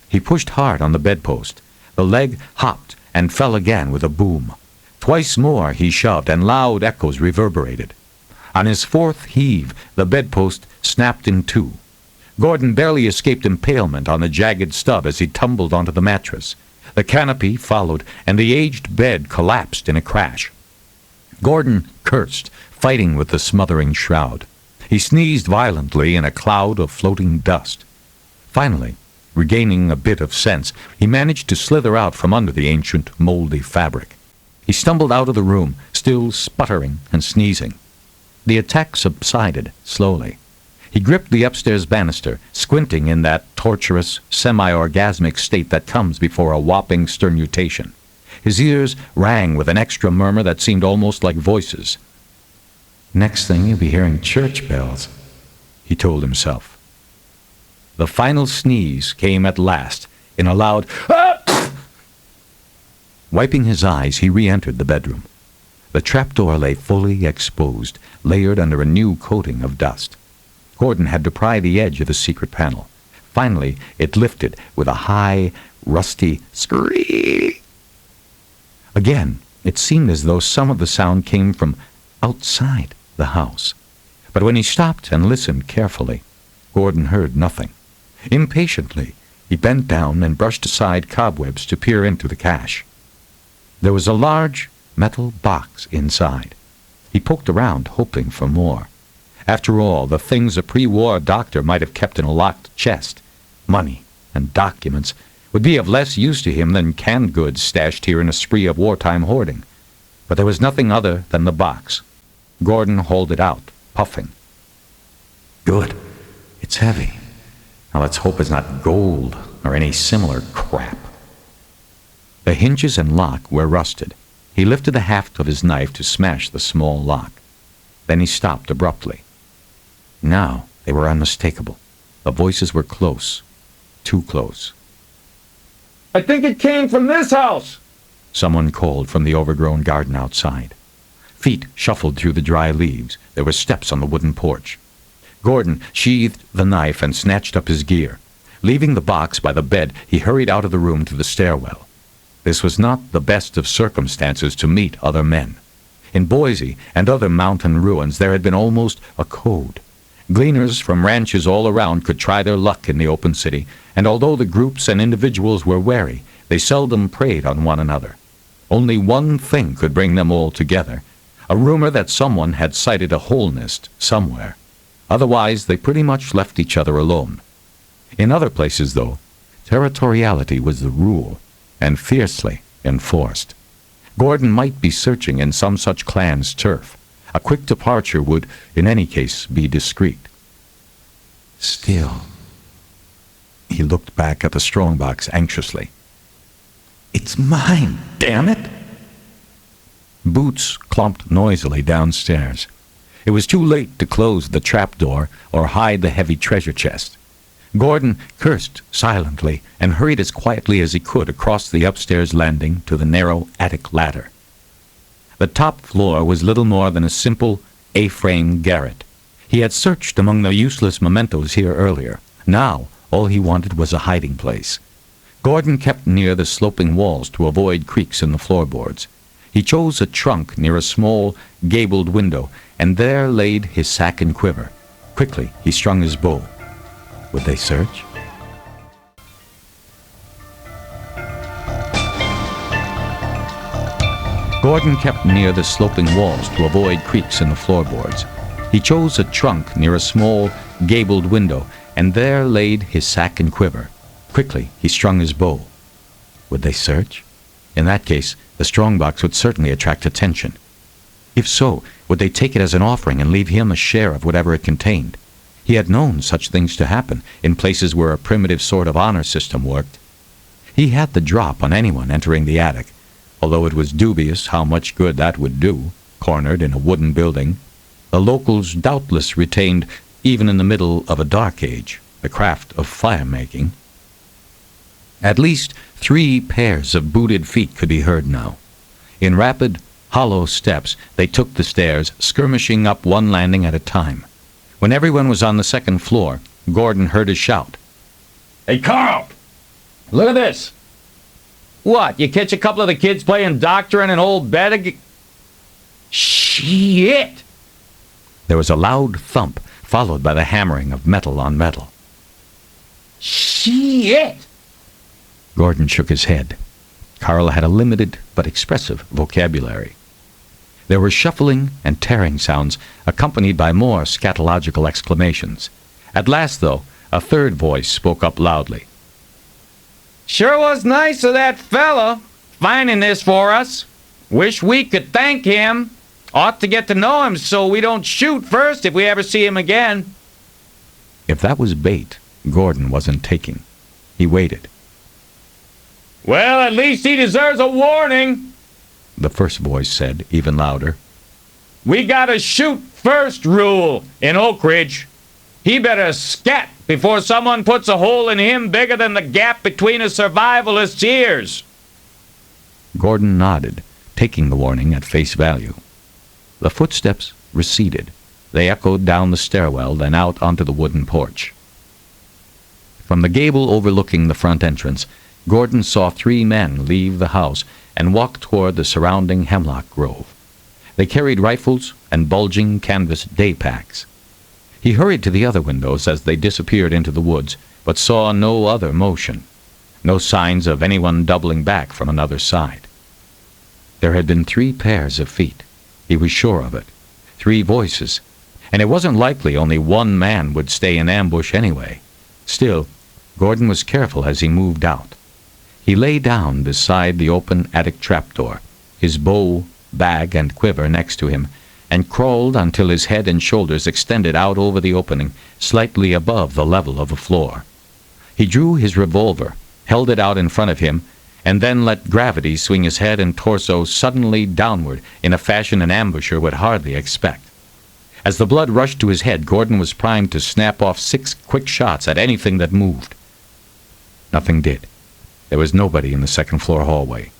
He pushed hard on the bedpost. The leg hopped and fell again with a boom. Twice more he shoved, and loud echoes reverberated. On his 4th heave, the bedpost snapped in 2. Gordon barely escaped impalement on the jagged stub as he tumbled onto the mattress. The canopy followed, and the aged bed collapsed in a crash. Gordon cursed, fighting with the smothering shroud. He sneezed violently in a cloud of floating dust. Finally, regaining a bit of sense, he managed to slither out from under the ancient, moldy fabric. He stumbled out of the room, still sputtering and sneezing. The attack subsided slowly. He gripped the upstairs banister, squinting in that torturous, semi-orgasmic state that comes before a whopping sternutation. His ears rang with an extra murmur that seemed almost like voices. "Next thing you'll be hearing church bells," he told himself. The final sneeze came at last, in a loud, "Ah!" Wiping his eyes, he re-entered the bedroom. The trapdoor lay fully exposed, layered under a new coating of dust. Gordon had to pry the edge of the secret panel. Finally, it lifted with a high, rusty screech. Again, it seemed as though some of the sound came from outside the house. But when he stopped and listened carefully, Gordon heard nothing. Impatiently, he bent down and brushed aside cobwebs to peer into the cache. There was a large metal box inside. He poked around, hoping for more. After all, the things a pre-war doctor might have kept in a locked chest, money and documents, would be of less use to him than canned goods stashed here in a spree of wartime hoarding. But there was nothing other than the box. Gordon hauled it out, puffing. Good. It's heavy. Now let's hope it's not gold or any similar crap. The hinges and lock were rusted. He lifted the haft of his knife to smash the small lock. Then he stopped abruptly. Now they were unmistakable. The voices were close. Too close. "I think it came from this house," someone called from the overgrown garden outside. Feet shuffled through the dry leaves. There were steps on the wooden porch. Gordon sheathed the knife and snatched up his gear. Leaving the box by the bed, he hurried out of the room to the stairwell. This was not the best of circumstances to meet other men. In Boise and other mountain ruins there had been almost a code. Gleaners from ranches all around could try their luck in the open city, and although the groups and individuals were wary, they seldom preyed on one another. Only one thing could bring them all together: a rumor that someone had sighted a hole nest somewhere. Otherwise, they pretty much left each other alone. In other places, though, territoriality was the rule, and fiercely enforced. Gordon might be searching in some such clan's turf. A quick departure would, in any case, be discreet. Still, He looked back at the strongbox anxiously. it's mine, damn it! Boots clumped noisily downstairs. It was too late to close the trapdoor or hide the heavy treasure chest. Gordon cursed silently and hurried as quietly as he could across the upstairs landing to the narrow attic ladder. The top floor was little more than a simple A-frame garret. He had searched among the useless mementos here earlier. Now, all he wanted was a hiding place. Gordon kept near the sloping walls to avoid creaks in the floorboards. He chose a trunk near a small, gabled window, and there laid his sack and quiver. Quickly, he strung his bow. Would they search? Gordon kept near the sloping walls to avoid creaks in the floorboards. He chose a trunk near a small, gabled window, and there laid his sack and quiver. Quickly, he strung his bow. Would they search? In that case, the strongbox would certainly attract attention. If so, would they take it as an offering and leave him a share of whatever it contained? He had known such things to happen in places where a primitive sort of honor system worked. He had the drop on anyone entering the attic, although it was dubious how much good that would do, cornered in a wooden building. The locals doubtless retained, even in the middle of a dark age, the craft of fire-making. At least 3 pairs of booted feet could be heard now. In rapid, hollow steps, they took the stairs, skirmishing up one landing at a time. When everyone was on the second floor, Gordon heard a shout. "Hey, Carl! Look at this!" "What, you catch a couple of the kids playing doctor in an old bed again?" "Shit!" There was a loud thump, followed by the hammering of metal on metal. "Shit!" Gordon shook his head. Carl had a limited but expressive vocabulary. There were shuffling and tearing sounds, accompanied by more scatological exclamations. At last, though, a third voice spoke up loudly. "Sure was nice of that fella, finding this for us. Wish we could thank him. Ought to get to know him so we don't shoot first if we ever see him again." If that was bait, Gordon wasn't taking. He waited. "Well, at least he deserves a warning," the first voice said, even louder. "We got a shoot first rule in Oak Ridge. He better scat before someone puts a hole in him bigger than the gap between a survivalist's ears." Gordon nodded, taking the warning at face value. The footsteps receded. They echoed down the stairwell, then out onto the wooden porch. From the gable overlooking the front entrance, Gordon saw 3 men leave the house and walk toward the surrounding hemlock grove. They carried rifles and bulging canvas day packs. He hurried to the other windows as they disappeared into the woods, but saw no other motion, no signs of anyone doubling back from another side. There had been 3 pairs of feet. He was sure of it. 3 voices. And it wasn't likely only one man would stay in ambush anyway. Still, Gordon was careful as he moved out. He lay down beside the open attic trapdoor, his bow, bag, and quiver next to him, and crawled until his head and shoulders extended out over the opening, slightly above the level of the floor. He drew his revolver, held it out in front of him, and then let gravity swing his head and torso suddenly downward in a fashion an ambusher would hardly expect. As the blood rushed to his head, Gordon was primed to snap off 6 quick shots at anything that moved. Nothing did. There was nobody in the second-floor hallway.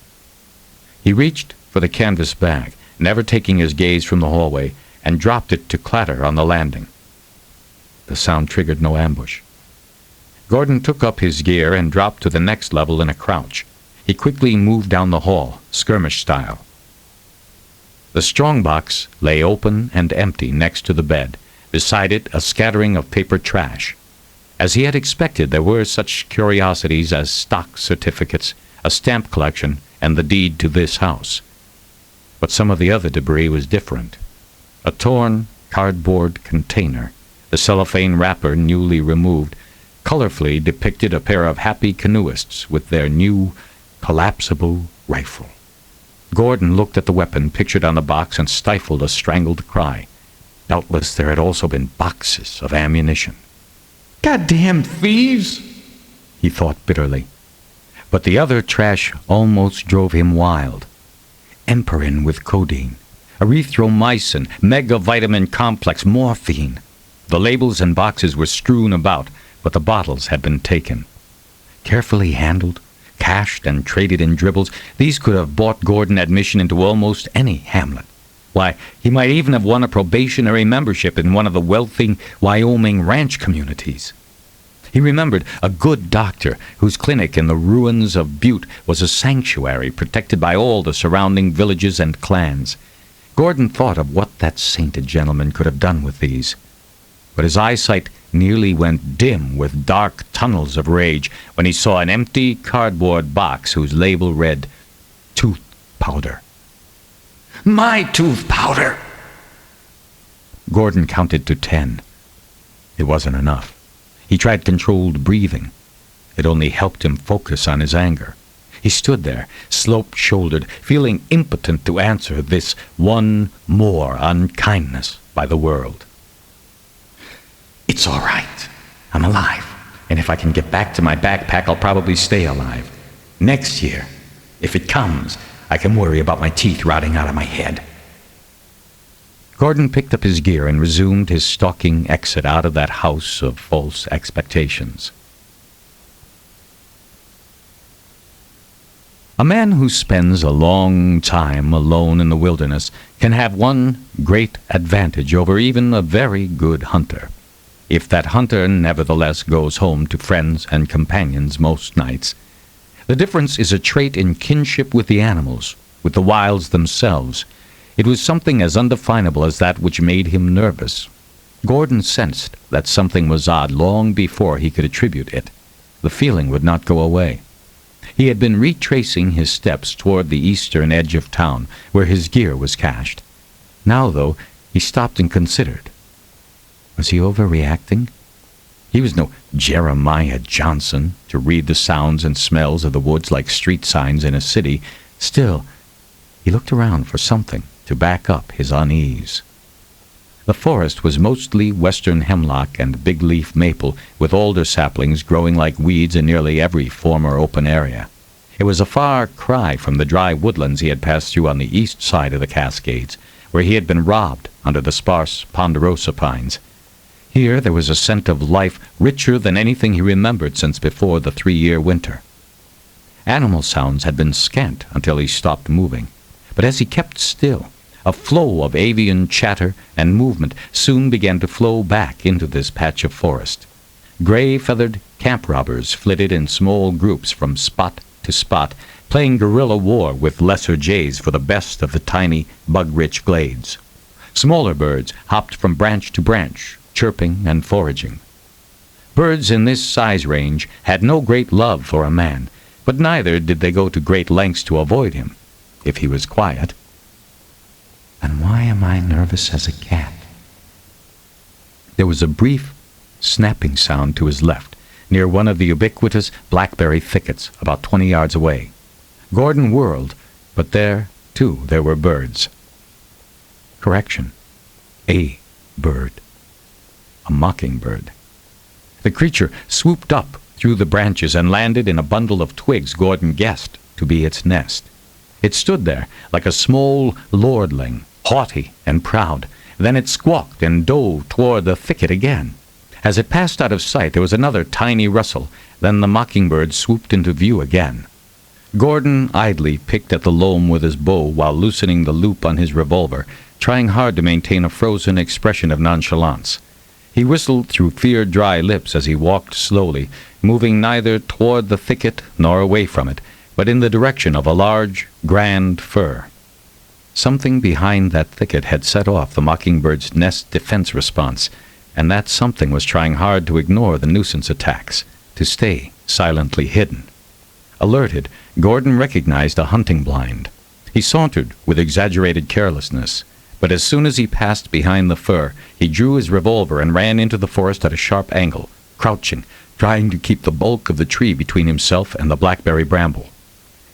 He reached for the canvas bag, never taking his gaze from the hallway, and dropped it to clatter on the landing. The sound triggered no ambush. Gordon took up his gear and dropped to the next level in a crouch. He quickly moved down the hall, skirmish style. The strongbox lay open and empty next to the bed, beside it a scattering of paper trash. As he had expected, there were such curiosities as stock certificates, a stamp collection, and the deed to this house. But some of the other debris was different. A torn cardboard container, the cellophane wrapper newly removed, colorfully depicted a pair of happy canoeists with their new collapsible rifle. Gordon looked at the weapon pictured on the box and stifled a strangled cry. Doubtless there had also been boxes of ammunition. Goddamn thieves! He thought bitterly. But the other trash almost drove him wild. Emperin with codeine, erythromycin, megavitamin complex, morphine. The labels and boxes were strewn about, but the bottles had been taken. Carefully handled, cached and traded in dribbles, these could have bought Gordon admission into almost any hamlet. Why, he might even have won a probationary membership in one of the wealthy Wyoming ranch communities. He remembered a good doctor whose clinic in the ruins of Butte was a sanctuary protected by all the surrounding villages and clans. Gordon thought of what that sainted gentleman could have done with these. But his eyesight nearly went dim with dark tunnels of rage when he saw an empty cardboard box whose label read, "Tooth powder." My tooth powder! Gordon counted to 10. It wasn't enough. He tried controlled breathing. It only helped him focus on his anger. He stood there, slope-shouldered, feeling impotent to answer this one more unkindness by the world. It's all right. I'm alive. And if I can get back to my backpack, I'll probably stay alive. Next year, if it comes, I can worry about my teeth rotting out of my head. Gordon picked up his gear and resumed his stalking exit out of that house of false expectations. A man who spends a long time alone in the wilderness can have one great advantage over even a very good hunter. If that hunter nevertheless goes home to friends and companions most nights, the difference is a trait in kinship with the animals, with the wilds themselves. It was something as undefinable as that which made him nervous. Gordon sensed that something was odd long before he could attribute it. The feeling would not go away. He had been retracing his steps toward the eastern edge of town, where his gear was cached. Now, though, he stopped and considered. Was he overreacting? He was no Jeremiah Johnson to read the sounds and smells of the woods like street signs in a city. Still, he looked around for something to back up his unease. The forest was mostly western hemlock and big-leaf maple, with alder saplings growing like weeds in nearly every former open area. It was a far cry from the dry woodlands he had passed through on the east side of the Cascades, where he had been robbed under the sparse ponderosa pines. Here there was a scent of life richer than anything he remembered since before the 3-year winter. Animal sounds had been scant until he stopped moving, but as he kept still, a flow of avian chatter and movement soon began to flow back into this patch of forest. Gray-feathered camp robbers flitted in small groups from spot to spot, playing guerrilla war with lesser jays for the best of the tiny, bug-rich glades. Smaller birds hopped from branch to branch, chirping and foraging. Birds in this size range had no great love for a man, but neither did they go to great lengths to avoid him, if he was quiet. And why am I nervous as a cat? There was a brief, snapping sound to his left, near one of the ubiquitous blackberry thickets, about 20 yards away. Gordon whirled, but there, too, there were birds. Correction. A bird. A mockingbird. The creature swooped up through the branches and landed in a bundle of twigs Gordon guessed to be its nest. It stood there like a small lordling, haughty and proud. Then it squawked and dove toward the thicket again. As it passed out of sight, there was another tiny rustle. Then the mockingbird swooped into view again. Gordon idly picked at the loam with his bow while loosening the loop on his revolver, trying hard to maintain a frozen expression of nonchalance. He whistled through fear-dry lips as he walked slowly, moving neither toward the thicket nor away from it, but in the direction of a large, grand fir. Something behind that thicket had set off the mockingbird's nest defense response, and that something was trying hard to ignore the nuisance attacks, to stay silently hidden. Alerted, Gordon recognized a hunting blind. He sauntered with exaggerated carelessness, but as soon as he passed behind the fir, he drew his revolver and ran into the forest at a sharp angle, crouching, trying to keep the bulk of the tree between himself and the blackberry bramble.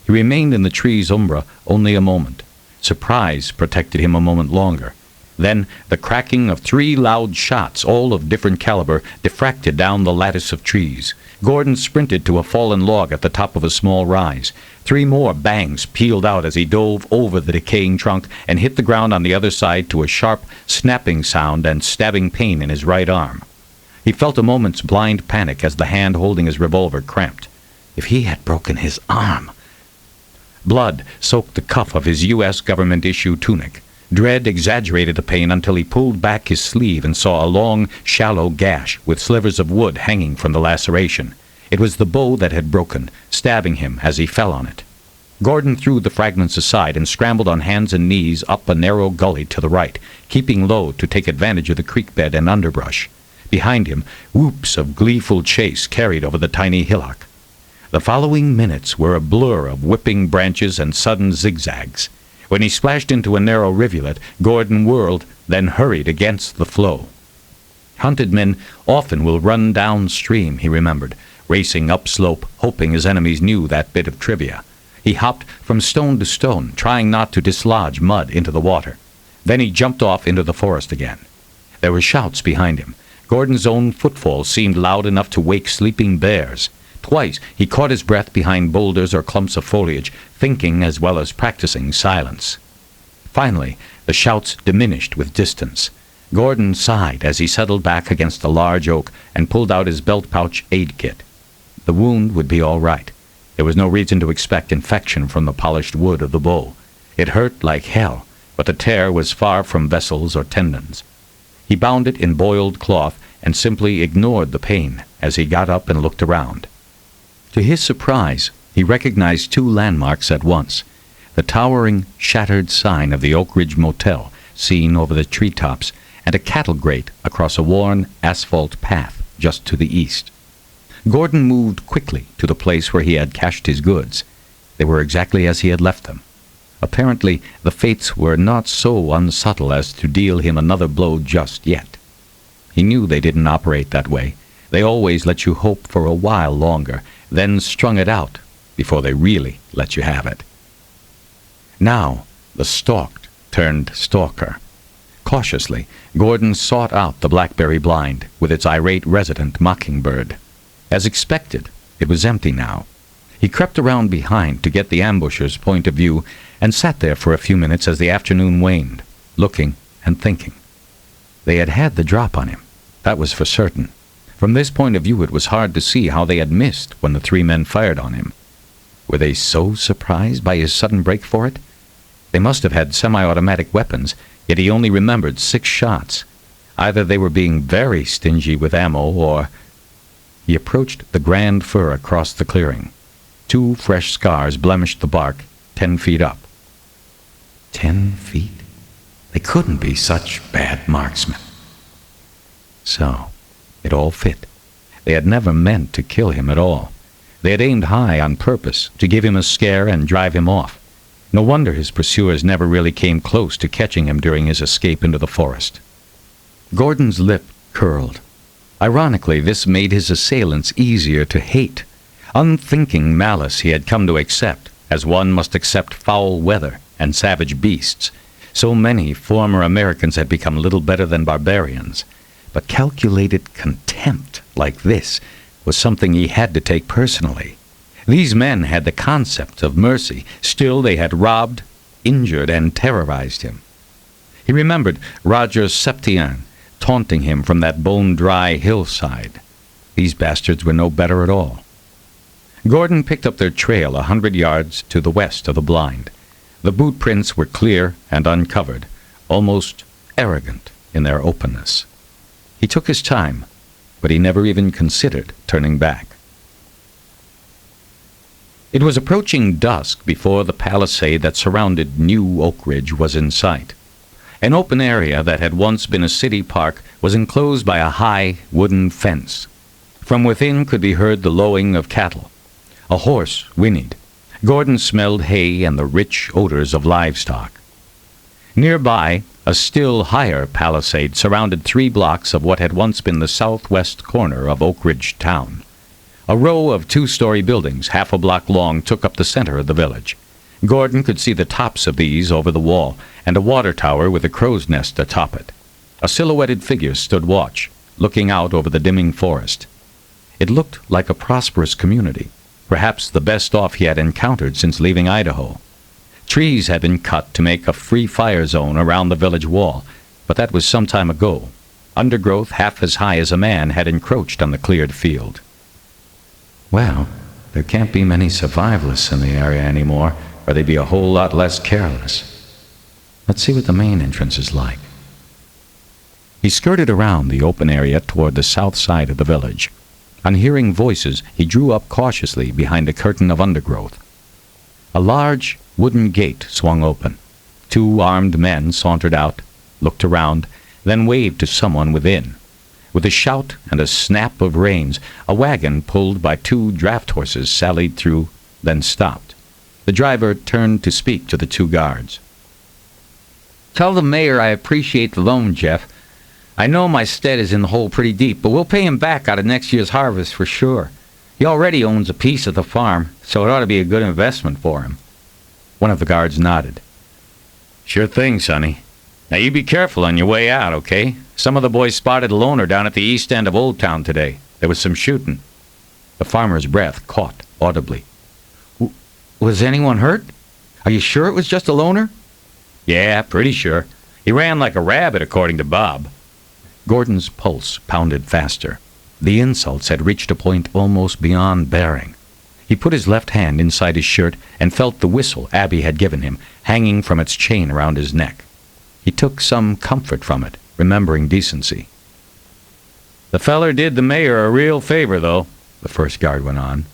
He remained in the tree's umbra only a moment. Surprise protected him a moment longer. Then the cracking of 3 loud shots, all of different caliber, diffracted down the lattice of trees. Gordon sprinted to a fallen log at the top of a small rise. 3 more bangs pealed out as he dove over the decaying trunk and hit the ground on the other side to a sharp, snapping sound and stabbing pain in his right arm. He felt a moment's blind panic as the hand holding his revolver cramped. If he had broken his arm! Blood soaked the cuff of his U.S. government-issue tunic. Dread exaggerated the pain until he pulled back his sleeve and saw a long, shallow gash with slivers of wood hanging from the laceration. It was the bow that had broken, stabbing him as he fell on it. Gordon threw the fragments aside and scrambled on hands and knees up a narrow gully to the right, keeping low to take advantage of the creek bed and underbrush. Behind him, whoops of gleeful chase carried over the tiny hillock. The following minutes were a blur of whipping branches and sudden zigzags. When he splashed into a narrow rivulet, Gordon whirled, then hurried against the flow. Hunted men often will run downstream, he remembered, racing upslope, hoping his enemies knew that bit of trivia. He hopped from stone to stone, trying not to dislodge mud into the water. Then he jumped off into the forest again. There were shouts behind him. Gordon's own footfall seemed loud enough to wake sleeping bears. Twice he caught his breath behind boulders or clumps of foliage, thinking as well as practicing silence. Finally, the shouts diminished with distance. Gordon sighed as he settled back against a large oak and pulled out his belt pouch aid kit. The wound would be all right. There was no reason to expect infection from the polished wood of the bow. It hurt like hell, but the tear was far from vessels or tendons. He bound it in boiled cloth and simply ignored the pain as he got up and looked around. To his surprise, he recognized 2 landmarks at once. The towering, shattered sign of the Oak Ridge Motel, seen over the treetops, and a cattle grate across a worn asphalt path just to the east. Gordon moved quickly to the place where he had cached his goods. They were exactly as he had left them. Apparently, the fates were not so unsubtle as to deal him another blow just yet. He knew they didn't operate that way. They always let you hope for a while longer, then strung it out before they really let you have it. Now, the stalked turned stalker. Cautiously, Gordon sought out the blackberry blind with its irate resident mockingbird. As expected, it was empty now. He crept around behind to get the ambusher's point of view and sat there for a few minutes as the afternoon waned, looking and thinking. They had had the drop on him, that was for certain. From this point of view, it was hard to see how they had missed when the 3 men fired on him. Were they so surprised by his sudden break for it? They must have had semi-automatic weapons, yet he only remembered 6 shots. Either they were being very stingy with ammo, or... He approached the grand fir across the clearing. 2 fresh scars blemished the bark 10 feet up. 10 feet? They couldn't be such bad marksmen. So... it all fit. They had never meant to kill him at all. They had aimed high on purpose, to give him a scare and drive him off. No wonder his pursuers never really came close to catching him during his escape into the forest. Gordon's lip curled. Ironically, this made his assailants easier to hate. Unthinking malice he had come to accept, as one must accept foul weather and savage beasts. So many former Americans had become little better than barbarians. But calculated contempt like this was something he had to take personally. These men had the concept of mercy. Still, they had robbed, injured, and terrorized him. He remembered Roger Septien taunting him from that bone-dry hillside. These bastards were no better at all. Gordon picked up their trail 100 yards to the west of the blind. The boot prints were clear and uncovered, almost arrogant in their openness. He took his time, but he never even considered turning back. It was approaching dusk before the palisade that surrounded New Oak Ridge was in sight. An open area that had once been a city park was enclosed by a high wooden fence. From within could be heard the lowing of cattle. A horse whinnied. Gordon smelled hay and the rich odors of livestock. Nearby, a still higher palisade surrounded 3 blocks of what had once been the southwest corner of Oak Ridge town. A row of 2-story buildings, half a block long, took up the center of the village. Gordon could see the tops of these over the wall, and a water tower with a crow's nest atop it. A silhouetted figure stood watch, looking out over the dimming forest. It looked like a prosperous community, perhaps the best off he had encountered since leaving Idaho. Trees had been cut to make a free fire zone around the village wall, but that was some time ago. Undergrowth half as high as a man had encroached on the cleared field. Well, there can't be many survivalists in the area anymore, or they'd be a whole lot less careless. Let's see what the main entrance is like. He skirted around the open area toward the south side of the village. On hearing voices, he drew up cautiously behind a curtain of undergrowth. A large wooden gate swung open. 2 armed men sauntered out, looked around, then waved to someone within. With a shout and a snap of reins, a wagon pulled by 2 draft horses sallied through, then stopped. The driver turned to speak to the 2 guards. Tell the mayor I appreciate the loan, Jeff. I know my stead is in the hole pretty deep, but we'll pay him back out of next year's harvest for sure. He already owns a piece of the farm, so it ought to be a good investment for him. One of the guards nodded. Sure thing, Sonny. Now you be careful on your way out, okay? Some of the boys spotted a loner down at the east end of Old Town today. There was some shooting. The farmer's breath caught audibly. Was anyone hurt? Are you sure it was just a loner? Yeah, pretty sure. He ran like a rabbit, according to Bob. Gordon's pulse pounded faster. The insults had reached a point almost beyond bearing. He put his left hand inside his shirt and felt the whistle Abby had given him, hanging from its chain around his neck. He took some comfort from it, remembering decency. The feller did the mayor a real favor, though, the first guard went on.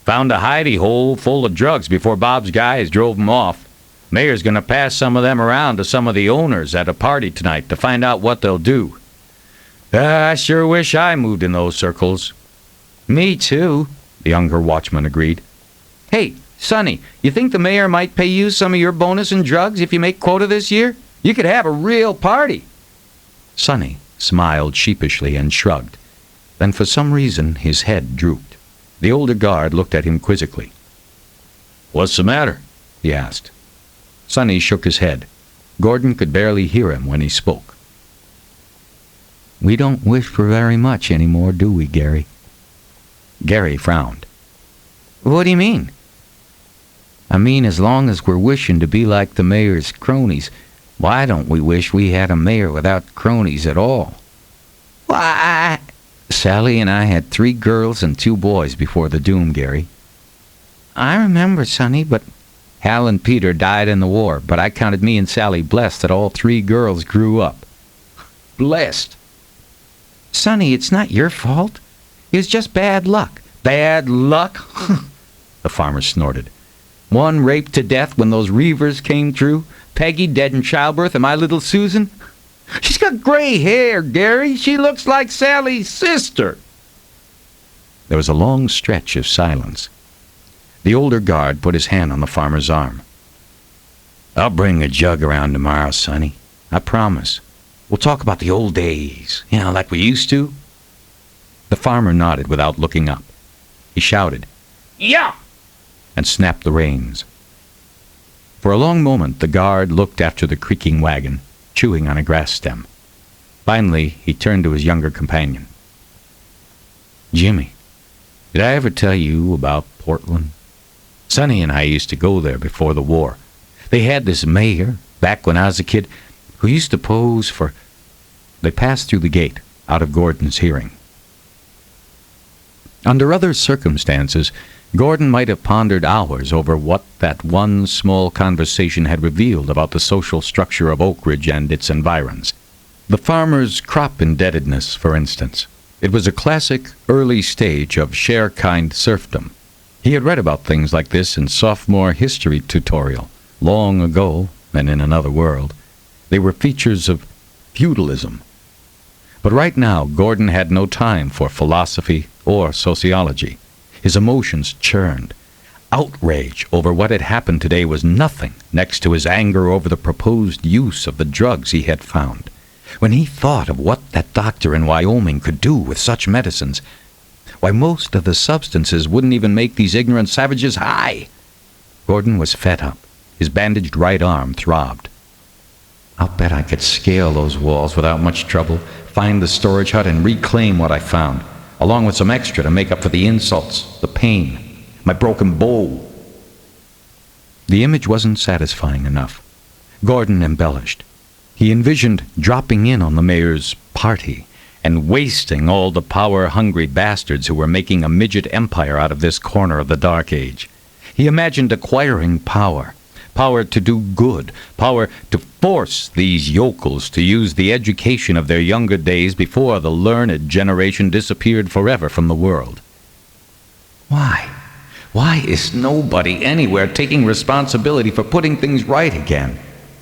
Found a hidey hole full of drugs before Bob's guys drove him off. Mayor's going to pass some of them around to some of the owners at a party tonight to find out what they'll do. I sure wish I moved in those circles. Me too, the younger watchman agreed. Hey, Sonny, you think the mayor might pay you some of your bonus in drugs if you make quota this year? You could have a real party. Sonny smiled sheepishly and shrugged. Then for some reason his head drooped. The older guard looked at him quizzically. What's the matter? He asked. Sonny shook his head. Gordon could barely hear him when he spoke. We don't wish for very much anymore, do we, Gary? Gary frowned. What do you mean? I mean, as long as we're wishing to be like the mayor's cronies, why don't we wish we had a mayor without cronies at all? Why? Sally and I had 3 girls and 2 boys before the doom, Gary. I remember, Sonny, but Hal and Peter died in the war, but I counted me and Sally blessed that all 3 girls grew up. Blessed? Sonny, it's not your fault. It was just bad luck. Bad luck? The farmer snorted. 1 raped to death when those reavers came through. Peggy dead in childbirth, and my little Susan. She's got gray hair, Gary. She looks like Sally's sister. There was a long stretch of silence. The older guard put his hand on the farmer's arm. I'll bring a jug around tomorrow, Sonny. I promise. We'll talk about the old days, like we used to. The farmer nodded without looking up. He shouted, "Yeah!" and snapped the reins. For a long moment, the guard looked after the creaking wagon, chewing on a grass stem. Finally, he turned to his younger companion. Jimmy, did I ever tell you about Portland? Sonny and I used to go there before the war. They had this mayor, back when I was a kid, who used to pose for... They passed through the gate, out of Gordon's hearing. Under other circumstances, Gordon might have pondered hours over what that one small conversation had revealed about the social structure of Oak Ridge and its environs. The farmer's crop indebtedness, for instance. It was a classic early stage of share-kind serfdom. He had read about things like this in sophomore history tutorial, long ago and in another world. They were features of feudalism. But right now, Gordon had no time for philosophy or sociology. His emotions churned. outrage over what had happened today was nothing next to his anger over the proposed use of the drugs he had found. When he thought of what that doctor in Wyoming could do with such medicines, why, most of the substances wouldn't even make these ignorant savages high. Gordon was fed up. His bandaged right arm throbbed. I'll bet I could scale those walls without much trouble, find the storage hut, and reclaim what I found, along with some extra to make up for the insults, the pain, my broken bow. The image wasn't satisfying enough. Gordon embellished. He envisioned dropping in on the mayor's party and wasting all the power-hungry bastards who were making a midget empire out of this corner of the Dark Age. He imagined acquiring power to do good, power to force these yokels to use the education of their younger days before the learned generation disappeared forever from the world. Why? Why is nobody anywhere taking responsibility for putting things right again?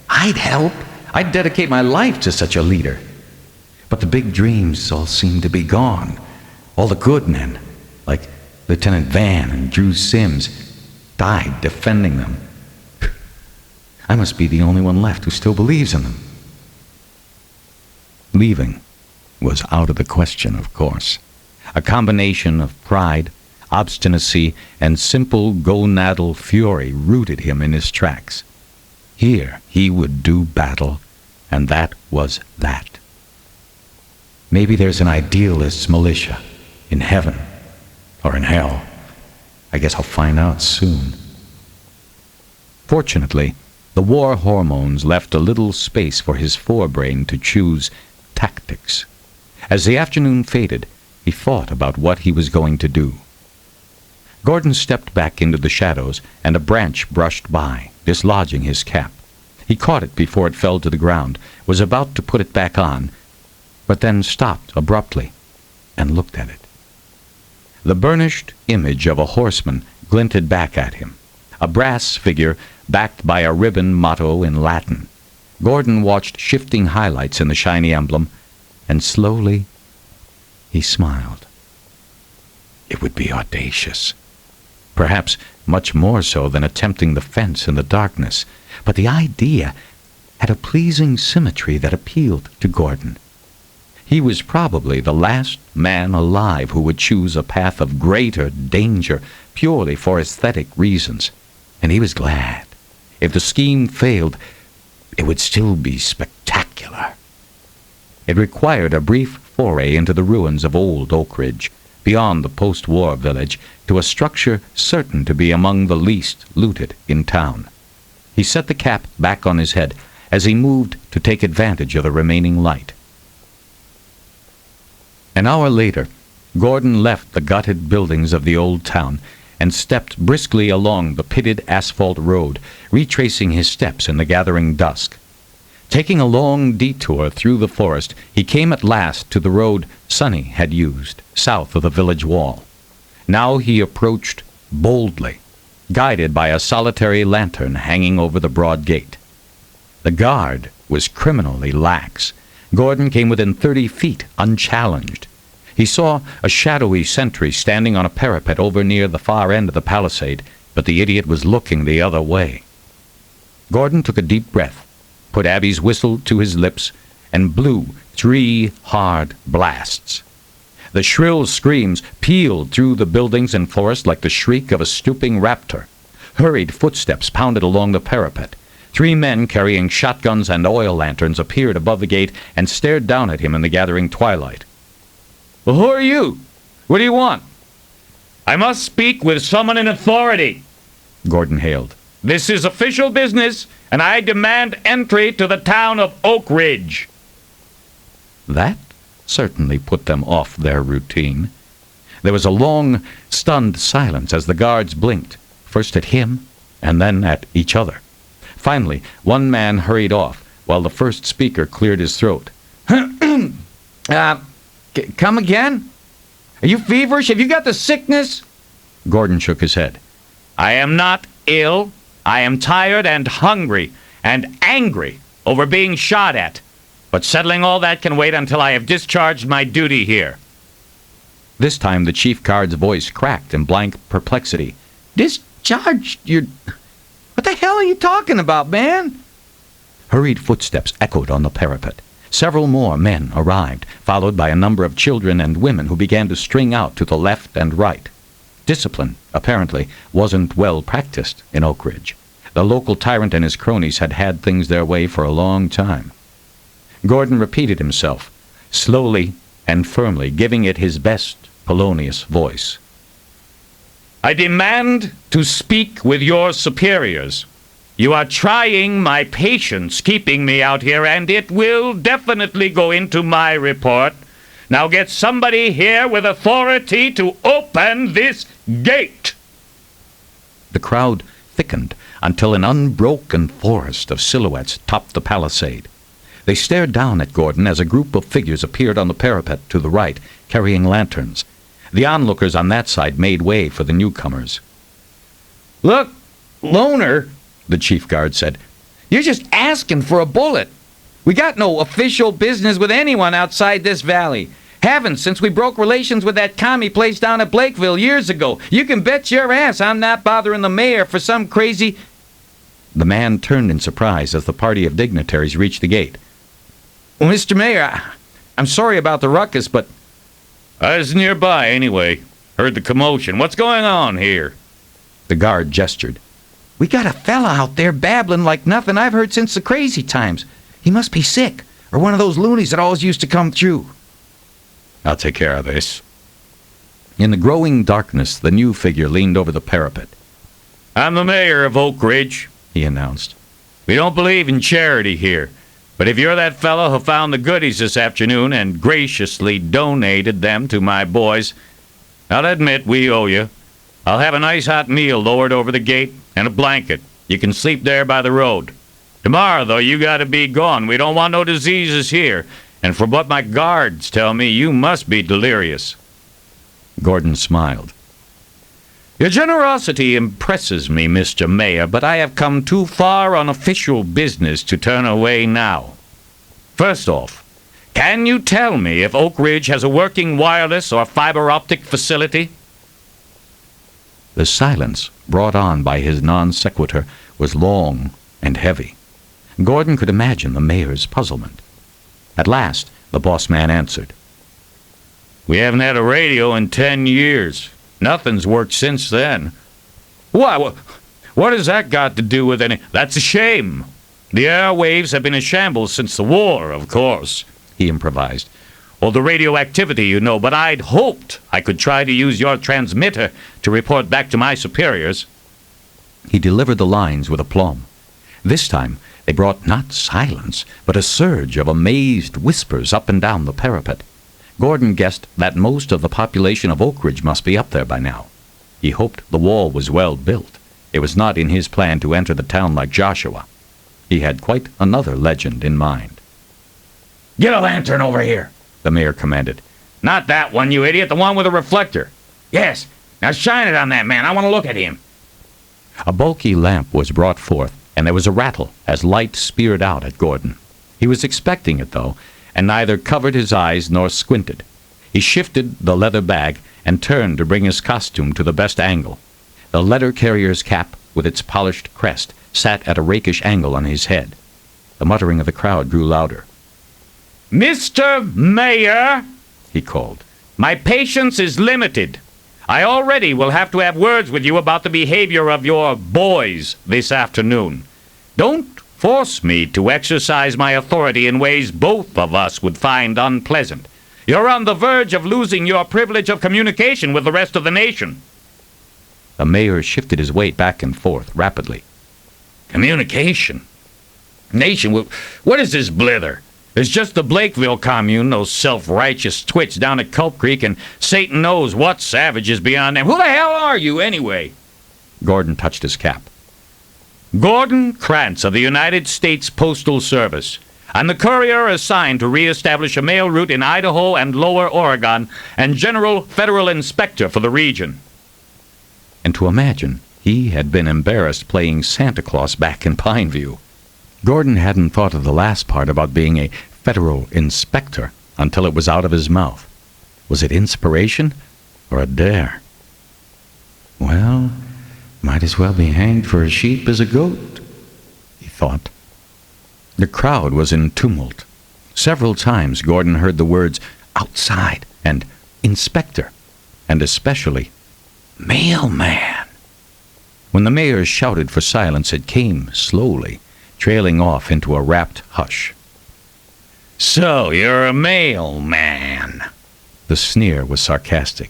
I'd help. I'd dedicate my life to such a leader. But the big dreams all seem to be gone. All the good men, like Lieutenant Van and Drew Sims, died defending them. I must be the only one left who still believes in them. Leaving was out of the question, of course. A combination of pride, obstinacy, and simple gonadal fury rooted him in his tracks. Here he would do battle, and that was that. Maybe there's an idealist's militia in heaven or in hell. I guess I'll find out soon. Fortunately, the war hormones left a little space for his forebrain to choose tactics. As the afternoon faded, he thought about what he was going to do. Gordon stepped back into the shadows, and a branch brushed by, dislodging his cap. He caught it before it fell to the ground, was about to put it back on, but then stopped abruptly and looked at it. The burnished image of a horseman glinted back at him, a brass figure backed by a ribbon motto in Latin. Gordon watched shifting highlights in the shiny emblem, and slowly he smiled. It would be audacious, perhaps much more so than attempting the fence in the darkness, but the idea had a pleasing symmetry that appealed to Gordon. He was probably the last man alive who would choose a path of greater danger purely for aesthetic reasons, and he was glad. If the scheme failed, it would still be spectacular. It required a brief foray into the ruins of old Oak Ridge, beyond the post-war village, to a structure certain to be among the least looted in town. He set the cap back on his head as he moved to take advantage of the remaining light. An hour later, Gordon left the gutted buildings of the old town and stepped briskly along the pitted asphalt road, retracing his steps in the gathering dusk. Taking a long detour through the forest, he came at last to the road Sonny had used, south of the village wall. Now he approached boldly, guided by a solitary lantern hanging over the broad gate. The guard was criminally lax. Gordon came within 30 feet, unchallenged. He saw a shadowy sentry standing on a parapet over near the far end of the palisade, but the idiot was looking the other way. Gordon took a deep breath, put Abby's whistle to his lips, and blew 3 hard blasts. The shrill screams pealed through the buildings and forest like the shriek of a stooping raptor. Hurried footsteps pounded along the parapet. 3 men carrying shotguns and oil lanterns appeared above the gate and stared down at him in the gathering twilight. "Well, who are you? What do you want?" "I must speak with someone in authority," Gordon hailed. "This is official business, and I demand entry to the town of Oak Ridge." That certainly put them off their routine. There was a long, stunned silence as the guards blinked, first at him and then at each other. Finally, one man hurried off, while the first speaker cleared his throat. Come again? Are you feverish? Have you got the sickness?" Gordon shook his head. "I am not ill. I am tired and hungry and angry over being shot at. But settling all that can wait until I have discharged my duty here." This time the chief guard's voice cracked in blank perplexity. Charged? What the hell are you talking about, man? Hurried footsteps echoed on the parapet. Several more men arrived, followed by a number of children and women who began to string out to the left and right. Discipline, apparently, wasn't well practiced in Oak Ridge. The local tyrant and his cronies had had things their way for a long time. Gordon repeated himself, slowly and firmly, giving it his best Polonius voice. I demand to speak with your superiors. You are trying my patience keeping me out here, and it will definitely go into my report. Now get somebody here with authority to open this gate. The crowd thickened until an unbroken forest of silhouettes topped the palisade. They stared down at Gordon as a group of figures appeared on the parapet to the right, carrying lanterns. The onlookers on that side made way for the newcomers. Look, Loner, the chief guard said, you're just asking for a bullet. We got no official business with anyone outside this valley. Haven't since we broke relations with that commie place down at Blakeville years ago. You can bet your ass I'm not bothering the mayor for some crazy... The man turned in surprise as the party of dignitaries reached the gate. Well, Mr. Mayor, I'm sorry about the ruckus, but... I was nearby, anyway. Heard the commotion. What's going on here? The guard gestured. We got a fella out there babbling like nothing I've heard since the crazy times. He must be sick, or one of those loonies that always used to come through. I'll take care of this. In the growing darkness, the new figure leaned over the parapet. I'm the mayor of Oak Ridge, he announced. We don't believe in charity here, but if you're that fellow who found the goodies this afternoon and graciously donated them to my boys, I'll admit we owe you. I'll have a nice hot meal lowered over the gate and a blanket. You can sleep there by the road. Tomorrow, though, you gotta be gone. We don't want no diseases here. And from what my guards tell me, you must be delirious. Gordon smiled. Your generosity impresses me, Mr. Mayor, but I have come too far on official business to turn away now. First off, can you tell me if Oak Ridge has a working wireless or fiber optic facility? The silence, brought on by his non sequitur, was long and heavy. Gordon could imagine the mayor's puzzlement. At last, the boss man answered. We haven't had a radio in 10 years. Nothing's worked since then. Why, what has that got to do with any... That's a shame. The airwaves have been in shambles since the war, of course, he improvised. Or the radioactivity, you know, but I'd hoped I could try to use your transmitter to report back to my superiors. He delivered the lines with aplomb. This time, they brought not silence, but a surge of amazed whispers up and down the parapet. Gordon guessed that most of the population of Oak Ridge must be up there by now. He hoped the wall was well built. It was not in his plan to enter the town like Joshua. He had quite another legend in mind. Get a lantern over here, the mayor commanded. Not that one, you idiot, the one with a reflector. Yes, now shine it on that man. I want to look at him. A bulky lamp was brought forth, and there was a rattle as light speared out at Gordon. He was expecting it, though, and neither covered his eyes nor squinted. He shifted the leather bag and turned to bring his costume to the best angle. The letter carrier's cap, with its polished crest, sat at a rakish angle on his head. The muttering of the crowd grew louder. Mr. Mayor, he called, my patience is limited. I already will have to have words with you about the behavior of your boys this afternoon. Don't force me to exercise my authority in ways both of us would find unpleasant. You're on the verge of losing your privilege of communication with the rest of the nation. The mayor shifted his weight back and forth rapidly. Communication? Nation? What is this blither? It's just the Blakeville commune, those self-righteous twits down at Culp Creek, and Satan knows what savages beyond them. Who the hell are you, anyway? Gordon touched his cap. Gordon Krantz of the United States Postal Service. I'm the courier assigned to reestablish a mail route in Idaho and Lower Oregon, and General Federal Inspector for the region. And to imagine, he had been embarrassed playing Santa Claus back in Pineview. Gordon hadn't thought of the last part about being a federal inspector until it was out of his mouth. Was it inspiration or a dare? Well, might Might as well be hanged for a sheep as a goat, he thought. The crowd was in tumult. Several times Gordon heard the words outside and inspector, and especially mailman. When the mayor shouted for silence, it came slowly, trailing off into a rapt hush. "So you're a mailman." The sneer was sarcastic.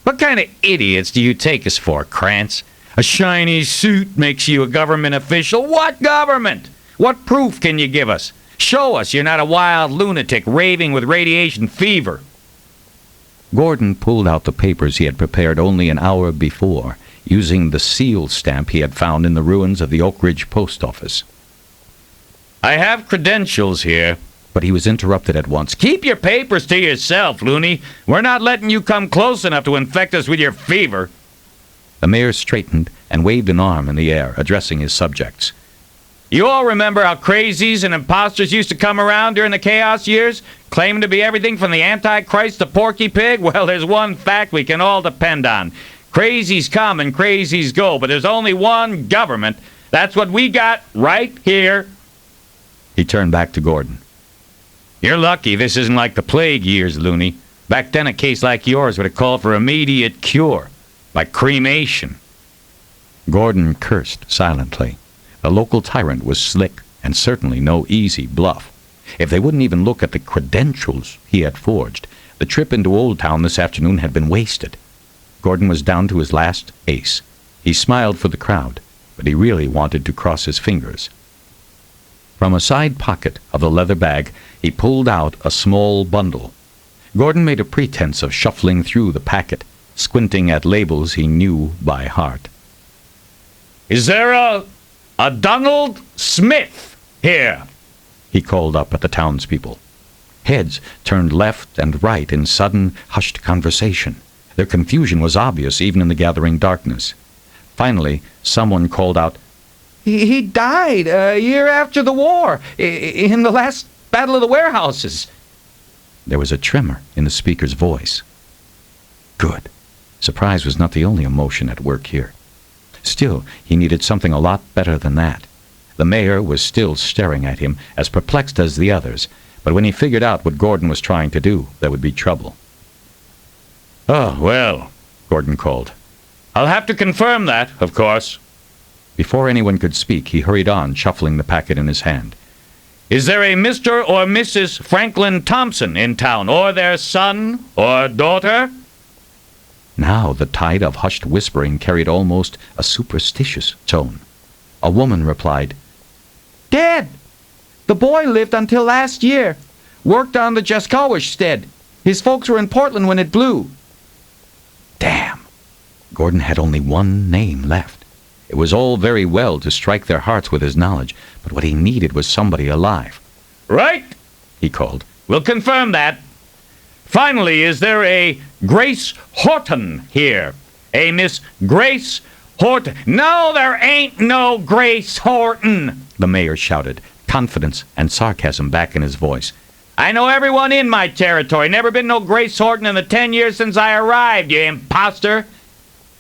"What kind of idiots do you take us for, Krantz? A shiny suit makes you a government official? What government? What proof can you give us? Show us you're not a wild lunatic raving with radiation fever." Gordon pulled out the papers he had prepared only an hour before, using the seal stamp he had found in the ruins of the Oak Ridge post office. "I have credentials here," but he was interrupted at once. "Keep your papers to yourself, loony. We're not letting you come close enough to infect us with your fever." The mayor straightened and waved an arm in the air, addressing his subjects. "You all remember how crazies and imposters used to come around during the chaos years, claiming to be everything from the Antichrist to Porky Pig? Well, there's one fact we can all depend on. Crazies come and crazies go, but there's only one government. That's what we got right here." He turned back to Gordon. "You're lucky this isn't like the plague years, loony. Back then a case like yours would have called for immediate cure, like cremation." Gordon cursed silently. The local tyrant was slick and certainly no easy bluff. If they wouldn't even look at the credentials he had forged, the trip into Old Town this afternoon had been wasted. Gordon was down to his last ace. He smiled for the crowd, but he really wanted to cross his fingers. From a side pocket of the leather bag, he pulled out a small bundle. Gordon made a pretense of shuffling through the packet, squinting at labels he knew by heart. "Is there a Donald Smith here?" he called up at the townspeople. Heads turned left and right in sudden, hushed conversation. Their confusion was obvious even in the gathering darkness. Finally, someone called out, He died a year after the war, in the last Battle of the Warehouses." There was a tremor in the speaker's voice. Good. Surprise was not the only emotion at work here. Still, he needed something a lot better than that. The mayor was still staring at him, as perplexed as the others, but when he figured out what Gordon was trying to do, there would be trouble. "Oh, well," Gordon called. "I'll have to confirm that, of course." Before anyone could speak, he hurried on, shuffling the packet in his hand. "Is there a Mr. or Mrs. Franklin Thompson in town, or their son or daughter?" Now the tide of hushed whispering carried almost a superstitious tone. A woman replied, "Dead. The boy lived until last year. Worked on the Jaskawish stead. His folks were in Portland when it blew." Damn. Gordon had only one name left. It was all very well to strike their hearts with his knowledge, but what he needed was somebody alive. "Right," he called. "We'll confirm that. Finally, is there a Grace Horton here? A Miss Grace Horton?" "No, there ain't no Grace Horton," the mayor shouted, confidence and sarcasm back in his voice. "I know everyone in my territory. Never been no Grace Horton in the 10 years since I arrived, you imposter.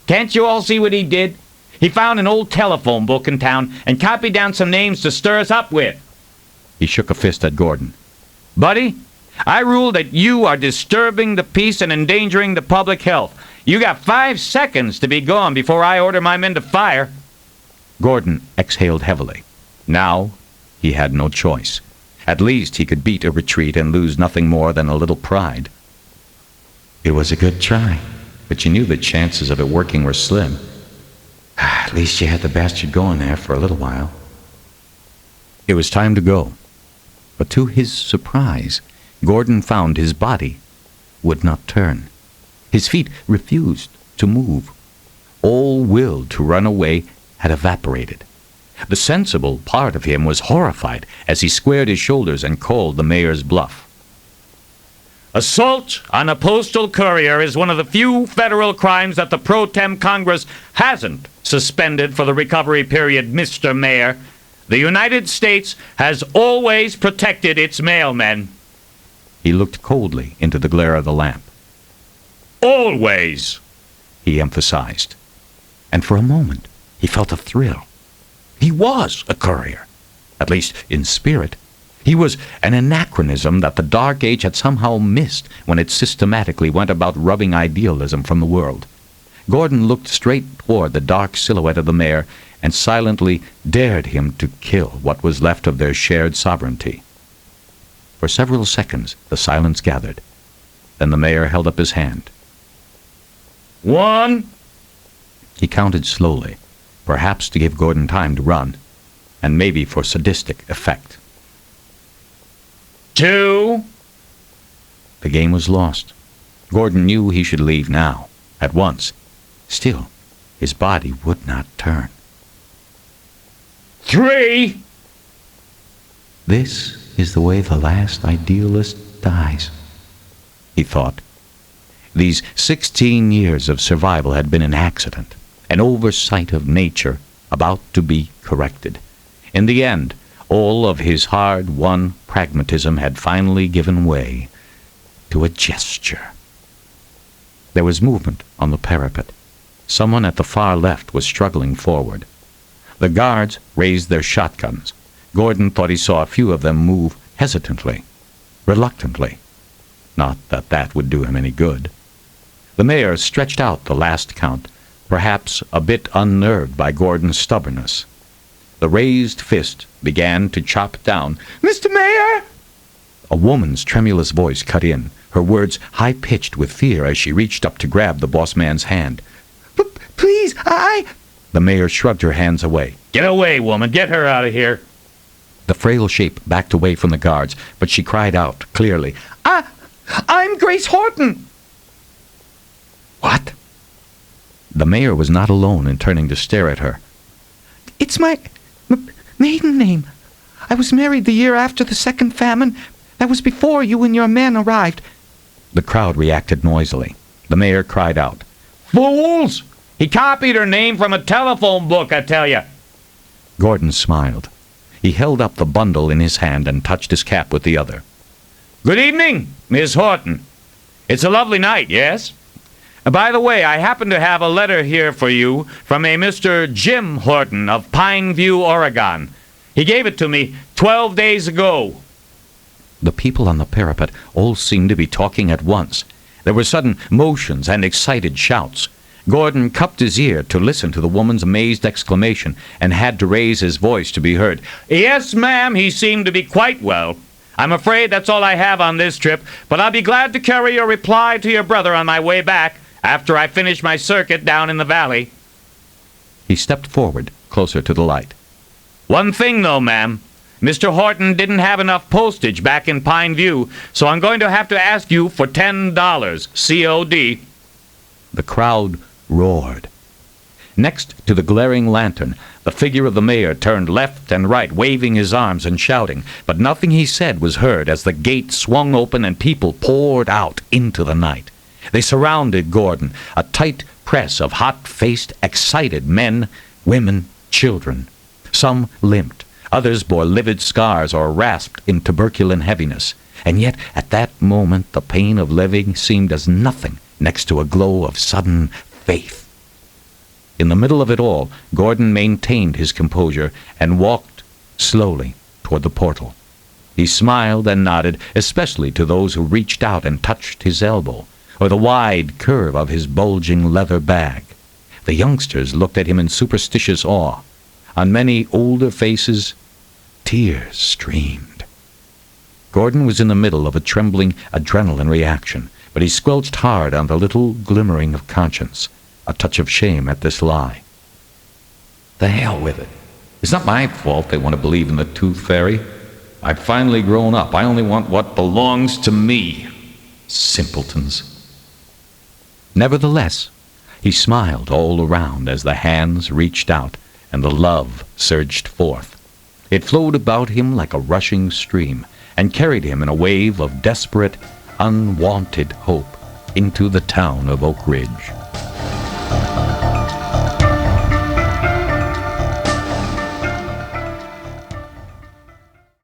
Can't you all see what he did? He found an old telephone book in town and copied down some names to stir us up with." He shook a fist at Gordon. "Buddy, I rule that you are disturbing the peace and endangering the public health. You got 5 seconds to be gone before I order my men to fire." Gordon exhaled heavily. Now he had no choice. At least he could beat a retreat and lose nothing more than a little pride. It was a good try, but you knew the chances of it working were slim. At least you had the bastard going there for a little while. It was time to go. But to his surprise, Gordon found his body would not turn. His feet refused to move. All will to run away had evaporated. The sensible part of him was horrified as he squared his shoulders and called the mayor's bluff. "Assault on a postal courier is one of the few federal crimes that the pro tem Congress hasn't suspended for the recovery period, Mr. Mayor. The United States has always protected its mailmen." He looked coldly into the glare of the lamp. "Always," he emphasized. And for a moment, He felt a thrill. He was a courier, at least in spirit. He was an anachronism that the Dark Age had somehow missed when it systematically went about rubbing idealism from the world. Gordon looked straight toward the dark silhouette of the mayor and silently dared him to kill what was left of their shared sovereignty. For several seconds the silence gathered. Then the mayor held up his hand. 1. He counted slowly, perhaps to give Gordon time to run, and maybe for sadistic effect. 2. The game was lost. Gordon knew he should leave now, at once. Still, his body would not turn. 3. This is the way the last idealist dies, he thought. These 16 years of survival had been an accident, an oversight of nature about to be corrected. In the end, all of his hard-won pragmatism had finally given way to a gesture. There was movement on the parapet. Someone at the far left was struggling forward. The guards raised their shotguns. Gordon thought he saw a few of them move hesitantly, reluctantly. Not that that would do him any good. The mayor stretched out the last count, perhaps a bit unnerved by Gordon's stubbornness. The raised fist began to chop down. "Mr. Mayor!" A woman's tremulous voice cut in, her words high-pitched with fear as she reached up to grab the boss man's hand. "Please, The mayor shrugged her hands away. Get away, woman. Get her out of here. The frail shape backed away from the guards, but she cried out clearly, I'm Grace Horton!" "What?" The mayor was not alone in turning to stare at her. "It's my maiden name. I was married the year after the second famine. That was before you and your men arrived." The crowd reacted noisily. The mayor cried out, Fools! He copied her name from a telephone book, I tell you. Gordon smiled. He held up the bundle in his hand and touched his cap with the other. Good evening, Miss Horton. It's a lovely night, yes? By the way, I happen to have a letter here for you from a Mr. Jim Horton of Pine View, Oregon. He gave it to me 12 days ago. The people on the parapet all seemed to be talking at once. There were sudden motions and excited shouts. Gordon cupped his ear to listen to the woman's amazed exclamation and had to raise his voice to be heard. Yes, ma'am, he seemed to be quite well. I'm afraid that's all I have on this trip, but I'll be glad to carry your reply to your brother on my way back after I finish my circuit down in the valley. He stepped forward, closer to the light. One thing, though, ma'am. Mr. Horton didn't have enough postage back in Pine View, so I'm going to have to ask you for $10, COD. The crowd roared. Next to the glaring lantern, the figure of the mayor turned left and right, waving his arms and shouting, but nothing he said was heard as the gate swung open and people poured out into the night. They surrounded Gordon, a tight press of hot-faced, excited men, women, children. Some limped. Others bore livid scars or rasped in tuberculin heaviness. And yet, at that moment, the pain of living seemed as nothing next to a glow of sudden faith. In the middle of it all, Gordon maintained his composure and walked slowly toward the portal. He smiled and nodded, especially to those who reached out and touched his elbow, or the wide curve of his bulging leather bag. The youngsters looked at him in superstitious awe. On many older faces, tears streamed. Gordon was in the middle of a trembling adrenaline reaction, but he squelched hard on the little glimmering of conscience, a touch of shame at this lie. The hell with it. It's not my fault they want to believe in the Tooth Fairy. I've finally grown up. I only want what belongs to me. Simpletons. Nevertheless, he smiled all around as the hands reached out and the love surged forth. It flowed about him like a rushing stream and carried him in a wave of desperate, unwanted hope into the town of Oak Ridge.